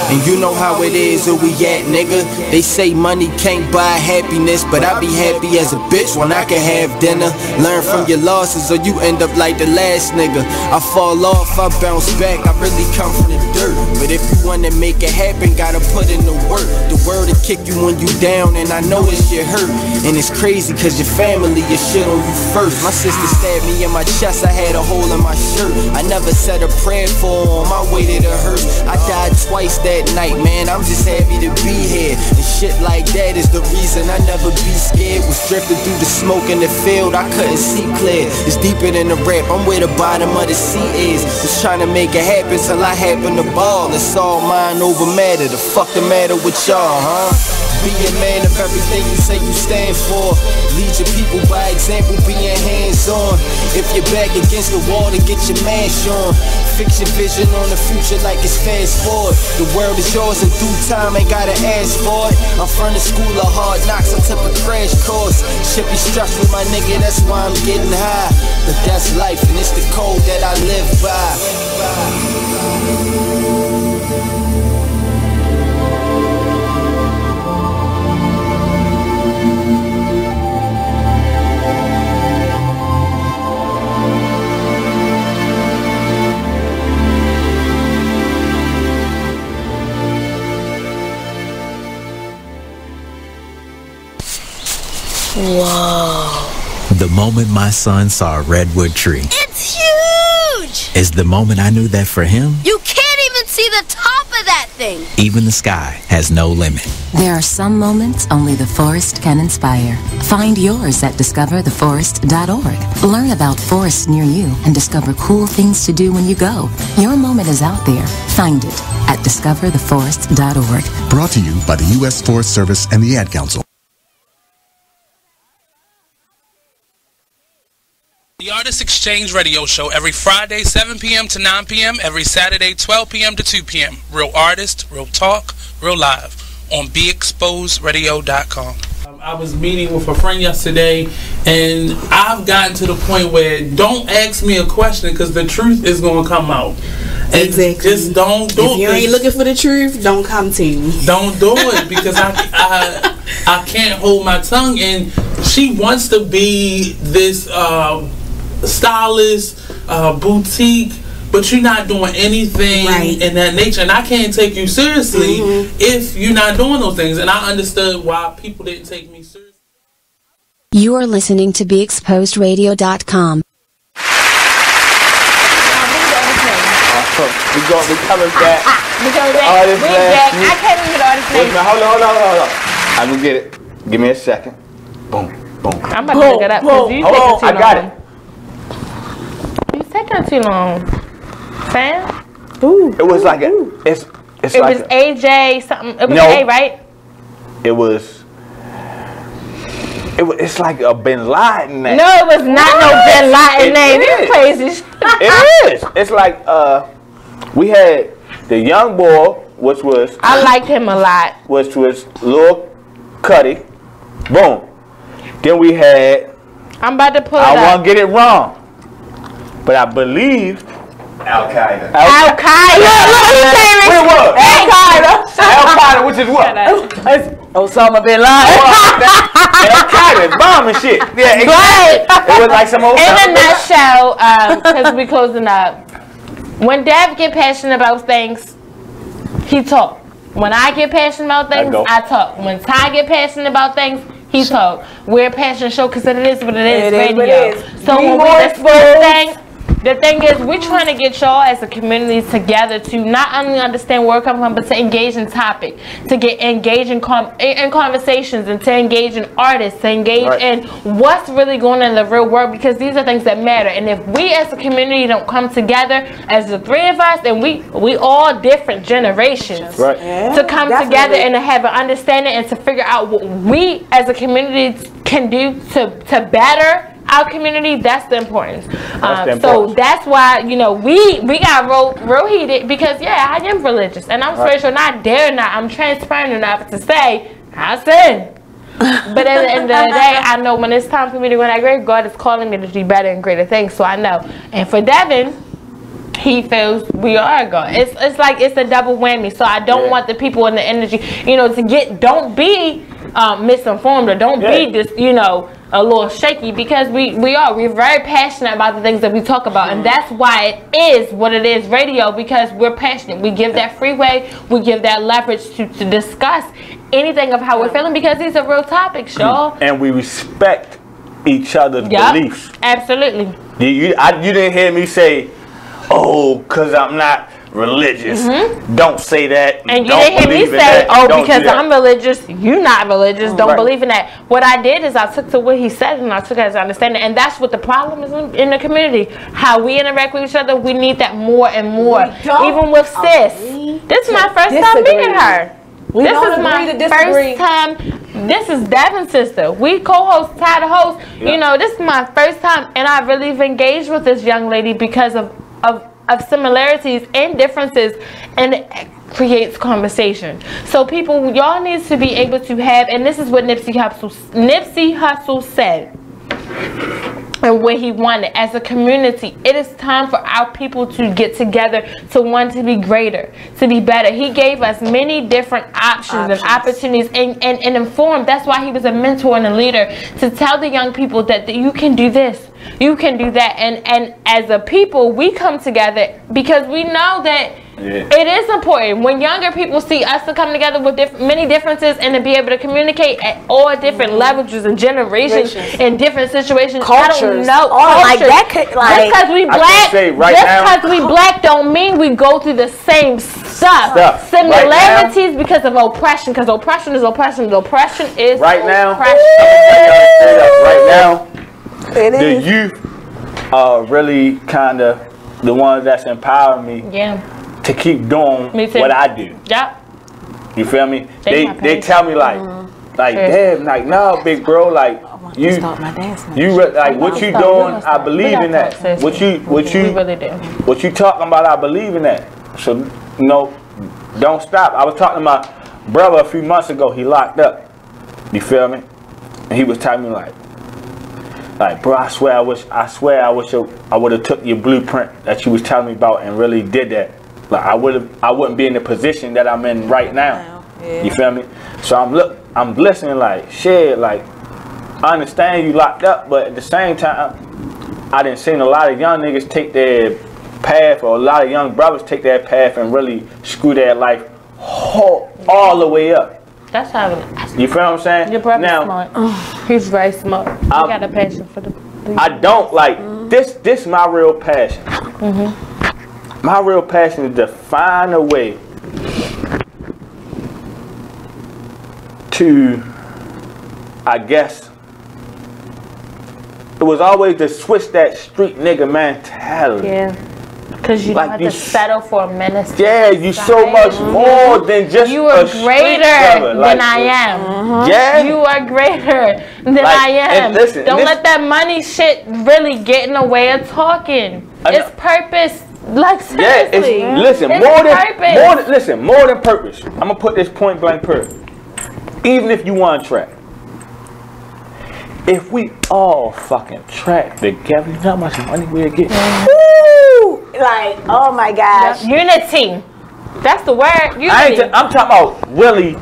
Speaker 18: And you know how it is where we at, nigga. They say money can't buy happiness, but I be happy as a bitch when I can have dinner. Learn from your losses or you end up like the last nigga. I fall off, I bounce back, I really come from the dirt. But if you wanna make it happen, gotta put in the work. The word will kick you when you down, and I know it shit hurt. And it's crazy cause your family, your shit on you first. My sister stabbed me in my chest, I had a hole in my shirt. I never said a prayer for her on my way to the hearse. I died twice that night, man, I'm just happy to be here. And shit like that is the reason I never be scared. Was drifting through the smoke in the field, I couldn't see clear. It's deeper than the rap, I'm where the bottom of the sea is. Just trying to make it happen till I happen to ball. It's all mind over matter, the fuck the matter with y'all, huh? Be a man of everything you say you stand for. Lead your people by example, being hands-on. If you're back against the wall, to get your mash on. Fix your vision on the future like it's fast forward. The world is yours in due time, ain't gotta ask for it. I'm from the school of hard knocks, I took a crash course. Should be stressful, my nigga, that's why I'm getting high. But that's life, and it's the code that I live by.
Speaker 3: Whoa. The moment my son saw a redwood tree.
Speaker 13: It's huge!
Speaker 3: Is the moment I knew that for him,
Speaker 13: You can't even see the top of that thing!
Speaker 3: even the sky has no limit.
Speaker 14: There are some moments only the forest can inspire. Find yours at discovertheforest.org. Learn about forests near you and discover cool things to do when you go. Your moment is out there. Find it at discovertheforest.org.
Speaker 16: Brought to you by the U.S. Forest Service and the Ad Council.
Speaker 17: The Artist Exchange Radio Show every Friday, 7 p.m. to 9 p.m., every Saturday, 12 p.m. to 2 p.m. Real artist, real talk, real live on BeExposedRadio.com.
Speaker 26: I was meeting with a friend yesterday, and I've gotten to the point where don't ask me a question because the truth is going to come out. And
Speaker 27: exactly.
Speaker 26: Just don't do it.
Speaker 27: If you ain't looking for the truth, don't come to me.
Speaker 26: Don't do it because I can't hold my tongue. And she wants to be this stylist, boutique, but you're not doing anything in that nature, and I can't take you seriously if you're not doing those things. And I understood why people didn't take me seriously.
Speaker 8: You are listening to BeExposedRadio.com.
Speaker 9: We coming back.
Speaker 10: We back. I can't even get artist name.
Speaker 9: Hold on. I'm gonna get it. Give me a second. Boom.
Speaker 10: I'm about to look it up because you taking too long.
Speaker 9: I got it.
Speaker 10: You taking too long, fam.
Speaker 9: It was like it was
Speaker 10: AJ something. It was
Speaker 9: no,
Speaker 10: A, right?
Speaker 9: It's like a Bin Laden name.
Speaker 10: No, it was not no Bin Laden name. It's crazy.
Speaker 9: It is. It's like we had the young boy, which was
Speaker 10: I liked him a lot.
Speaker 9: Which was Lil Cuddy. Boom. Then we had.
Speaker 10: I'm about to pull it up.
Speaker 9: I won't get it wrong, but I believe
Speaker 28: Al-Qaeda.
Speaker 10: Al-Qaeda.
Speaker 9: Wait, what?
Speaker 10: Al-Qaeda.
Speaker 9: Al-Qaeda, which is what?
Speaker 10: Osama bin Laden.
Speaker 9: Al-Qaeda is bombing shit. Yeah, exactly. It was like some old.
Speaker 10: In a nutshell, because we closing up. When Dad get passionate about things, he talk. When I get passionate about things, I talk. When Ty get passionate about things, he talk. We're a passion show because it is what it is. Radio. So when we the thing is, we're trying to get y'all as a community together to not only understand where we're coming from, but to engage in topic, to get engaged in conversations, and to engage in artists, to engage in what's really going on in the real world, because these are things that matter. And if we as a community don't come together as the three of us, and we all different generations, to come together and to have an understanding and to figure out what we as a community can do to better our community, that's the importance. So that's why, you know, we got real heated because, yeah, I am religious and I'm spiritual and I dare not, I'm transparent enough to say I sin. But at the end of the day, I know when it's time for me to go to that grave, God is calling me to do better and greater things, so I know. And for Devin, he feels we are God. It's like it's a double whammy. So I don't want the people in the energy, you know, don't be misinformed or don't be just, you know, a little shaky, because we're very passionate about the things that we talk about, and that's why it is what it is, radio, because we're passionate. We give that freeway, we give that leverage to discuss anything of how we're feeling, because these are real topics, y'all.
Speaker 9: And we respect each other's beliefs.
Speaker 10: Absolutely.
Speaker 9: You didn't hear me say, oh, because I'm not religious. Don't say that.
Speaker 10: And you didn't hear me say, oh, because I'm religious, you're not religious, don't believe in that. What I did is I took to what he said and I took it as understanding. And that's what the problem is in the community. How we interact with each other, we need that more and more. Even with sis. This is my first time meeting her. This is my first time. This is Devin's sister. We co-host, title host. You know, this is my first time, and I really have engaged with this young lady because of similarities and differences, and it creates conversation. So people, y'all needs to be able to have, and this is what Nipsey Hussle said, and what he wanted as a community. It is time for our people to get together, to want to be greater, to be better. He gave us many different options and opportunities and informed. That's why he was a mentor and a leader, to tell the young people that you can do this, you can do that. And as a people, we come together because we know that it is important when younger people see us to come together with many differences and to be able to communicate at all different levels and generations in different situations.
Speaker 11: Cultures.
Speaker 10: I don't know.
Speaker 11: Like that could, like,
Speaker 10: just because we black, don't mean we go through the same stuff. Similarities because of oppression. Because oppression is oppression. Oppression is oppression.
Speaker 9: Right now, the youth are really kind of the ones that's empowering me. To keep doing what I do. You feel me? They tell me like damn, like no, big bro, like you like what you doing, I believe in that. What you talking about, I believe in that. So you know, don't stop. I was talking to my brother a few months ago. He locked up. You feel me? And he was telling me like, bro, I swear I wish I would have took your blueprint that you was telling me about and really did that. Like I wouldn't be in the position that I'm in right now. You feel me? So I'm listening like shit. Like I understand you locked up, but at the same time, I done seen a lot of young niggas take their path, or a lot of young brothers take their path and really screw their life all the way up.
Speaker 10: That's how
Speaker 9: you feel what I'm saying?
Speaker 10: Your brother's smart. He's very smart. He got a passion for the.
Speaker 9: I don't like this. My real passion. My real passion is to find a way to, I guess, it was always to switch that street nigga mentality.
Speaker 10: Because you don't have to settle for a minister.
Speaker 9: You so much more than just
Speaker 10: you are greater than I am. You are greater than I am. Don't let that money shit really get in the way of talking. It's purpose. Like seriously. More than purpose. I'm gonna put this point blank period. Even if you want track, if we all fucking track together, you know how much money we'll get.
Speaker 11: Woo! Like, oh my gosh,
Speaker 10: unity. That's the word. Unity.
Speaker 9: I'm talking about really.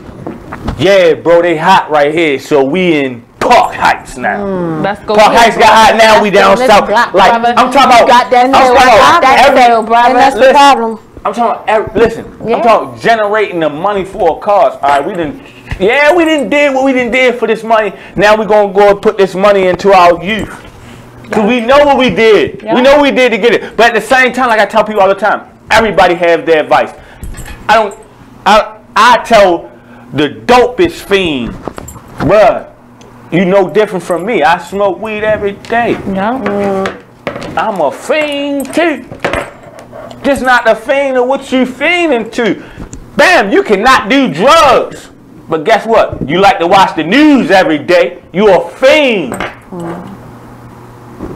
Speaker 9: Yeah, bro, they hot right here, so we in Park Heights now.
Speaker 10: Let's go.
Speaker 9: Park Heights got hot now. We down south. Like I'm talking about.
Speaker 11: That's the problem.
Speaker 9: I'm talking. Listen, I'm talking generating the money for cars. All right, we didn't did what we didn't did for this money. Now we gonna go and put this money into our youth. Cause we know what we did. We know what we did to get it. But at the same time, like I tell people all the time, everybody have their advice. I tell the dopest fiend, bruh, you no different from me. I smoke weed every day. I'm a fiend too. Just not the fiend of what you fiending to. Bam, you cannot do drugs. But guess what? You like to watch the news every day. You a fiend.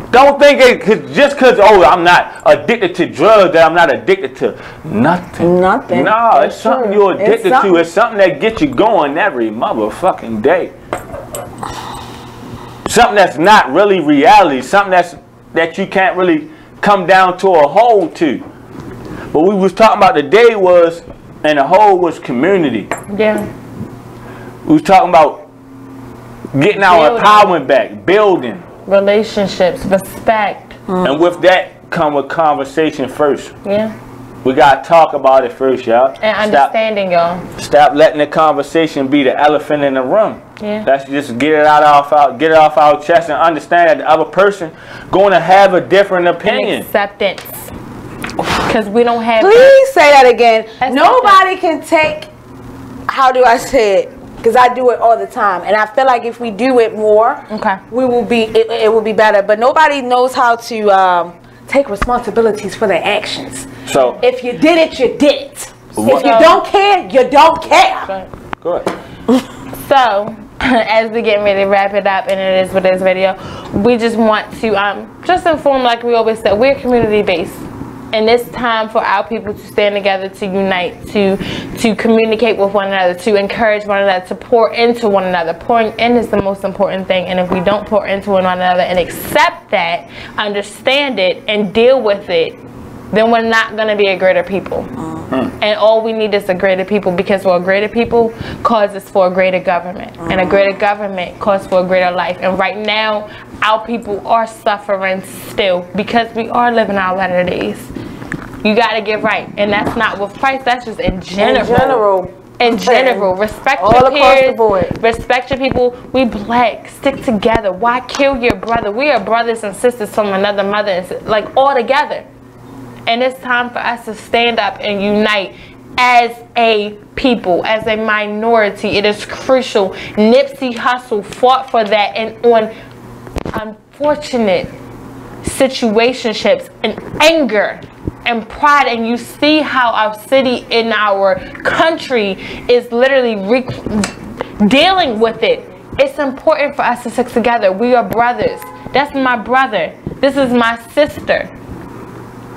Speaker 9: Don't think just because, I'm not addicted to drugs, that I'm not addicted to nothing.
Speaker 11: Nothing.
Speaker 9: No, it's something you're addicted to. It's something that gets you going every motherfucking day. Something that's not really reality. Something that you can't really come down to a whole to. But we was talking about the day was, and the whole was community.
Speaker 10: Yeah.
Speaker 9: We was talking about getting our empowerment back, building.
Speaker 10: Relationships, respect.
Speaker 9: And with that come a conversation first.
Speaker 10: Yeah.
Speaker 9: We got to talk about it first, y'all.
Speaker 10: And understanding, y'all.
Speaker 9: Stop letting the conversation be the elephant in the room.
Speaker 10: Yeah.
Speaker 9: Let's just get it off our chest and understand that the other person going to have a different opinion.
Speaker 10: And acceptance. Because we don't have...
Speaker 11: Please say that again. Nobody can take... How do I say it? Because I do it all the time, and I feel like if we do it more, we will be. It will be better. But nobody knows how to take responsibilities for their actions. So if you did it, you did it. If you don't care, you don't care.
Speaker 9: Go ahead.
Speaker 10: So, as we get ready to wrap it up, and it is with this video, we just want to just inform, like we always said, we're community based. And it's time for our people to stand together, to unite, to communicate with one another, to encourage one another, to pour into one another. Pouring in is the most important thing. And if we don't pour into one another and accept that, understand it, and deal with it, then we're not going to be a greater people. And all we need is a greater people, because for a greater people causes for a greater government. And a greater government causes for a greater life. And right now, our people are suffering still because we are living our latter days. You got to get right. And that's not with Christ, that's just in general. In general. Respect
Speaker 11: all
Speaker 10: your
Speaker 11: across
Speaker 10: peers,
Speaker 11: the board.
Speaker 10: Respect your people. We black. Stick together. Why kill your brother? We are brothers and sisters from another mother, and like all together. And it's time for us to stand up and unite as a people, as a minority. It is crucial. Nipsey Hussle fought for that, and on unfortunate situationships and anger and pride, and you see how our city and our country is literally dealing with it. It's important for us to stick together. We are brothers. That's my brother. This is my sister.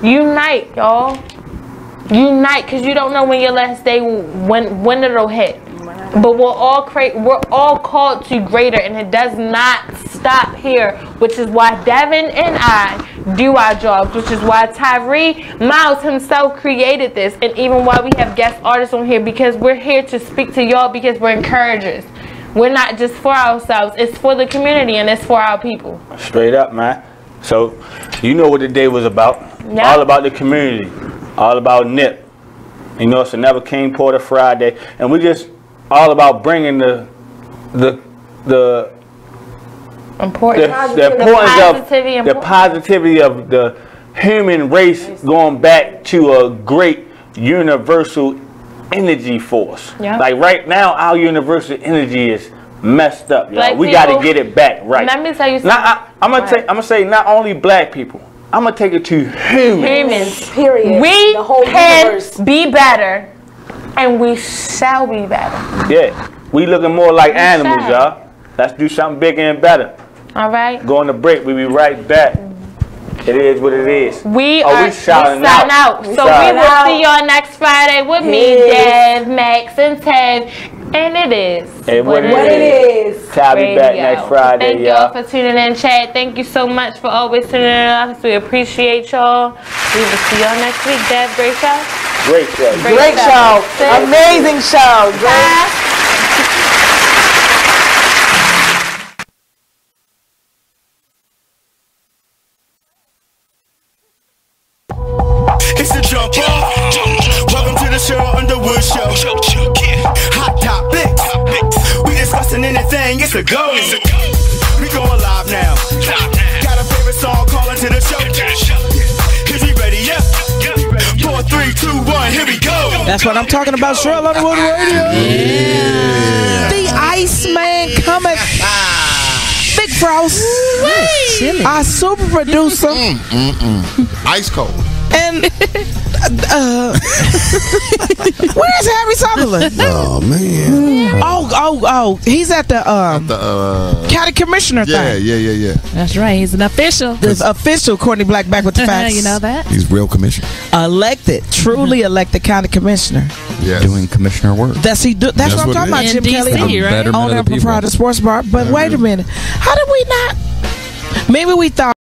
Speaker 10: Unite, y'all. Unite, because you don't know when your last day, when it'll hit. But we're all called to greater, and it does not stop here, which is why Devin and I do our jobs, which is why Tyree Miles himself created this, and even why we have guest artists on here, because we're here to speak to y'all, because we're encouragers. We're not just for ourselves, it's for the community, and it's for our people.
Speaker 9: Straight up, man. So, you know what the day was about. Yep. All about the community. All about Nip. You know, it's a Never King Porter Friday. And we just all about bringing the positivity of the human race going back to a great universal energy force. Yep. Like right now, our universal energy is messed up, y'all. We got to get it back right.
Speaker 10: Let me tell you something.
Speaker 9: I'm gonna say not only black people. I'm gonna take it to humans.
Speaker 11: Period.
Speaker 10: We
Speaker 11: the whole
Speaker 10: can
Speaker 11: universe.
Speaker 10: Be better, and we shall be better.
Speaker 9: Yeah, we looking more like animals, y'all. Let's do something bigger and better.
Speaker 10: All right.
Speaker 9: Go on the break. We'll be right back. It is what it is.
Speaker 10: We shouting out. So we will see y'all next Friday with me, Dev, Max, and Ted. And it is
Speaker 11: what it is.
Speaker 9: I'll be back next Friday,
Speaker 10: Thank y'all for tuning in, chat. Thank you so much for always tuning in us. We appreciate y'all. We will see y'all next week, Dev. Great show.
Speaker 9: Great show.
Speaker 11: Great show. Amazing show. Great.
Speaker 1: It's the jump off. Welcome to the show, Underwood Show. Hot topics. We discussing anything, it's a go. We going live now. Got a favorite song, call into the show. Is he ready? Yeah. 4, 3, 2, 1, here we go.
Speaker 7: That's what I'm talking about, Cheryl Underwood Radio. Yeah. The Iceman coming. Big Frost. Our super producer.
Speaker 12: Ice cold.
Speaker 7: And where's Harry Sutherland?
Speaker 12: Oh man.
Speaker 7: Oh, He's at the county commissioner thing.
Speaker 12: Yeah.
Speaker 2: That's right. He's an official.
Speaker 7: The official Courtney Black back with the facts.
Speaker 2: You know that?
Speaker 12: He's real commissioner.
Speaker 7: Elected, truly elected county commissioner.
Speaker 12: Yes.
Speaker 15: Doing commissioner work.
Speaker 7: That's what I'm talking about, Jim Kelly.
Speaker 2: Right?
Speaker 7: Owner and proprietor sports bar. But wait a minute. How did we not? Maybe we thought